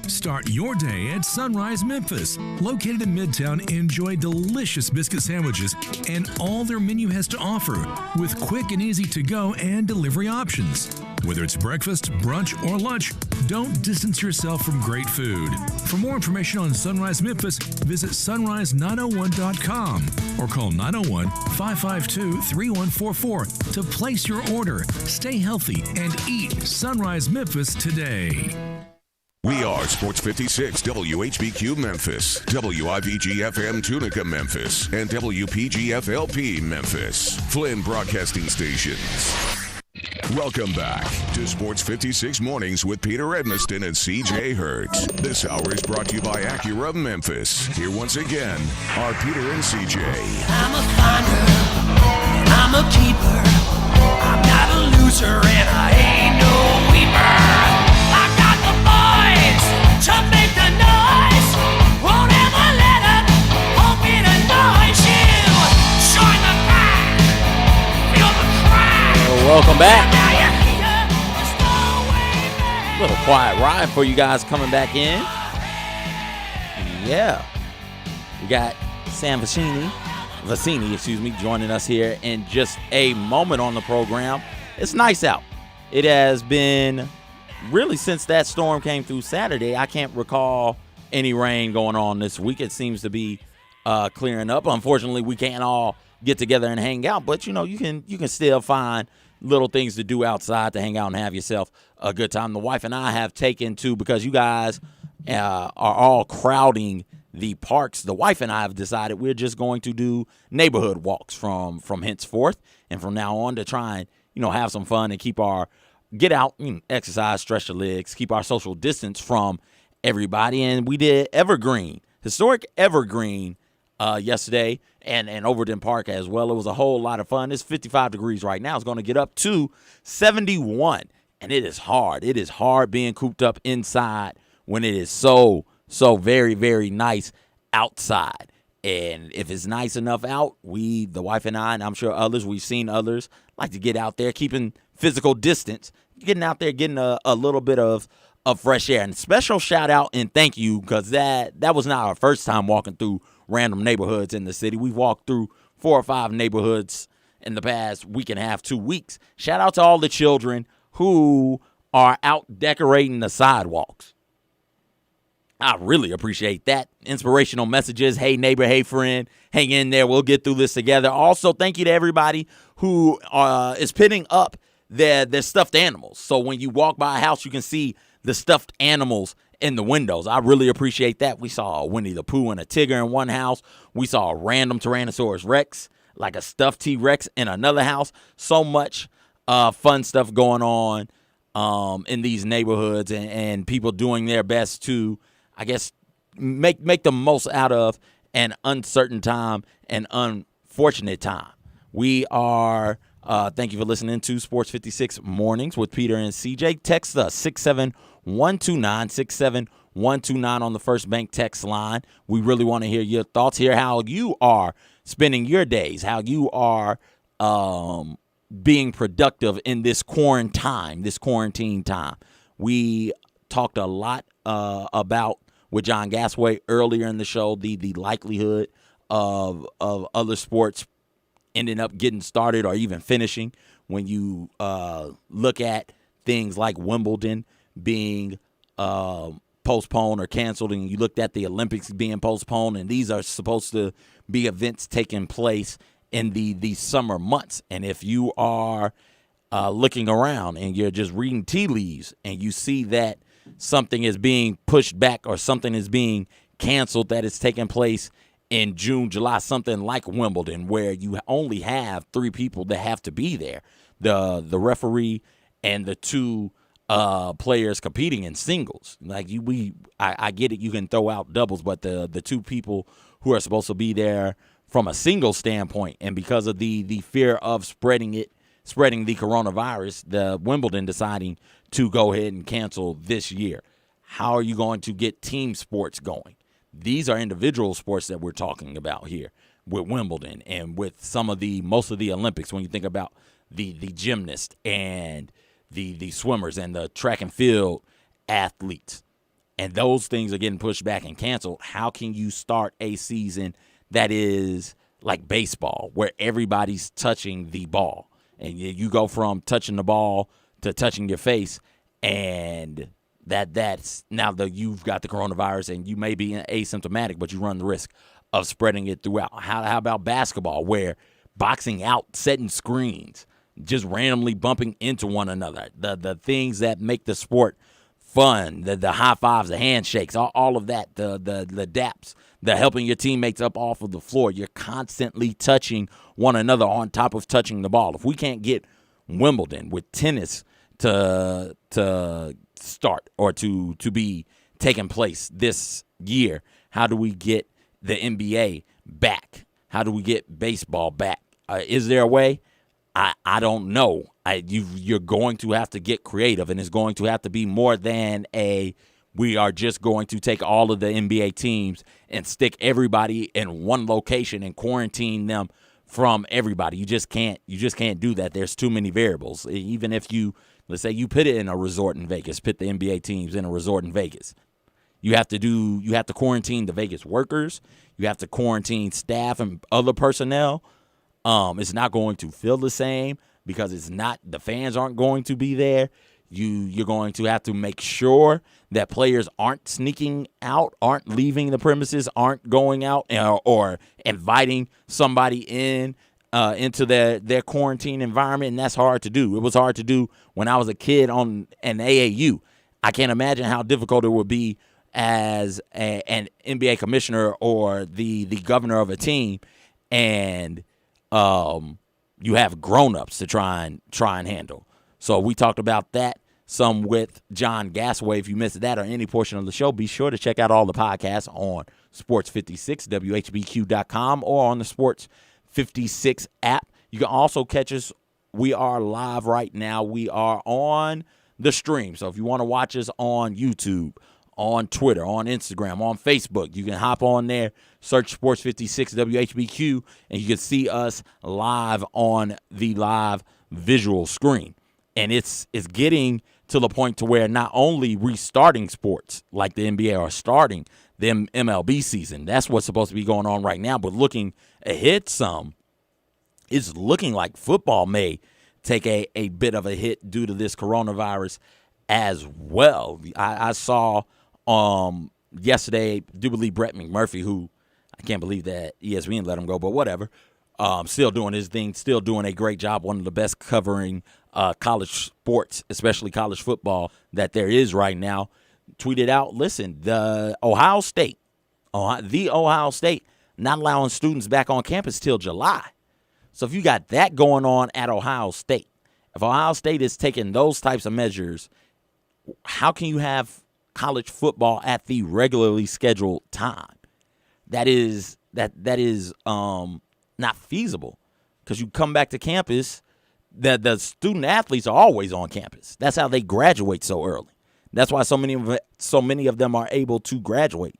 S17: Start your day at Sunrise Memphis. Located in Midtown, enjoy delicious biscuit sandwiches and all their menu has to offer with quick and easy to-go and delivery options. Whether it's breakfast, brunch, or lunch, don't distance yourself from great food. For more information on Sunrise Memphis, visit sunrise901.com or call 901-552-3144 to place your order. Stay healthy and eat Sunrise Memphis today.
S5: We are Sports 56 WHBQ Memphis, WIVG-FM Tunica Memphis, and WPG-FLP Memphis, Flynn Broadcasting Stations. Welcome back to Sports 56 Mornings with Peter Edmiston and CJ Hertz. This hour is brought to you by Acura Memphis. Here once again are Peter and CJ.
S20: I'm a finder, and I'm a keeper. I'm not a loser, and I ain't no weeper. I got the boys to make the noise. Won't ever let up, hope it annoys you. Join the pack, feel the crack.
S7: Welcome back. A little quiet ride for you guys coming back in. Yeah. We got Sam Vecini, joining us here in just a moment on the program. It's nice out. It has been really since that storm came through Saturday. I can't recall any rain going on this week. It seems to be clearing up. Unfortunately, we can't all get together and hang out, but you can still find little things to do outside to hang out and have yourself a good time. The wife and I have taken to, because you guys are all crowding the parks, the wife and I have decided we're just going to do neighborhood walks from henceforth and from now on to try and have some fun and get out, exercise, stretch the legs, keep our social distance from everybody. And we did historic Evergreen yesterday and Overton Park as well. It was a whole lot of fun. It's 55 degrees right now. It's going to get up to 71. And it is hard. It is hard being cooped up inside when it is so very, very nice outside. And if it's nice enough out, the wife and I, and I'm sure others, we've seen others, like to get out there, keeping physical distance, getting out there, getting a little bit of fresh air. And special shout out and thank you, because that was not our first time walking through random neighborhoods in the city. We've walked through 4 or 5 neighborhoods in the past week and a half, 2 weeks. Shout out to all the children who are out decorating the sidewalks. I really appreciate that. Inspirational messages. Hey, neighbor. Hey, friend. Hang in there. We'll get through this together. Also, thank you to everybody who is pitting up their stuffed animals. So when you walk by a house, you can see the stuffed animals in the windows. I really appreciate that. We saw a Winnie the Pooh and a Tigger in one house. We saw a random Tyrannosaurus Rex, like a stuffed T-Rex, in another house. So much fun stuff going on in these neighborhoods and people doing their best to, I guess, make the most out of an uncertain time and unfortunate time. We are, thank you for listening to Sports 56 Mornings with Peter and CJ. Text us 67129, 67129 on the First Bank text line. We really want to hear your thoughts, hear how you are spending your days, how you are being productive in this quarantine time. We talked a lot about, with John Gasway earlier in the show, the likelihood of other sports ending up getting started or even finishing. When you look at things like Wimbledon being postponed or canceled, and you looked at the Olympics being postponed, and these are supposed to be events taking place in the summer months. And if you are looking around and you're just reading tea leaves and you see that something is being pushed back or something is being canceled that is taking place in June, July, something like Wimbledon, where you only have 3 people that have to be there, the referee and the 2 players competing in singles. Like I get it, you can throw out doubles, but the 2 people who are supposed to be there from a single standpoint, and because of the fear of spreading the coronavirus, the Wimbledon deciding to go ahead and cancel this year. How are you going to get team sports going? These are individual sports that we're talking about here with Wimbledon and with most of the Olympics. When you think about the gymnasts and the swimmers and the track and field athletes, and those things are getting pushed back and canceled, how can you start a season that is like baseball, where everybody's touching the ball, and you go from touching the ball to touching your face, and that's now you've got the coronavirus and you may be asymptomatic, but you run the risk of spreading it throughout. How about basketball, where boxing out, setting screens, just randomly bumping into one another, the things that make the sport fun, the high fives, the handshakes, all of that, the daps, the helping your teammates up off of the floor. You're constantly touching one another on top of touching the ball. If we can't get Wimbledon with tennis to start or to be taking place this year, how do we get the NBA back? How do we get baseball back? Is there a way? I don't know. You're going to have to get creative, and it's going to have to be more than we are just going to take all of the NBA teams and stick everybody in one location and quarantine them from everybody. You just can't do that. There's too many variables. Even if let's say you put it in a resort in Vegas, put the NBA teams in a resort in Vegas. You have to quarantine the Vegas workers. You have to quarantine staff and other personnel. It's not going to feel the same because the fans aren't going to be there. You're going to have to make sure that players aren't sneaking out, aren't leaving the premises, aren't going out or inviting somebody into their quarantine environment, and that's hard to do. It was hard to do when I was a kid on an AAU. I can't imagine how difficult it would be as an NBA commissioner or the governor of a team, and you have grown-ups to try and handle. So we talked about that some with John Gasaway. If you missed that or any portion of the show, be sure to check out all the podcasts on Sports 56, WHBQ.com, or on the Sports 56 app. You can also catch us. We are live right now. We are on the stream. So if you want to watch us on YouTube, on Twitter, on Instagram, on Facebook, you can hop on there, search Sports 56 WHBQ, and you can see us live on the live visual screen. And it's getting to the point to where not only restarting sports like the NBA are starting the MLB season, that's what's supposed to be going on right now, but looking ahead some, it's looking like football may take a bit of a hit due to this coronavirus as well. I saw yesterday, I do believe Brett McMurphy, who I can't believe that ESPN let him go, but whatever, still doing his thing, still doing a great job, one of the best covering college sports, especially college football, that there is right now, tweeted out, listen, the Ohio State not allowing students back on campus till July. So if you got that going on at Ohio State, if Ohio State is taking those types of measures, how can you have college football at the regularly scheduled time? That is not feasible, because you come back to campus, the student athletes are always on campus. That's how they graduate so early. That's why so many of them are able to graduate,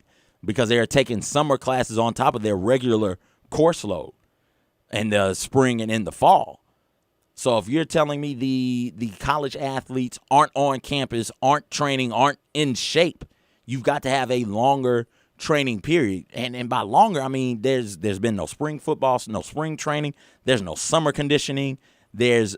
S7: because they are taking summer classes on top of their regular course load in the spring and in the fall. So if you're telling me the college athletes aren't on campus, aren't training, aren't in shape, you've got to have a longer training period. And by longer, I mean there's been no spring football, no spring training, there's no summer conditioning, there's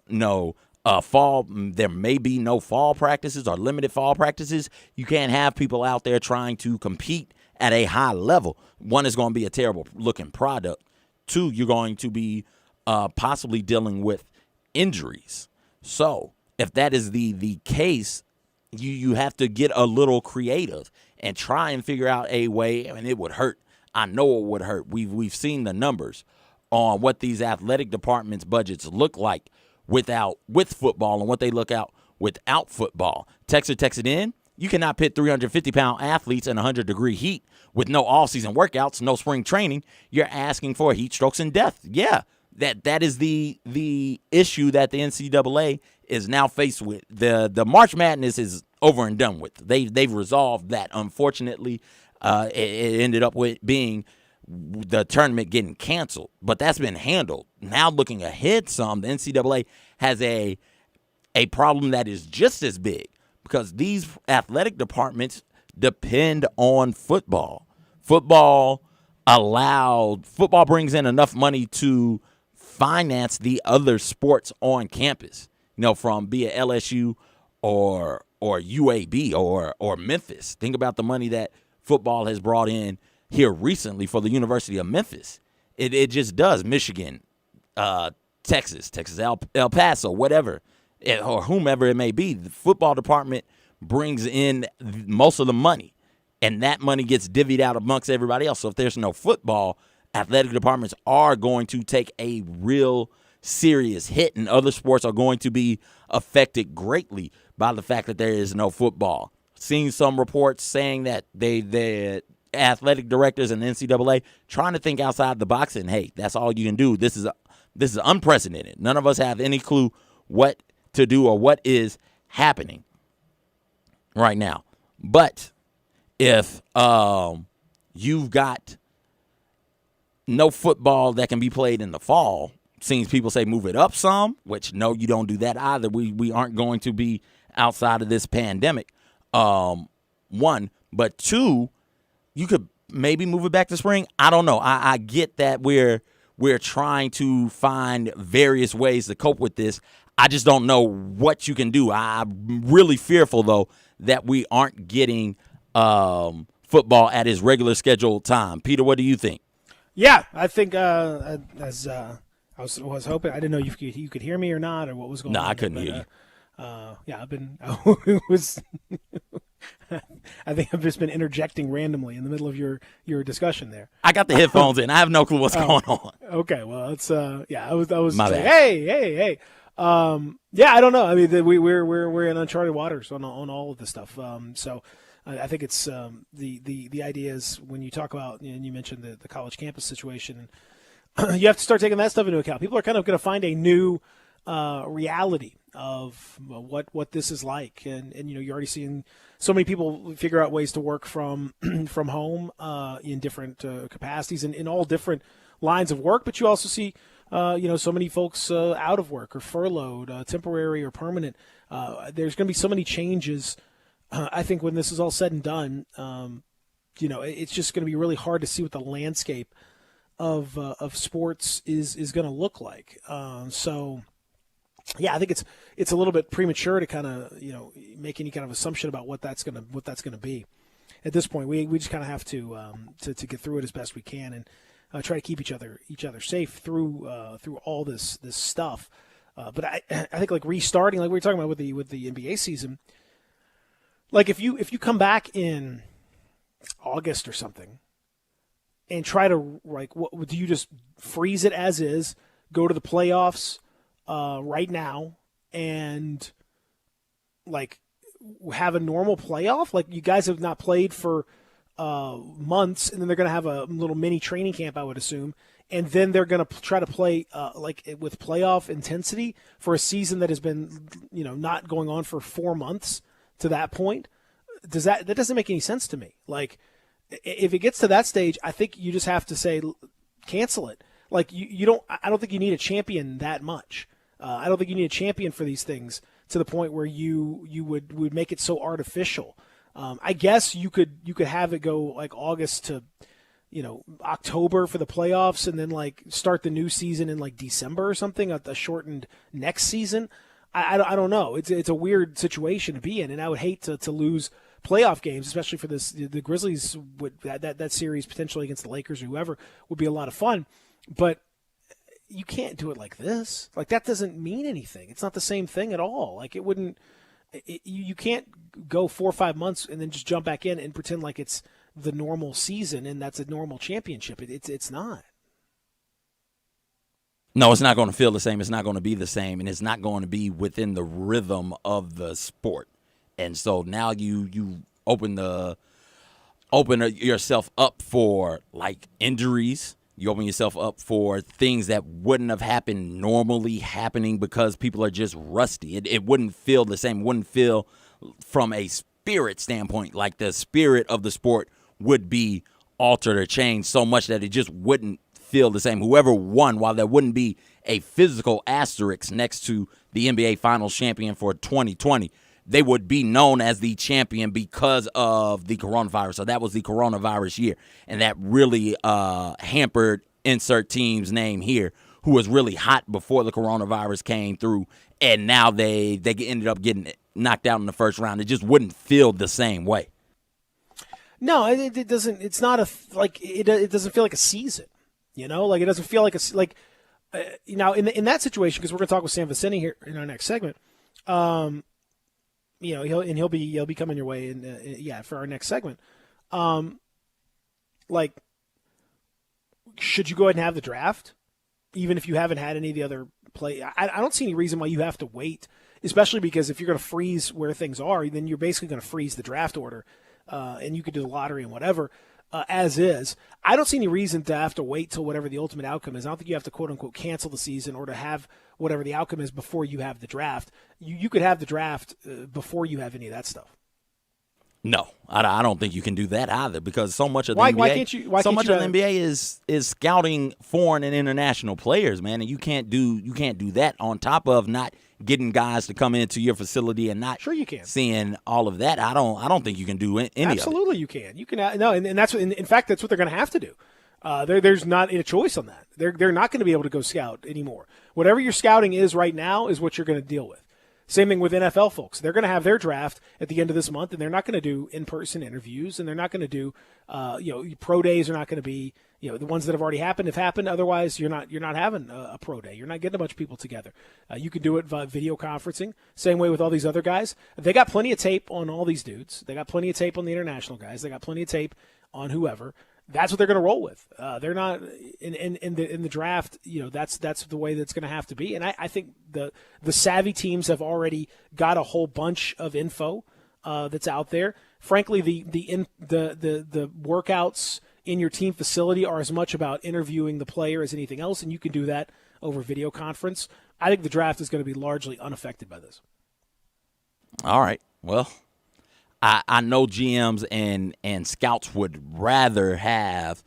S7: no fall. There may be no fall practices or limited fall practices. You can't have people out there trying to compete at a high level. One, is going to be a terrible looking product. Two, you're going to be possibly dealing with injuries. So if that is the case, you have to get a little creative and try and figure out a way. And it would hurt. I know it would hurt. We've seen the numbers on what these athletic departments' budgets look like with football and what they look out without football. Texted in. You cannot pit 350-pound athletes in 100-degree heat with no all-season workouts, no spring training. You're asking for heat strokes and death. Yeah, that is the issue that the NCAA is now faced with. The March Madness is over and done with. They've resolved that. Unfortunately, it ended up with being the tournament getting canceled, but that's been handled. Now looking ahead some, the NCAA has a problem that is just as big, because these athletic departments depend on football. Football brings in enough money to finance the other sports on campus, from be it LSU or UAB or Memphis. Think about the money that football has brought in here recently for the University of Memphis. It just does. Michigan, Texas, El Paso, whatever, or whomever it may be. The football department brings in most of the money, and that money gets divvied out amongst everybody else. So if there's no football, athletic departments are going to take a real serious hit, and other sports are going to be affected greatly by the fact that there is no football. Seen some reports saying that the athletic directors and the NCAA trying to think outside the box, and hey, that's all you can do. This is unprecedented. None of us have any clue what to do or what is happening right now. But if you've got no football that can be played in the fall, seems people say move it up some, which no, you don't do that either. We aren't going to be outside of this pandemic. One, but two, you could maybe move it back to spring. I don't know. I get that we're trying to find various ways to cope with this. I just don't know what you can do. I'm really fearful, though, that we aren't getting football at its regular scheduled time. Peter, what do you think?
S6: Yeah, I think as I was hoping, I didn't know if you could hear me or not, or what was going on.
S7: No, I couldn't hear you.
S6: Yeah, I was I think I've just been interjecting randomly in the middle of your discussion there.
S7: I got the headphones in. I have no clue what's going on.
S6: Okay, well, it's yeah. I was
S7: My
S6: like,
S7: bad.
S6: hey. Yeah, I don't know. I mean, we're in uncharted waters on all of this stuff. So I think it's the idea is when you talk about, and you mentioned the college campus situation, you have to start taking that stuff into account. People are kind of going to find a new reality of what this is like, and you're already seeing so many people figure out ways to work from from home in different capacities and in all different lines of work. But you also see so many folks out of work or furloughed, temporary or permanent. There's going to be so many changes. I think when this is all said and done, it's just going to be really hard to see what the landscape of sports is going to look like. So, yeah, I think it's a little bit premature to kind of make any kind of assumption about what that's going to be. At this point, we just kind of have to get through it as best we can and try to keep each other safe through all this stuff. But I think like restarting, like we were talking about with the NBA season, like if you come back in August or something and try to what do you just freeze it as is, go to the playoffs right now and like have a normal playoff? Like you guys have not played for months, and then they're going to have a little mini training camp, I would assume, and then they're going to try to play with playoff intensity for a season that has been not going on for 4 months to that point. That doesn't make any sense to me. Like if it gets to that stage, I think you just have to say cancel it. Like I don't think you need a champion that much. I don't think you need a champion for these things to the point where you would make it so artificial. I guess you could have it go like August to October for the playoffs, and then like start the new season in like December or something, a shortened next season. I don't know. It's a weird situation to be in, and I would hate to lose playoff games, especially for this. The Grizzlies would that series potentially against the Lakers or whoever would be a lot of fun, but you can't do it like this. Like that doesn't mean anything. It's not the same thing at all. Like it wouldn't. You can't go 4 or 5 months and then just jump back in and pretend like it's the normal season and that's a normal championship. It's not.
S7: No, it's not going to feel the same. It's not going to be the same, and it's not going to be within the rhythm of the sport. And so now you open yourself up for like injuries. You open yourself up for things that wouldn't have happened normally happening because people are just rusty. It wouldn't feel the same. It wouldn't feel from a spirit standpoint like the spirit of the sport would be altered or changed so much that it just wouldn't feel the same. Whoever won, while there wouldn't be a physical asterisk next to the NBA Finals champion for 2020, they would be known as the champion because of the coronavirus. So that was the coronavirus year. And that really hampered insert team's name here, who was really hot before the coronavirus came through. And now they ended up getting knocked out in the first round. It just wouldn't feel the same way.
S6: No, it doesn't. It's not it doesn't feel like a season. Like it doesn't feel like now in that situation, because we're going to talk with Sam Vicini here in our next segment. He'll be coming your way for our next segment. Should you go ahead and have the draft, even if you haven't had any of the other play? I don't see any reason why you have to wait, especially because if you're going to freeze where things are, then you're basically going to freeze the draft order, and you could do the lottery and whatever as is. I don't see any reason to have to wait till whatever the ultimate outcome is. I don't think you have to quote unquote cancel the season or to have whatever the outcome is before you have the draft. You could have the draft before you have any of that stuff.
S7: No, I don't think you can do that either, because so much of the
S6: Why
S7: NBA,
S6: can't
S7: the NBA is scouting foreign and international players, man, and you can't do that on top of not getting guys to come into your facility and not
S6: sure you can
S7: seeing all of that. I don't think you can do any of it.
S6: Absolutely, you can. You can and that's what, in fact, that's what they're going to have to do. There's not a choice on that. They're not going to be able to go scout anymore. Whatever your scouting is right now is what you're going to deal with. Same thing with NFL folks. They're going to have their draft at the end of this month, and they're not going to do in-person interviews, and they're not going to do, pro days are not going to be, the ones that have already happened have happened. Otherwise, you're not having a pro day. You're not getting a bunch of people together. You can do it via video conferencing. Same way with all these other guys. They got plenty of tape on all these dudes. They got plenty of tape on the international guys. They got plenty of tape on whoever. That's what they're going to roll with. They're not in the draft. That's the way that's going to have to be. And I think the savvy teams have already got a whole bunch of info that's out there. Frankly, the workouts in your team facility are as much about interviewing the player as anything else, and you can do that over video conference. I think the draft is going to be largely unaffected by this.
S7: All right. Well, I know GMs and scouts would rather have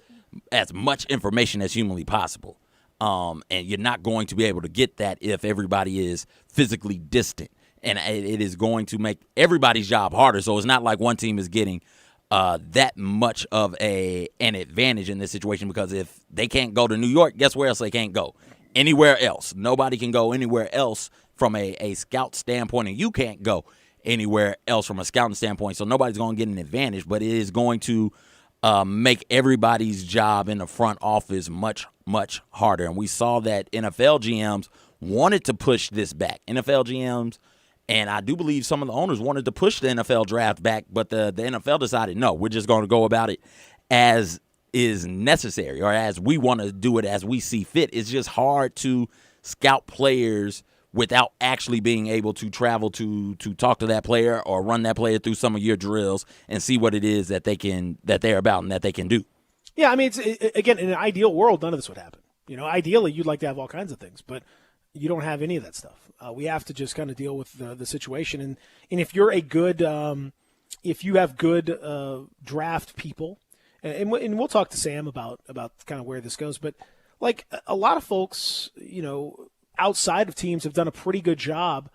S7: as much information as humanly possible. And you're not going to be able to get that if everybody is physically distant. And it is going to make everybody's job harder. So it's not like one team is getting that much of an advantage in this situation, because if they can't go to New York, guess where else they can't go? Anywhere else. Nobody can go anywhere else from a scout standpoint, and you can't go anywhere else from a scouting standpoint. So nobody's going to get an advantage, but it is going to make everybody's job in the front office much, much harder. And we saw that NFL GMs wanted to push this back. NFL GMs, and I do believe some of the owners wanted to push the NFL draft back, but the NFL decided, no, we're just going to go about it as is necessary, or as we want to do it as we see fit. It's just hard to scout players without actually being able to travel to talk to that player or run that player through some of your drills and see what it is that they're about and that they can do.
S6: Yeah, I mean, again, in an ideal world, none of this would happen. Ideally, you'd like to have all kinds of things, but you don't have any of that stuff. We have to just kind of deal with the situation. And if you're a good, if you have good draft people, and we'll talk to Sam about kind of where this goes, but like a lot of folks, outside of teams have done a pretty good job,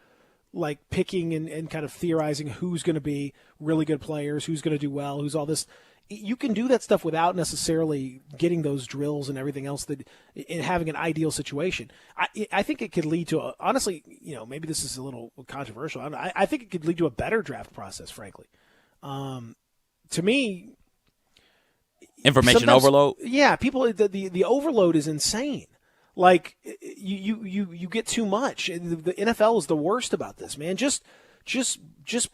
S6: like picking and kind of theorizing who's going to be really good players, who's going to do well, who's all this. You can do that stuff without necessarily getting those drills and everything else, that in having an ideal situation. I think it could lead to, honestly, maybe this is a little controversial. I think it could lead to a better draft process, frankly. To me,
S7: information overload.
S6: Yeah, people, the overload is insane. Like you get too much. The NFL is the worst about this, man. Just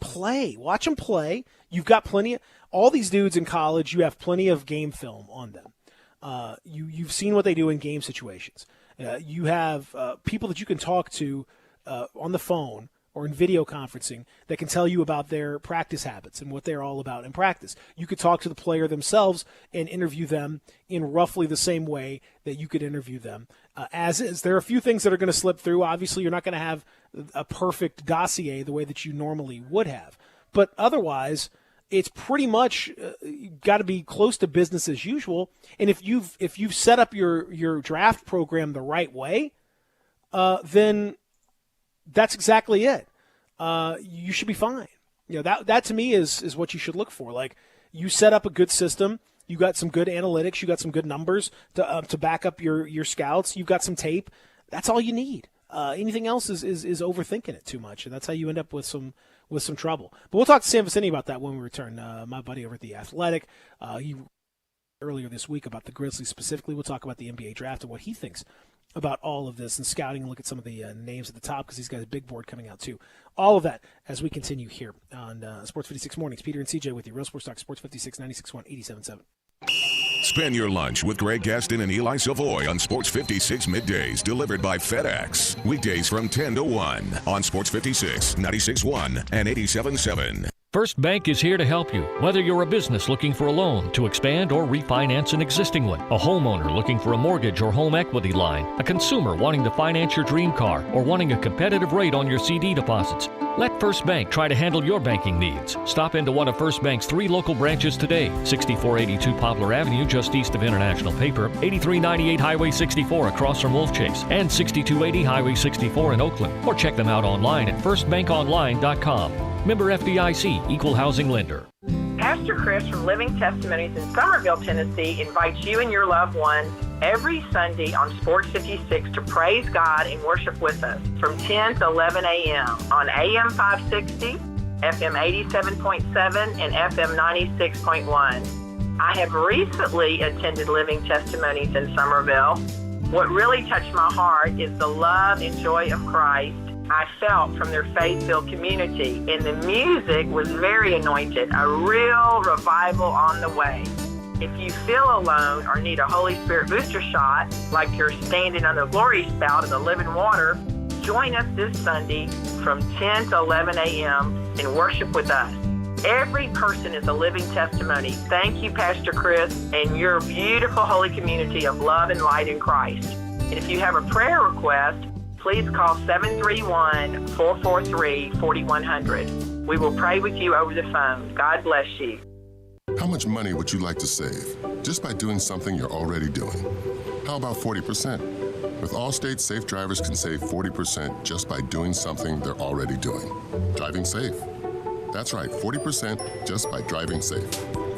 S6: play. Watch them play. You've got plenty of all these dudes in college. You have plenty of game film on them. You've seen what they do in game situations. You have people that you can talk to on the phone or in video conferencing that can tell you about their practice habits and what they're all about in practice. You could talk to the player themselves and interview them in roughly the same way that you could interview them as is. There are a few things that are going to slip through. Obviously, you're not going to have a perfect dossier the way that you normally would have. But otherwise, it's pretty much got to be close to business as usual. And if you've set up your draft program the right way, then that's exactly it. You should be fine. That to me is what you should look for. Like, you set up a good system. You got some good analytics. You got some good numbers to back up your scouts. You've got some tape. That's all you need. Anything else is overthinking it too much, and that's how you end up with some trouble. But we'll talk to Sam Vicini about that when we return. My buddy over at The Athletic, he earlier this week about the Grizzlies specifically. We'll talk about the NBA draft and what he thinks about all of this and scouting, and look at some of the names at the top, because he's got a big board coming out too. All of that as we continue here on Sports 56 Mornings. Peter and CJ with you. Real Sports Talk, Sports 56, 96.1, 87.7.
S5: Spend your lunch with Greg Gaston and Eli Savoy on Sports 56 Middays, delivered by FedEx. Weekdays from 10 to 1 on Sports 56, 96.1, and 87.7.
S3: First Bank is here to help you, whether you're a business looking for a loan to expand or refinance an existing one, a homeowner looking for a mortgage or home equity line, a consumer wanting to finance your dream car, or wanting a competitive rate on your CD deposits. Let First Bank try to handle your banking needs. Stop into one of First Bank's 3 local branches today: 6482 Poplar Avenue, just east of International Paper, 8398 Highway 64 across from Wolf Chase, and 6280 Highway 64 in Oakland. Or check them out online at firstbankonline.com. Member FDIC, Equal Housing Lender.
S4: Past Pastor Chris from Living Testimonies in Somerville, Tennessee invites you and your loved ones every Sunday on Sports 56 to praise God and worship with us from 10 to 11 a.m. on AM 560, FM 87.7, and FM 96.1. I have recently attended Living Testimonies in Somerville. What really touched my heart is the love and joy of Christ I felt from their faith-filled community, and the music was very anointed, a real revival on the way. If you feel alone or need a Holy Spirit booster shot, like you're standing on the glory spout of the living water, join us this Sunday from 10 to 11 a.m. and worship with us. Every person is a living testimony. Thank you, Pastor Chris, and your beautiful holy community of love and light in Christ. And if you have a prayer request, please call 731-443-4100. We will pray with you over the phone. God bless you.
S19: How much money would you like to save just by doing something you're already doing? How about 40%? With Allstate, safe drivers can save 40% just by doing something they're already doing. Driving safe. That's right, 40% just by driving safe.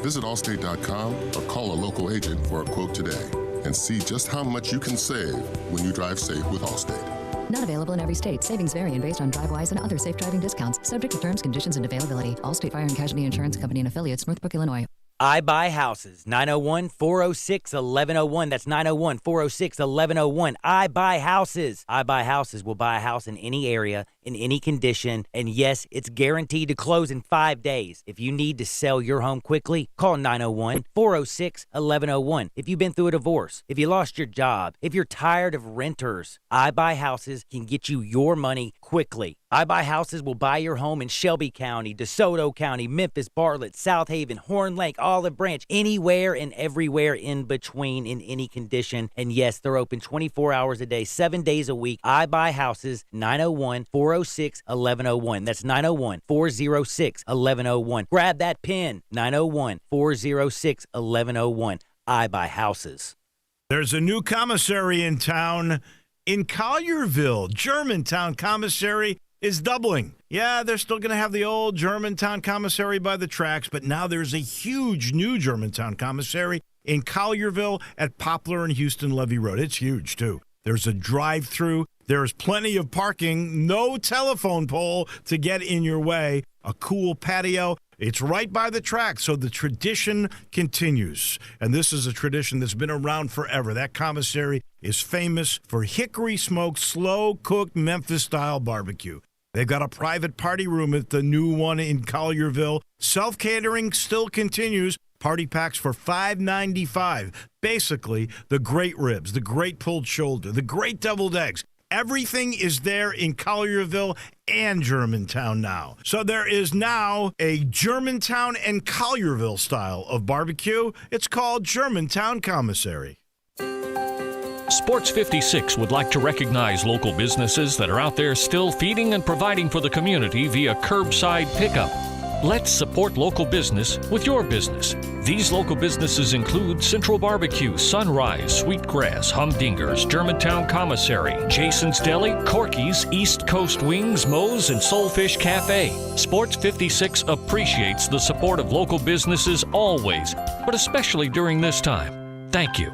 S19: Visit Allstate.com or call a local agent for a quote today and see just how much you can save when you drive safe with Allstate.
S21: Not available in every state. Savings vary and based on DriveWise and other safe driving discounts. Subject to terms, conditions, and availability. Allstate Fire and Casualty Insurance Company and affiliates, Northbrook, Illinois.
S2: I Buy Houses, 901-406-1101. That's 901-406-1101. I Buy Houses. I Buy Houses will buy a house in any area, in any condition, and yes, it's guaranteed to close in 5 days. If you need to sell your home quickly, call 901-406-1101. If you've been through a divorce, if you lost your job, if you're tired of renters, I Buy Houses can get you your money quickly. I Buy Houses will buy your home in Shelby County, DeSoto County, Memphis, Bartlett, South Haven, Horn Lake, Olive Branch, anywhere and everywhere in between in any condition. And yes, they're open 24 hours a day, 7 days a week. I Buy Houses, 901-406-1101. That's 901-406-1101. Grab that pen, 901-406-1101. I Buy Houses.
S1: There's a new commissary in town. In Collierville, Germantown Commissary is doubling. Yeah, they're still going to have the old Germantown Commissary by the tracks, but now there's a huge new Germantown Commissary in Collierville at Poplar and Houston Levee Road. It's huge, too. There's a drive-through. There's plenty of parking. No telephone pole to get in your way. A cool patio. It's right by the track, so the tradition continues. And this is a tradition that's been around forever. That commissary is famous for hickory-smoked, slow-cooked Memphis-style barbecue. They've got a private party room at the new one in Collierville. Self-catering still continues. Party packs for $5.95. Basically, the great ribs, the great pulled shoulder, the great deviled eggs. Everything is there in Collierville and Germantown now. So there is now a Germantown and Collierville style of barbecue. It's called Germantown Commissary.
S3: Sports 56 would like to recognize local businesses that are out there still feeding and providing for the community via curbside pickup. Let's support local business with your business. These local businesses include Central Barbecue, Sunrise, Sweetgrass, Humdinger's, Germantown Commissary, Jason's Deli, Corky's, East Coast Wings, Moe's, and Soulfish Cafe. Sports 56 appreciates the support of local businesses always, but especially during this time. Thank you.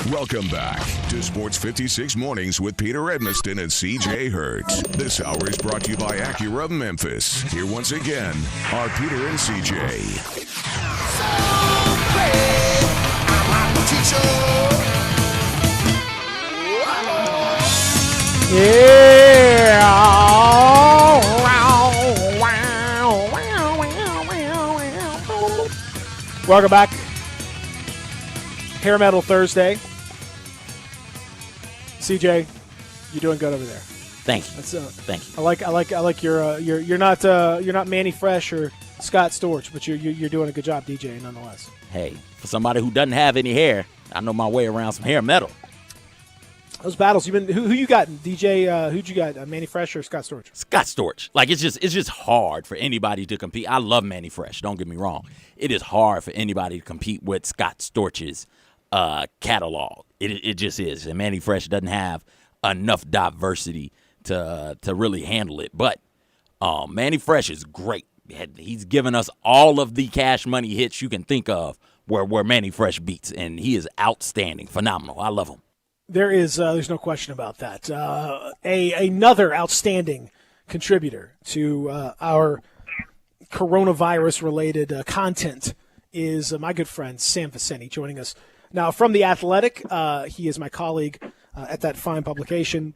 S5: Welcome back to Sports 56 Mornings with Peter Edmiston and CJ Hertz. This hour is brought to you by Acura of Memphis. Here once again are Peter and CJ.
S6: Welcome back. Hair Metal Thursday. CJ, you're doing good over there.
S7: Thank you.
S6: That's,
S7: Thank you.
S6: I like your you're not Manny Fresh or Scott Storch, but you're doing a good job DJing nonetheless.
S7: Hey, for somebody who doesn't have any hair, I know my way around some hair metal.
S6: Those battles, who you got? DJ, who'd you got? Manny Fresh or Scott Storch?
S7: Scott Storch. Like it's just hard for anybody to compete. I love Manny Fresh. Don't get me wrong. It is hard for anybody to compete with Scott Storch's catalog. It just is. And Manny Fresh doesn't have enough diversity to really handle it. But Manny Fresh is great. he's given us all of the cash money hits you can think of where Manny Fresh beats, and he is outstanding, phenomenal. I love him.
S6: There's no question about that. Another outstanding contributor to our coronavirus-related content is my good friend Sam Vicente, joining us now from The Athletic. He is my colleague at that fine publication.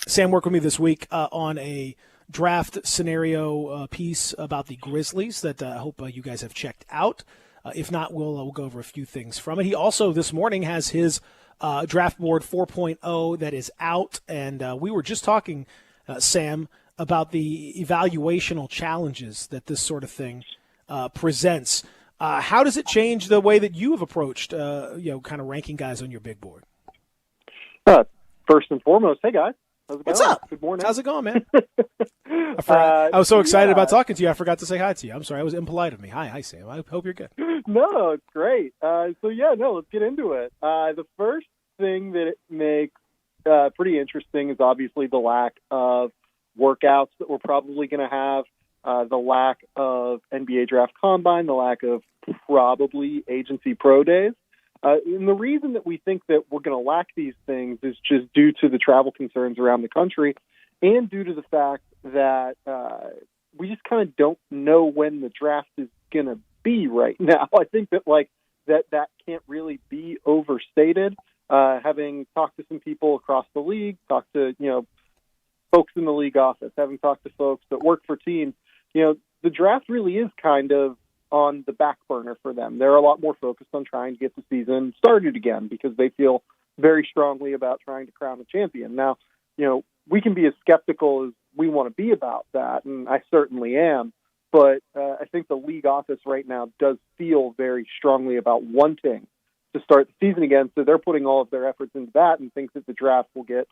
S6: Sam worked with me this week on a draft scenario piece about the Grizzlies that I hope you guys have checked out. If not, we'll go over a few things from it. He also this morning has his draft board 4.0 that is out, and we were just talking, Sam, about the evaluational challenges that this sort of thing presents. How does it change the way that you have approached, kind of ranking guys on your big board?
S11: First and foremost, hey guys. How's it
S6: What's
S11: going?
S6: up?
S11: Good morning.
S6: How's it going, man? I was so excited about talking to you, I forgot to say hi to you. I'm sorry, I was impolite of me. Hi, Sam. I hope you're good.
S11: No, it's great. Let's get into it. The first thing that it makes pretty interesting is obviously the lack of workouts that we're probably going to have, the lack of NBA Draft Combine, the lack of probably agency pro days. And the reason that we think that we're going to lack these things is just due to the travel concerns around the country and due to the fact that we just kind of don't know when the draft is going to be right now. I think that that can't really be overstated. Having talked to some people across the league, talked to, folks in the league office, having talked to folks that work for teams, the draft really is kind of on the back burner for them. They're a lot more focused on trying to get the season started again because they feel very strongly about trying to crown a champion. Now, we can be as skeptical as we want to be about that, and I certainly am, but I think the league office right now does feel very strongly about wanting to start the season again, so they're putting all of their efforts into that and think that the draft will get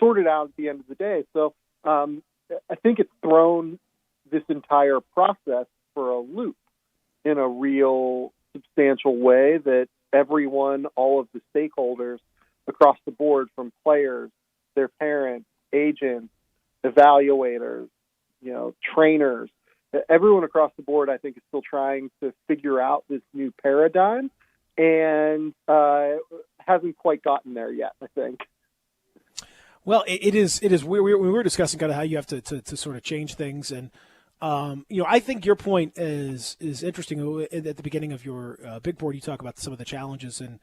S11: sorted out at the end of the day. So I think it's thrown this entire process for a loop in a real substantial way that everyone, all of the stakeholders across the board, from players, their parents, agents, evaluators, trainers, everyone across the board, I think, is still trying to figure out this new paradigm and hasn't quite gotten there yet, I think.
S6: Well, it is. We were discussing kind of how you have to sort of change things, and I think your point is interesting. At the beginning of your big board, you talk about some of the challenges and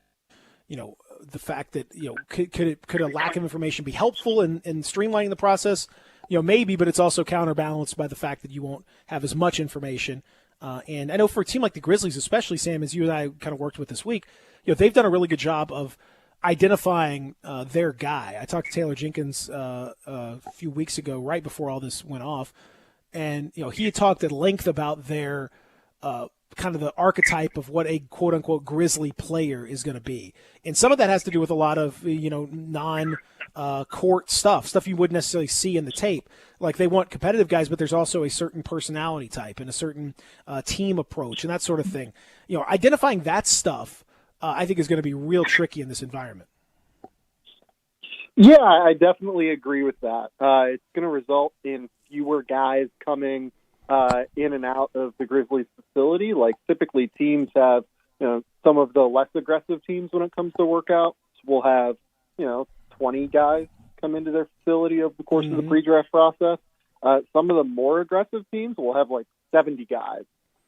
S6: the fact that could a lack of information be helpful in streamlining the process? Maybe, but it's also counterbalanced by the fact that you won't have as much information. And I know for a team like the Grizzlies, especially, Sam, as you and I kind of worked with this week, they've done a really good job of identifying their guy. I talked to Taylor Jenkins a few weeks ago, right before all this went off, and he had talked at length about their kind of the archetype of what a quote unquote Grizzly player is going to be, and some of that has to do with a lot of non-court stuff you wouldn't necessarily see in the tape. Like they want competitive guys, but there's also a certain personality type and a certain team approach and that sort of thing. Identifying that stuff, I think, is going to be real tricky in this environment.
S11: Yeah, I definitely agree with that. It's going to result in fewer guys coming in and out of the Grizzlies facility. Like typically teams have, some of the less aggressive teams when it comes to workouts will have, 20 guys come into their facility over the course of the pre-draft process. Some of the more aggressive teams will have 70 guys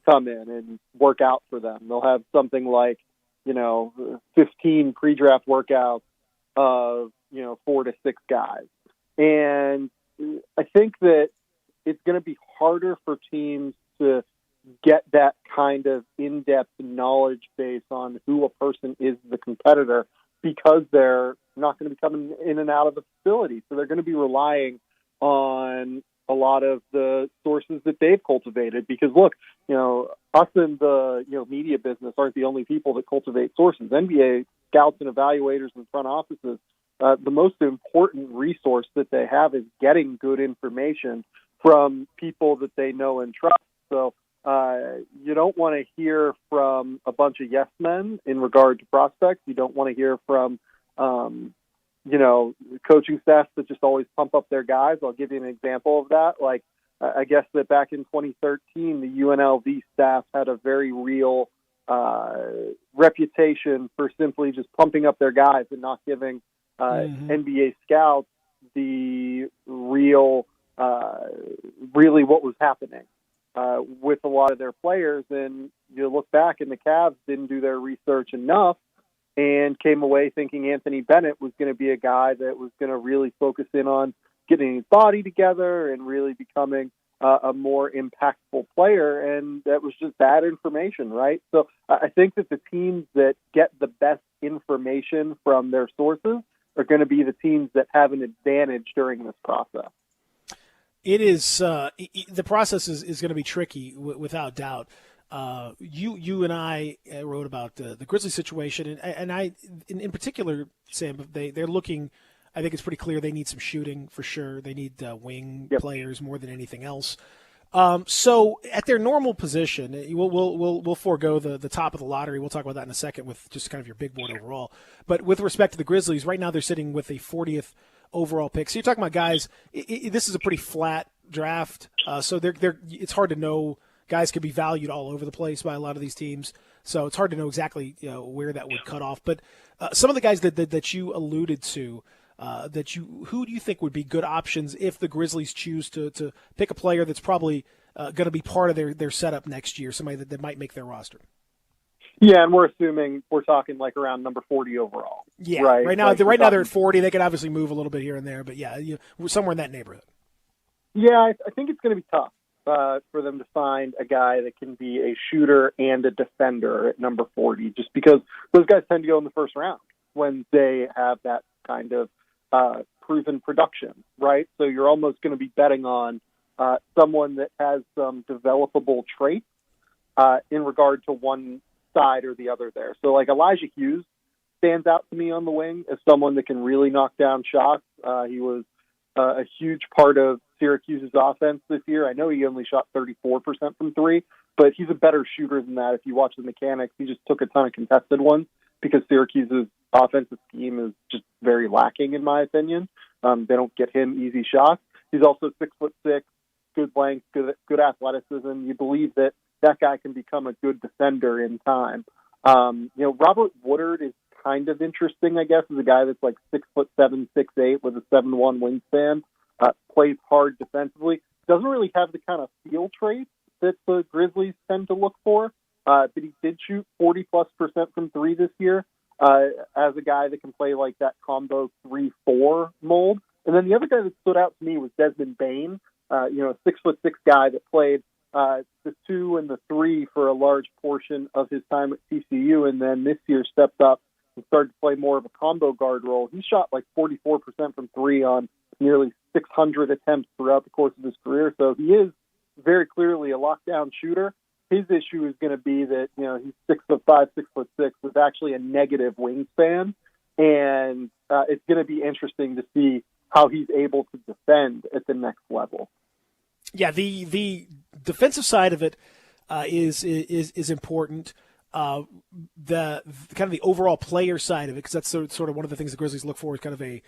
S11: come in and work out for them. They'll have something like, 15 pre-draft workouts of, 4 to 6 guys. And I think that it's going to be harder for teams to get that kind of in-depth knowledge base on who a person is as a competitor because they're not going to be coming in and out of the facility. So they're going to be relying on a lot of the sources that they've cultivated because, look, us in the media business aren't the only people that cultivate sources. NBA scouts and evaluators and front offices, the most important resource that they have is getting good information from people that they know and trust. So you don't want to hear from a bunch of yes men in regard to prospects. You don't want to hear from, coaching staffs that just always pump up their guys. I'll give you an example of that. I guess that back in 2013, the UNLV staff had a very real reputation for simply just pumping up their guys and not giving NBA scouts the real, really what was happening with a lot of their players. And you look back, and the Cavs didn't do their research enough and came away thinking Anthony Bennett was going to be a guy that was going to really focus in on getting his body together and really becoming a more impactful player, and that was just bad information, right? So I think that the teams that get the best information from their sources are going to be the teams that have an advantage during this process.
S6: It is the process is going to be tricky without doubt. You and I wrote about the Grizzlies situation, and I in particular, Sam, they're looking. I think it's pretty clear they need some shooting for sure. They need wing players more than anything else. So at their normal position, we'll forego the top of the lottery. We'll talk about that in a second with just kind of your big board overall. But with respect to the Grizzlies, right now they're sitting with a 40th overall pick. So you're talking about guys. This is a pretty flat draft. So it's hard to know. Guys could be valued all over the place by a lot of these teams. So it's hard to know exactly where that would cut off. But some of the guys that you alluded to. Who do you think would be good options if the Grizzlies choose to pick a player that's probably going to be part of their setup next year, somebody that might make their roster?
S11: Yeah, and we're talking like around number 40 overall.
S6: Yeah,
S11: right.
S6: Right now they're at 40. They could obviously move a little bit here and there, but yeah, we're somewhere in that neighborhood.
S11: Yeah, I think it's going to be tough for them to find a guy that can be a shooter and a defender at number 40, just because those guys tend to go in the first round when they have that kind of proven production, right? So you're almost going to be betting on someone that has some developable traits in regard to one side or the other there. So like Elijah Hughes stands out to me on the wing as someone that can really knock down shots. He was a huge part of Syracuse's offense this year. I know he only shot 34% from three, but he's a better shooter than that. If you watch the mechanics, he just took a ton of contested ones because Syracuse's offensive scheme is just very lacking, in my opinion. They don't get him easy shots. He's also 6'6", good length, good athleticism. You believe that guy can become a good defender in time. Robert Woodard is kind of interesting, I guess, as a guy that's like 6'7", 6'8", with a 7'1" wingspan. Plays hard defensively. Doesn't really have the kind of feel traits that the Grizzlies tend to look for. But he did shoot 40+% from three this year. As a guy that can play like that combo 3-4 mold. And then the other guy that stood out to me was Desmond Bane, a 6'6" guy that played the 2 and the 3 for a large portion of his time at TCU, and then this year stepped up and started to play more of a combo guard role. He shot like 44% from three on nearly 600 attempts throughout the course of his career. So he is very clearly a lockdown shooter. His issue is going to be that, he's 6'5", 6'6", with actually a negative wingspan. And it's going to be interesting to see how he's able to defend at the next level.
S6: Yeah, the defensive side of it is important. The kind of the overall player side of it, because that's sort of one of the things the Grizzlies look for, is kind of a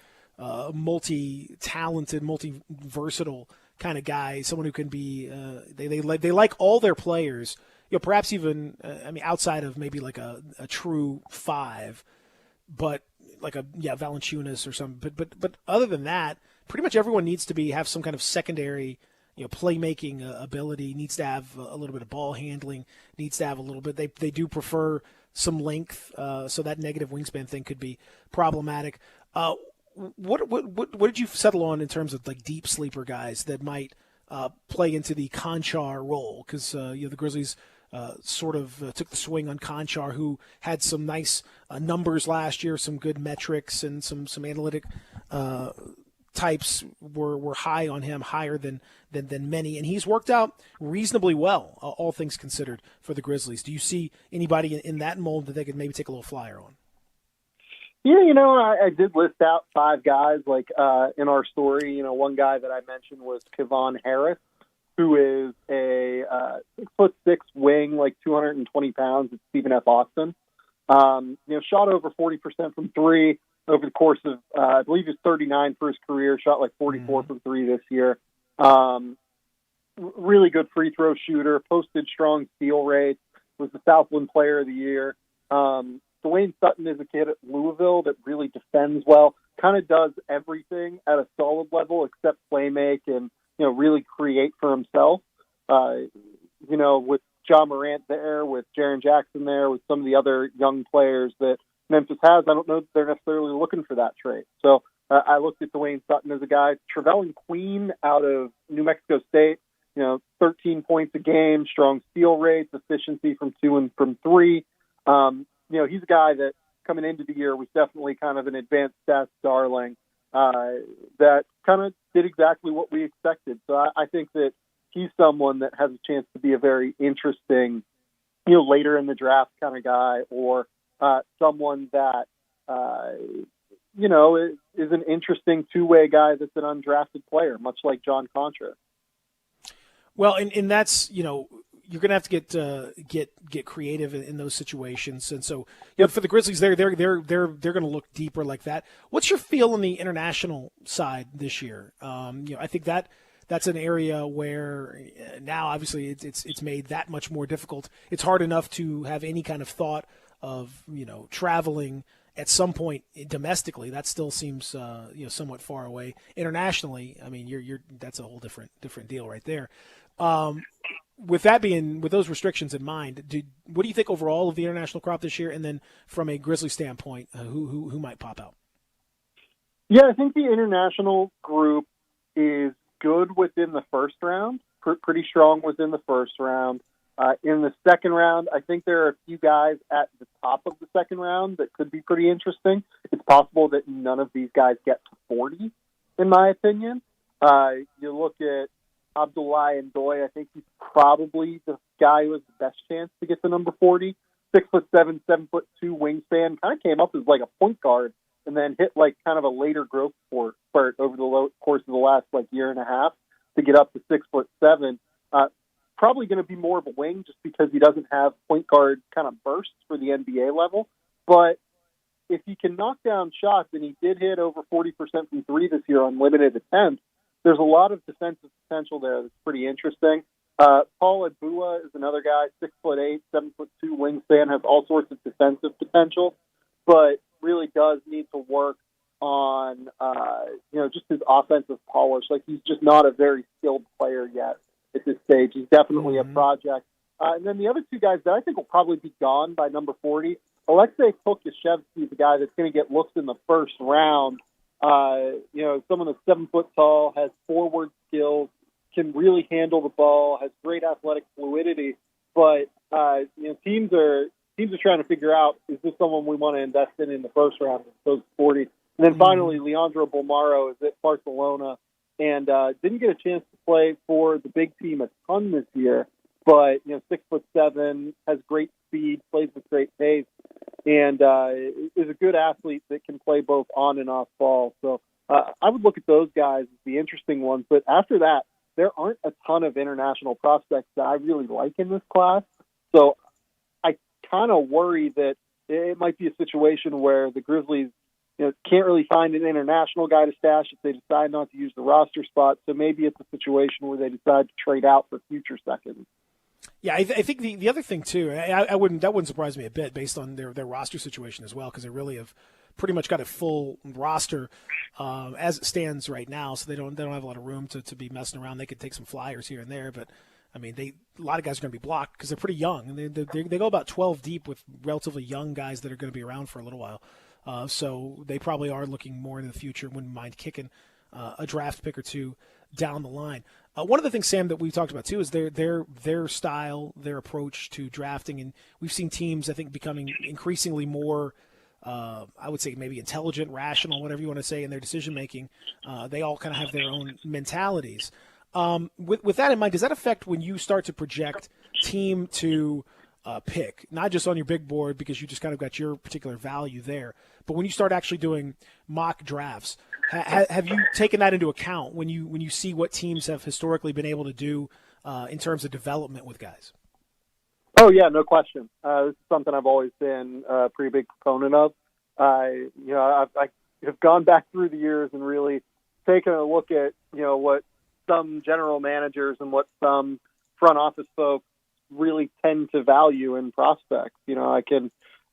S6: multi-talented, multi-versatile kind of guy, someone who can be they like all their players, perhaps even outside of maybe like a true five, but like a Valanciunas or something. But other than that, pretty much everyone needs to have some kind of secondary playmaking ability, needs to have a little bit of ball handling, needs to have a little bit. They do prefer some length, so that negative wingspan thing could be problematic. What did you settle on in terms of like deep sleeper guys that might play into the Conchar role? Because the Grizzlies sort of took the swing on Conchar, who had some nice numbers last year, some good metrics, and some analytic types were high on him, higher than many, and he's worked out reasonably well, all things considered, for the Grizzlies. Do you see anybody in that mold that they could maybe take a little flyer on?
S11: Yeah, I did list out 5 guys in our story. One guy that I mentioned was Kevon Harris, who is a 6'6" wing, like 220 pounds at Stephen F. Austin. Shot over 40% from three over the course of, I believe he's 39 for his career, shot like 44 from three this year. really good free throw shooter, posted strong steal rates, was the Southland Player of the Year. Dwayne Sutton is a kid at Louisville that really defends well, kind of does everything at a solid level except play make and, really create for himself. With John Morant there, with Jaren Jackson there, with some of the other young players that Memphis has, I don't know that they're necessarily looking for that trait. So I looked at Dwayne Sutton as a guy. Trevelyan Queen out of New Mexico State, 13 points a game, strong steal rates, efficiency from 2 and from 3. He's a guy that coming into the year was definitely kind of an advanced stats darling that kind of did exactly what we expected. So I think that he's someone that has a chance to be a very interesting, later in the draft kind of guy, or someone that, is an interesting two-way guy that's an undrafted player, much like John Contra.
S6: Well, and that's, you're going to have to get creative in those situations, and so for the Grizzlies, they're going to look deeper like that. What's your feel on the international side this year? I think that's an area where now obviously it's made that much more difficult. It's hard enough to have any kind of thought of traveling at some point domestically. That still seems somewhat far away. Internationally, I mean, you're that's a whole different deal right there. With those restrictions in mind, what do you think overall of the international crop this year? And then from a Grizzly standpoint, who might pop out?
S11: Yeah, I think the international group is good within the first round, pretty strong within the first round. In the second round, I think there are a few guys at the top of the second round that could be pretty interesting. It's possible that none of these guys get to 40, in my opinion. You look at Abdullah Ndoye, I think he's probably the guy who has the best chance to get to number 40. 6'7", 7'2" wingspan, kind of came up as like a point guard and then hit like kind of a later growth spurt over the course of the last year and a half to get up to 6'7". Probably going to be more of a wing just because he doesn't have point guard kind of bursts for the NBA level. But if he can knock down shots, and he did hit over 40% from 3 this year on limited attempts, there's a lot of defensive potential there that's pretty interesting. Paul Abua is another guy, 6'8", 7'2" wingspan, has all sorts of defensive potential, but really does need to work on, just his offensive polish. He's just not a very skilled player yet at this stage. He's definitely a project. And then the other two guys that I think will probably be gone by number 40, Alexei Pokusevsky is a guy that's going to get looks in the first round. Someone that's 7 foot tall, has forward skills, can really handle the ball, has great athletic fluidity. But teams are trying to figure out, is this someone we want to invest in the first round as opposed to 40? And then finally, Leandro Bolmaro is at Barcelona and didn't get a chance to play for the big team a ton this year. But 6'7", has great speed, plays with great pace, and is a good athlete that can play both on and off ball. So I would look at those guys as the interesting ones. But after that, there aren't a ton of international prospects that I really like in this class. So I kind of worry that it might be a situation where the Grizzlies can't really find an international guy to stash if they decide not to use the roster spot. So maybe it's a situation where they decide to trade out for future seconds.
S6: Yeah, I think the other thing too, that wouldn't surprise me a bit based on their roster situation as well, because they really have pretty much got a full roster as it stands right now. So they don't have a lot of room to be messing around. They could take some flyers here and there, but I mean, a lot of guys are going to be blocked because they're pretty young, and they go about 12 deep with relatively young guys that are going to be around for a little while. So they probably are looking more into the future. Wouldn't mind kicking a draft pick or two down the line. One of the things, Sam, that we've talked about too is their style, their approach to drafting, and we've seen teams, I think, becoming increasingly more, I would say, maybe intelligent, rational, whatever you want to say, in their decision making. They all kind of have their own mentalities. With that in mind, does that affect when you start to project team to pick, not just on your big board because you just kind of got your particular value there, but when you start actually doing mock drafts? Have you taken that into account when you see what teams have historically been able to do in terms of development with guys?
S11: Oh yeah, no question. This is something I've always been a pretty big proponent of. I have gone back through the years and really taken a look at what some general managers and what some front office folks really tend to value in prospects.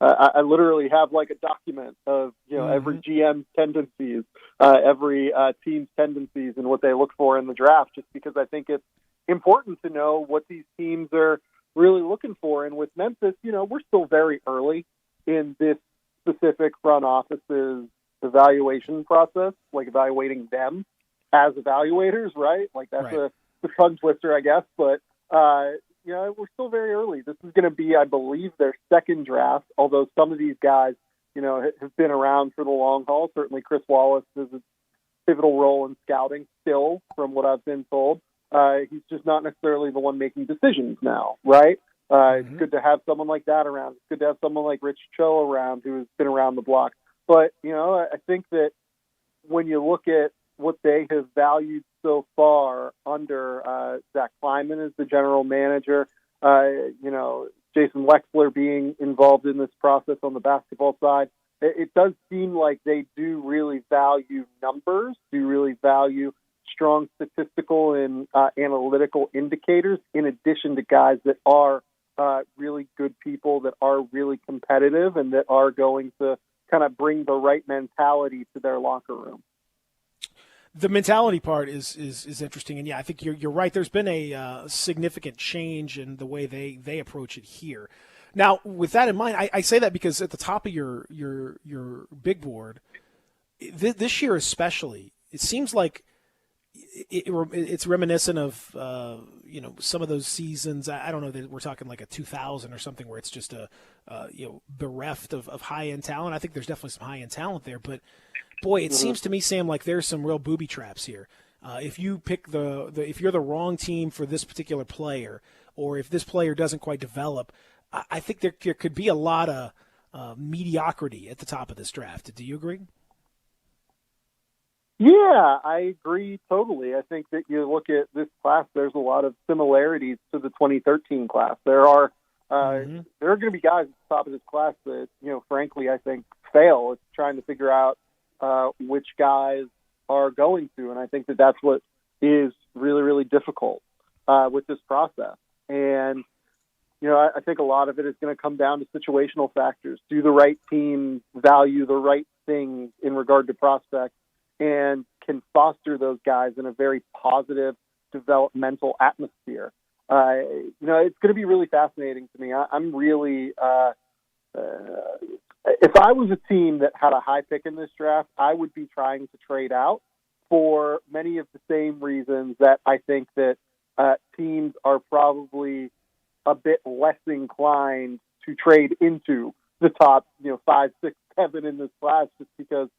S11: I literally have like a document of, every GM's tendencies, every team's tendencies and what they look for in the draft, just because I think it's important to know what these teams are really looking for. And with Memphis, we're still very early in this specific front office's evaluation process, like evaluating them as evaluators, right? Like that's a tongue twister, I guess, but we're still very early. This is going to be, I believe, their second draft, although some of these guys, have been around for the long haul. Certainly Chris Wallace has a pivotal role in scouting still, from what I've been told. He's just not necessarily the one making decisions now, right? It's good to have someone like that around. It's good to have someone like Rich Cho around, who has been around the block. But, I think that when you look at what they have valued so far under Zach Kleiman as the general manager, Jason Wexler being involved in this process on the basketball side, it does seem like they do really value numbers, do really value strong statistical and analytical indicators, in addition to guys that are really good people, that are really competitive, and that are going to kind of bring the right mentality to their locker room.
S6: The mentality part is interesting, and I think you're right. There's been a significant change in the way they approach it here. Now, with that in mind, I say that because at the top of your big board, this year especially, it seems like it's reminiscent of some of those seasons. I don't know that we're talking like a 2000 or something where it's just bereft of high end talent. I think there's definitely some high end talent there, but boy, it seems to me, Sam, like there's some real booby traps here. If you pick if you're the wrong team for this particular player, or if this player doesn't quite develop, I think there could be a lot of mediocrity at the top of this draft. Do you agree?
S11: Yeah, I agree totally. I think that you look at this class, there's a lot of similarities to the 2013 class. There are going to be guys at the top of this class that, frankly, I think fail at trying to figure out which guys are going to. And I think that that's what is really, really difficult with this process. And, I think a lot of it is going to come down to situational factors. Do the right teams value the right things in regard to prospects and can foster those guys in a very positive developmental atmosphere? It's going to be really fascinating to me. I'm really if I was a team that had a high pick in this draft, I would be trying to trade out for many of the same reasons that I think that teams are probably a bit less inclined to trade into the top, 5, 6, 7 in this class, just because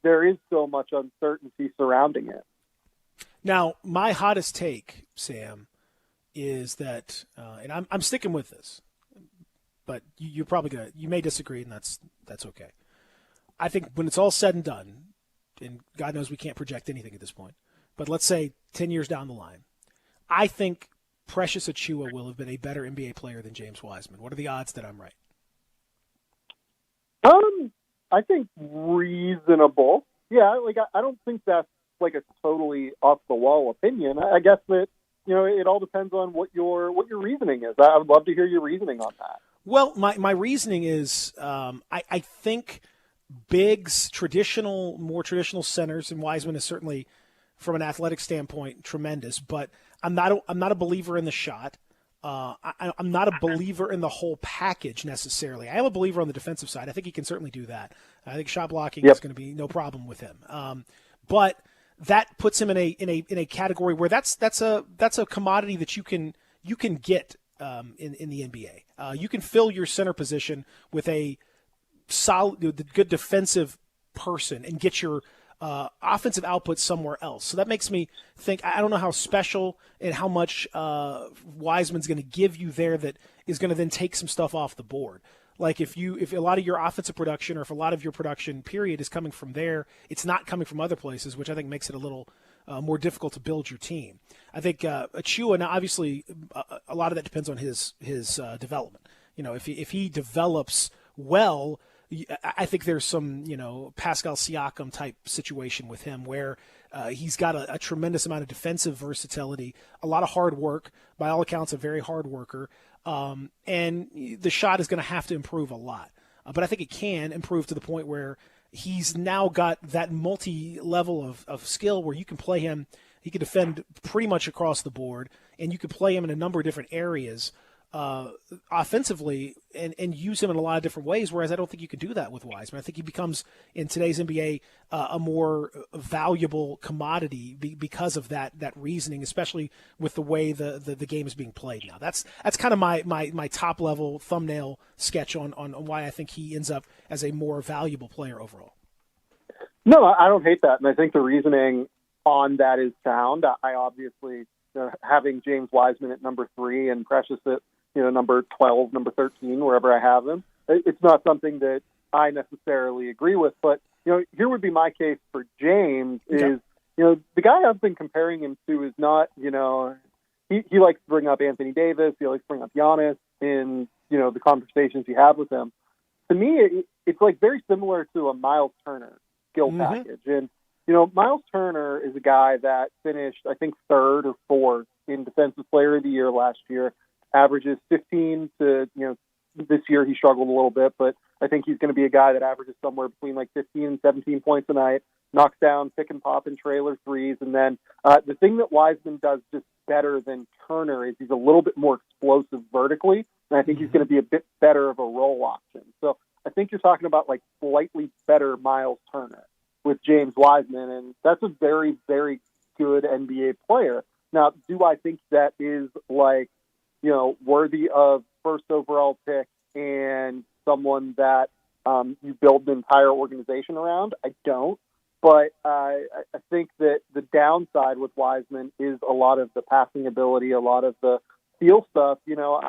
S11: there is so much uncertainty surrounding it.
S6: Now, my hottest take, Sam, is that, and I'm sticking with this, but you're probably you may disagree, and that's okay. I think when it's all said and done, and God knows we can't project anything at this point, but let's say 10 years down the line, I think Precious Achiuwa will have been a better NBA player than James Wiseman. What are the odds that I'm right?
S11: I think reasonable. Yeah, I don't think that's like a totally off the wall opinion. I guess that it all depends on what your reasoning is. I would love to hear your reasoning on that.
S6: Well, my reasoning is I think bigs, more traditional centers, and Wiseman is certainly, from an athletic standpoint, tremendous. But I'm not a believer in the shot. I'm not a believer in the whole package necessarily. I am a believer on the defensive side. I think he can certainly do that. I think shot blocking is going to be no problem with him. But that puts him in a category where that's a commodity that you can get in the NBA. You can fill your center position with a solid, good defensive person and get your offensive output somewhere else. So that makes me think, I don't know how special and how much Wiseman's going to give you there that is going to then take some stuff off the board. Like if a lot of your offensive production, or if a lot of your production period is coming from there, it's not coming from other places, which I think makes it a little more difficult to build your team. I think Achiuwa, now obviously a lot of that depends on his development. If he develops well, I think there's some, Pascal Siakam type situation with him where He's got a tremendous amount of defensive versatility, a lot of hard work, by all accounts, a very hard worker. And the shot is going to have to improve a lot. But I think it can improve to the point where he's now got that multi-level of skill where you can play him. He can defend pretty much across the board, and you can play him in a number of different areas offensively and use him in a lot of different ways, whereas I don't think you can do that with Wiseman. I think he becomes, in today's NBA, a more valuable commodity because of that reasoning, especially with the way the game is being played now. That's kind of my top-level thumbnail sketch on why I think he ends up as a more valuable player overall.
S11: No, I don't hate that, and I think the reasoning on that is sound. I obviously, having James Wiseman at number 3 and Precious at number 12, number 13, wherever I have him, it's not something that I necessarily agree with. But here would be my case for James is, the guy I've been comparing him to is not, he likes to bring up Anthony Davis, he likes to bring up Giannis in the conversations you have with him. To me, it's like very similar to a Miles Turner skill package. And Miles Turner is a guy that finished, I think, 3rd or 4th in Defensive Player of the Year last year, averages 15 to, this year he struggled a little bit, but I think he's going to be a guy that averages somewhere between like 15 and 17 points a night, knocks down pick and pop and trailer threes. And then the thing that Wiseman does just better than Turner is he's a little bit more explosive vertically, and I think he's going to be a bit better of a roll option. So I think you're talking about like slightly better Miles Turner with James Wiseman, and that's a very, very good NBA player. Now, do I think that is like, worthy of first overall pick and someone that you build an entire organization around? I don't. But I think that the downside with Wiseman is a lot of the passing ability, a lot of the steal stuff.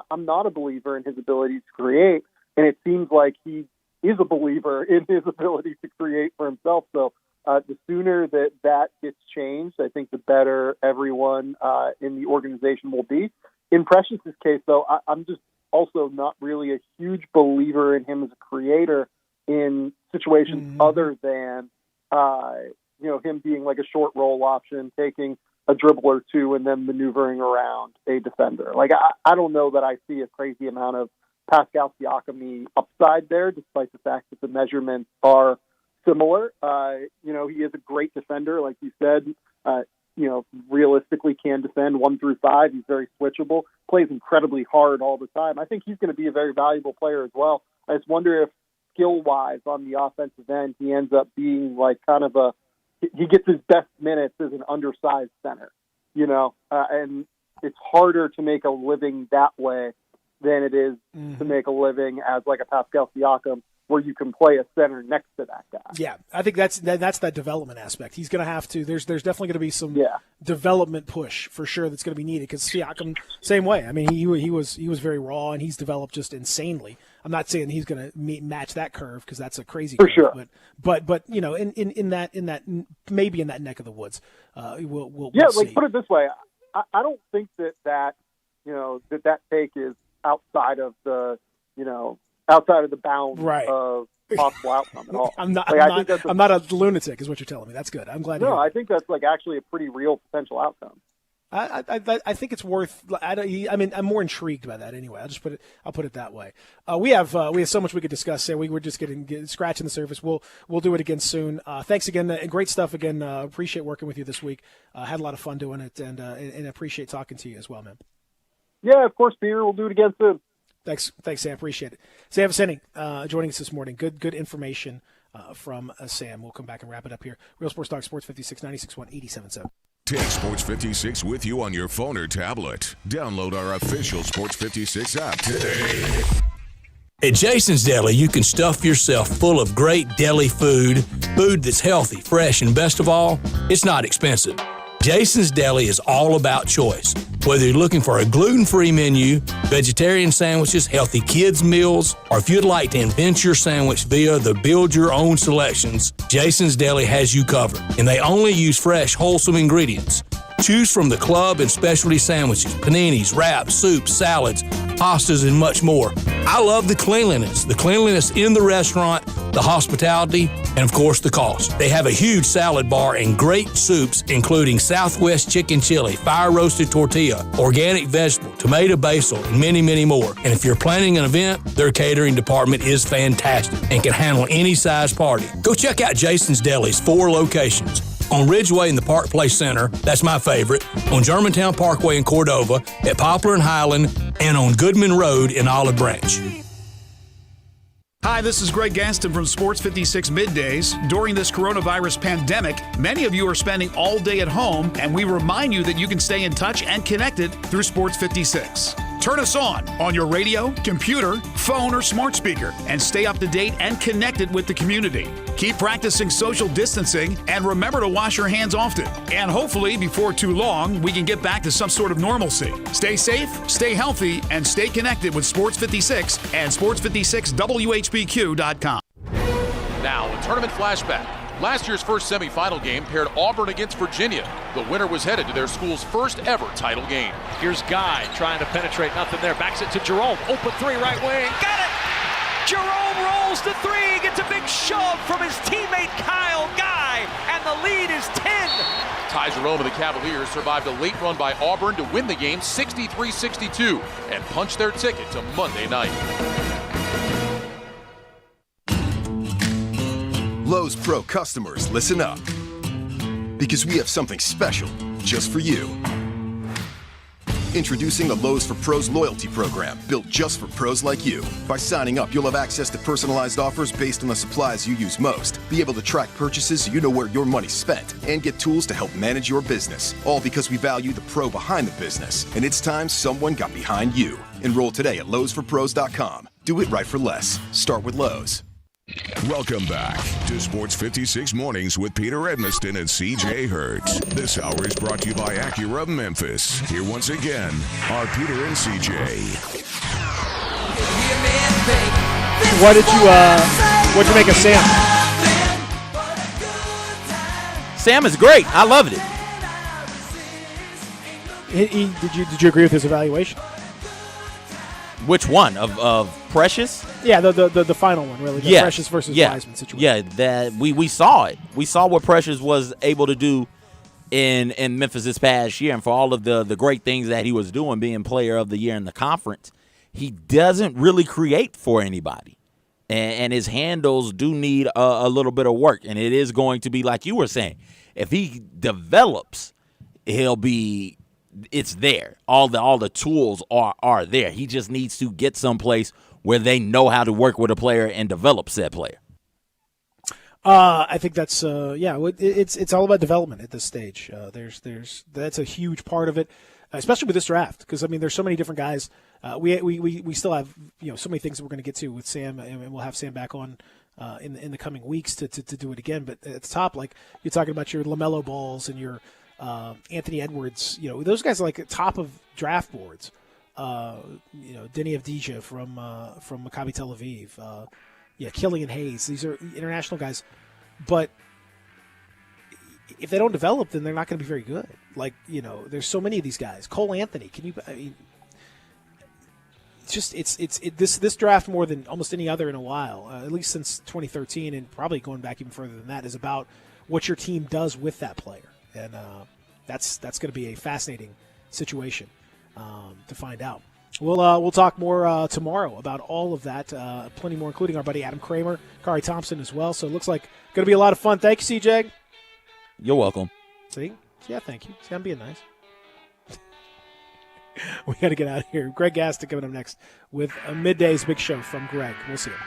S11: I'm not a believer in his ability to create, and it seems like he is a believer in his ability to create for himself. So the sooner that gets changed, I think the better everyone in the organization will be. In Precious's case, though, I'm just also not really a huge believer in him as a creator in situations other than, him being like a short roll option, taking a dribble or two, and then maneuvering around a defender. Like, I don't know that I see a crazy amount of Pascal Siakam upside there, despite the fact that the measurements are similar. He is a great defender, like you said. Realistically can defend 1 through 5. He's very switchable, plays incredibly hard all the time. I think he's going to be a very valuable player as well. I just wonder if skill-wise on the offensive end, he ends up being like kind of he gets his best minutes as an undersized center, and it's harder to make a living that way than it is to make a living as like a Pascal Siakam, where you can play a center next to that guy. Yeah,
S6: I think that's that development aspect. He's going to have to. There's definitely going to be some development push for sure that's going to be needed, because Siakam, same way. I mean, he was very raw, and he's developed just insanely. I'm not saying he's going to match that curve, because that's a crazy
S11: for
S6: curve,
S11: sure.
S6: But in that maybe in that neck of the woods, we'll
S11: like
S6: see.
S11: Put it this way, I don't think that take is outside of the bounds of possible outcome at all.
S6: I'm not a lunatic, is what you're telling me. That's good. I'm glad.
S11: No, I think that's like actually a pretty real potential outcome.
S6: I think it's worth. I'm more intrigued by that anyway. I'll put it that way. We have so much we could discuss. We were just scratching the surface. We'll do it again soon. Thanks again. Great stuff again. Appreciate working with you this week. Had a lot of fun doing it, and appreciate talking to you as well, man.
S11: Yeah, of course, Peter. We'll do it again soon.
S6: Thanks, Sam. Appreciate it. Sam Vicenting joining us this morning. Good information from Sam. We'll come back and wrap it up here. Real Sports Talk, Sports 56, 96.1, 87.7.
S5: Take Sports 56 with you on your phone or tablet. Download our official Sports 56 app today.
S8: At Jason's Deli, you can stuff yourself full of great deli food that's healthy, fresh, and best of all, it's not expensive. Jason's Deli is all about choice. Whether you're looking for a gluten-free menu, vegetarian sandwiches, healthy kids meals, or if you'd like to invent your sandwich via the build your own selections, Jason's Deli has you covered. And they only use fresh, wholesome ingredients. Choose from the club and specialty sandwiches, paninis, wraps, soups, salads, pastas, and much more. I love the cleanliness in the restaurant, the hospitality, and of course the cost. They have a huge salad bar and great soups, including Southwest chicken chili, fire roasted tortilla, organic vegetable, tomato basil, and many, many more. And if you're planning an event, their catering department is fantastic and can handle any size party. Go check out Jason's Deli's 4 locations. On Ridgeway in the Park Place Center, that's my favorite, on Germantown Parkway in Cordova, at Poplar and Highland, and on Goodman Road in Olive Branch.
S18: Hi, this is Greg Gaston from Sports 56 Middays. During this coronavirus pandemic, many of you are spending all day at home, and we remind you that you can stay in touch and connected through Sports 56. Turn us on your radio, computer, phone, or smart speaker, and stay up to date and connected with the community. Keep practicing social distancing, and remember to wash your hands often. And hopefully, before too long, we can get back to some sort of normalcy. Stay safe, stay healthy, and stay connected with Sports 56 and Sports56WHBQ.com.
S22: Now, a tournament flashback. Last year's first semifinal game paired Auburn against Virginia. The winner was headed to their school's first ever title game.
S23: Here's Guy trying to penetrate, nothing there. Backs it to Jerome. Open 3 right wing. Got it! Jerome rolls to 3, gets a big shove from his teammate Kyle Guy, and the lead is 10.
S22: Ty Jerome of the Cavaliers survived a late run by Auburn to win the game 63-62 and punch their ticket to Monday night.
S24: Lowe's Pro customers, listen up. Because we have something special just for you. Introducing the Lowe's for Pros loyalty program, built just for pros like you. By signing up, you'll have access to personalized offers based on the supplies you use most, be able to track purchases so you know where your money's spent, and get tools to help manage your business. All because we value the pro behind the business. And it's time someone got behind you. Enroll today at lowesforpros.com. Do it right for less. Start with Lowe's.
S5: Welcome back to Sports 56 Mornings with Peter Edmiston and CJ Hertz. This hour is brought to you by Acura of Memphis. Here once again are Peter and CJ.
S6: What'd you make of Sam?
S7: Sam is great. I loved it.
S6: Did you agree with his evaluation?
S7: Which one of Precious?
S6: Yeah, the final one, really. The Precious versus Wiseman situation.
S7: Yeah, that we saw it. We saw what Precious was able to do in Memphis this past year, and for all of the great things that he was doing, being player of the year in the conference, he doesn't really create for anybody. And his handles do need a little bit of work, and it is going to be like you were saying. If he develops, it's there. All the tools are there. He just needs to get someplace where they know how to work with a player and develop said player.
S6: I think that's it's all about development at this stage. That's a huge part of it, especially with this draft, because I mean there's so many different guys. We still have so many things that we're going to get to with Sam, and we'll have Sam back on in the coming weeks to do it again. But at the top, like you're talking about your LaMelo Balls and your Anthony Edwards, those guys are like at top of draft boards. Denny Avdija from Maccabi Tel Aviv. Killian Hayes. These are international guys. But if they don't develop, then they're not going to be very good. Like, there's so many of these guys. Cole Anthony. This draft more than almost any other in a while, at least since 2013, and probably going back even further than that, is about what your team does with that player. And that's going to be a fascinating situation to find out. We'll talk more tomorrow about all of that, plenty more, including our buddy Adam Kramer, Kari Thompson as well. So it looks like going to be a lot of fun. Thank you, CJ.
S7: You're welcome.
S6: See? Yeah, thank you. See, I'm being nice. We got to get out of here. Greg Gaston coming up next with a Midday's Big Show from Greg. We'll see you.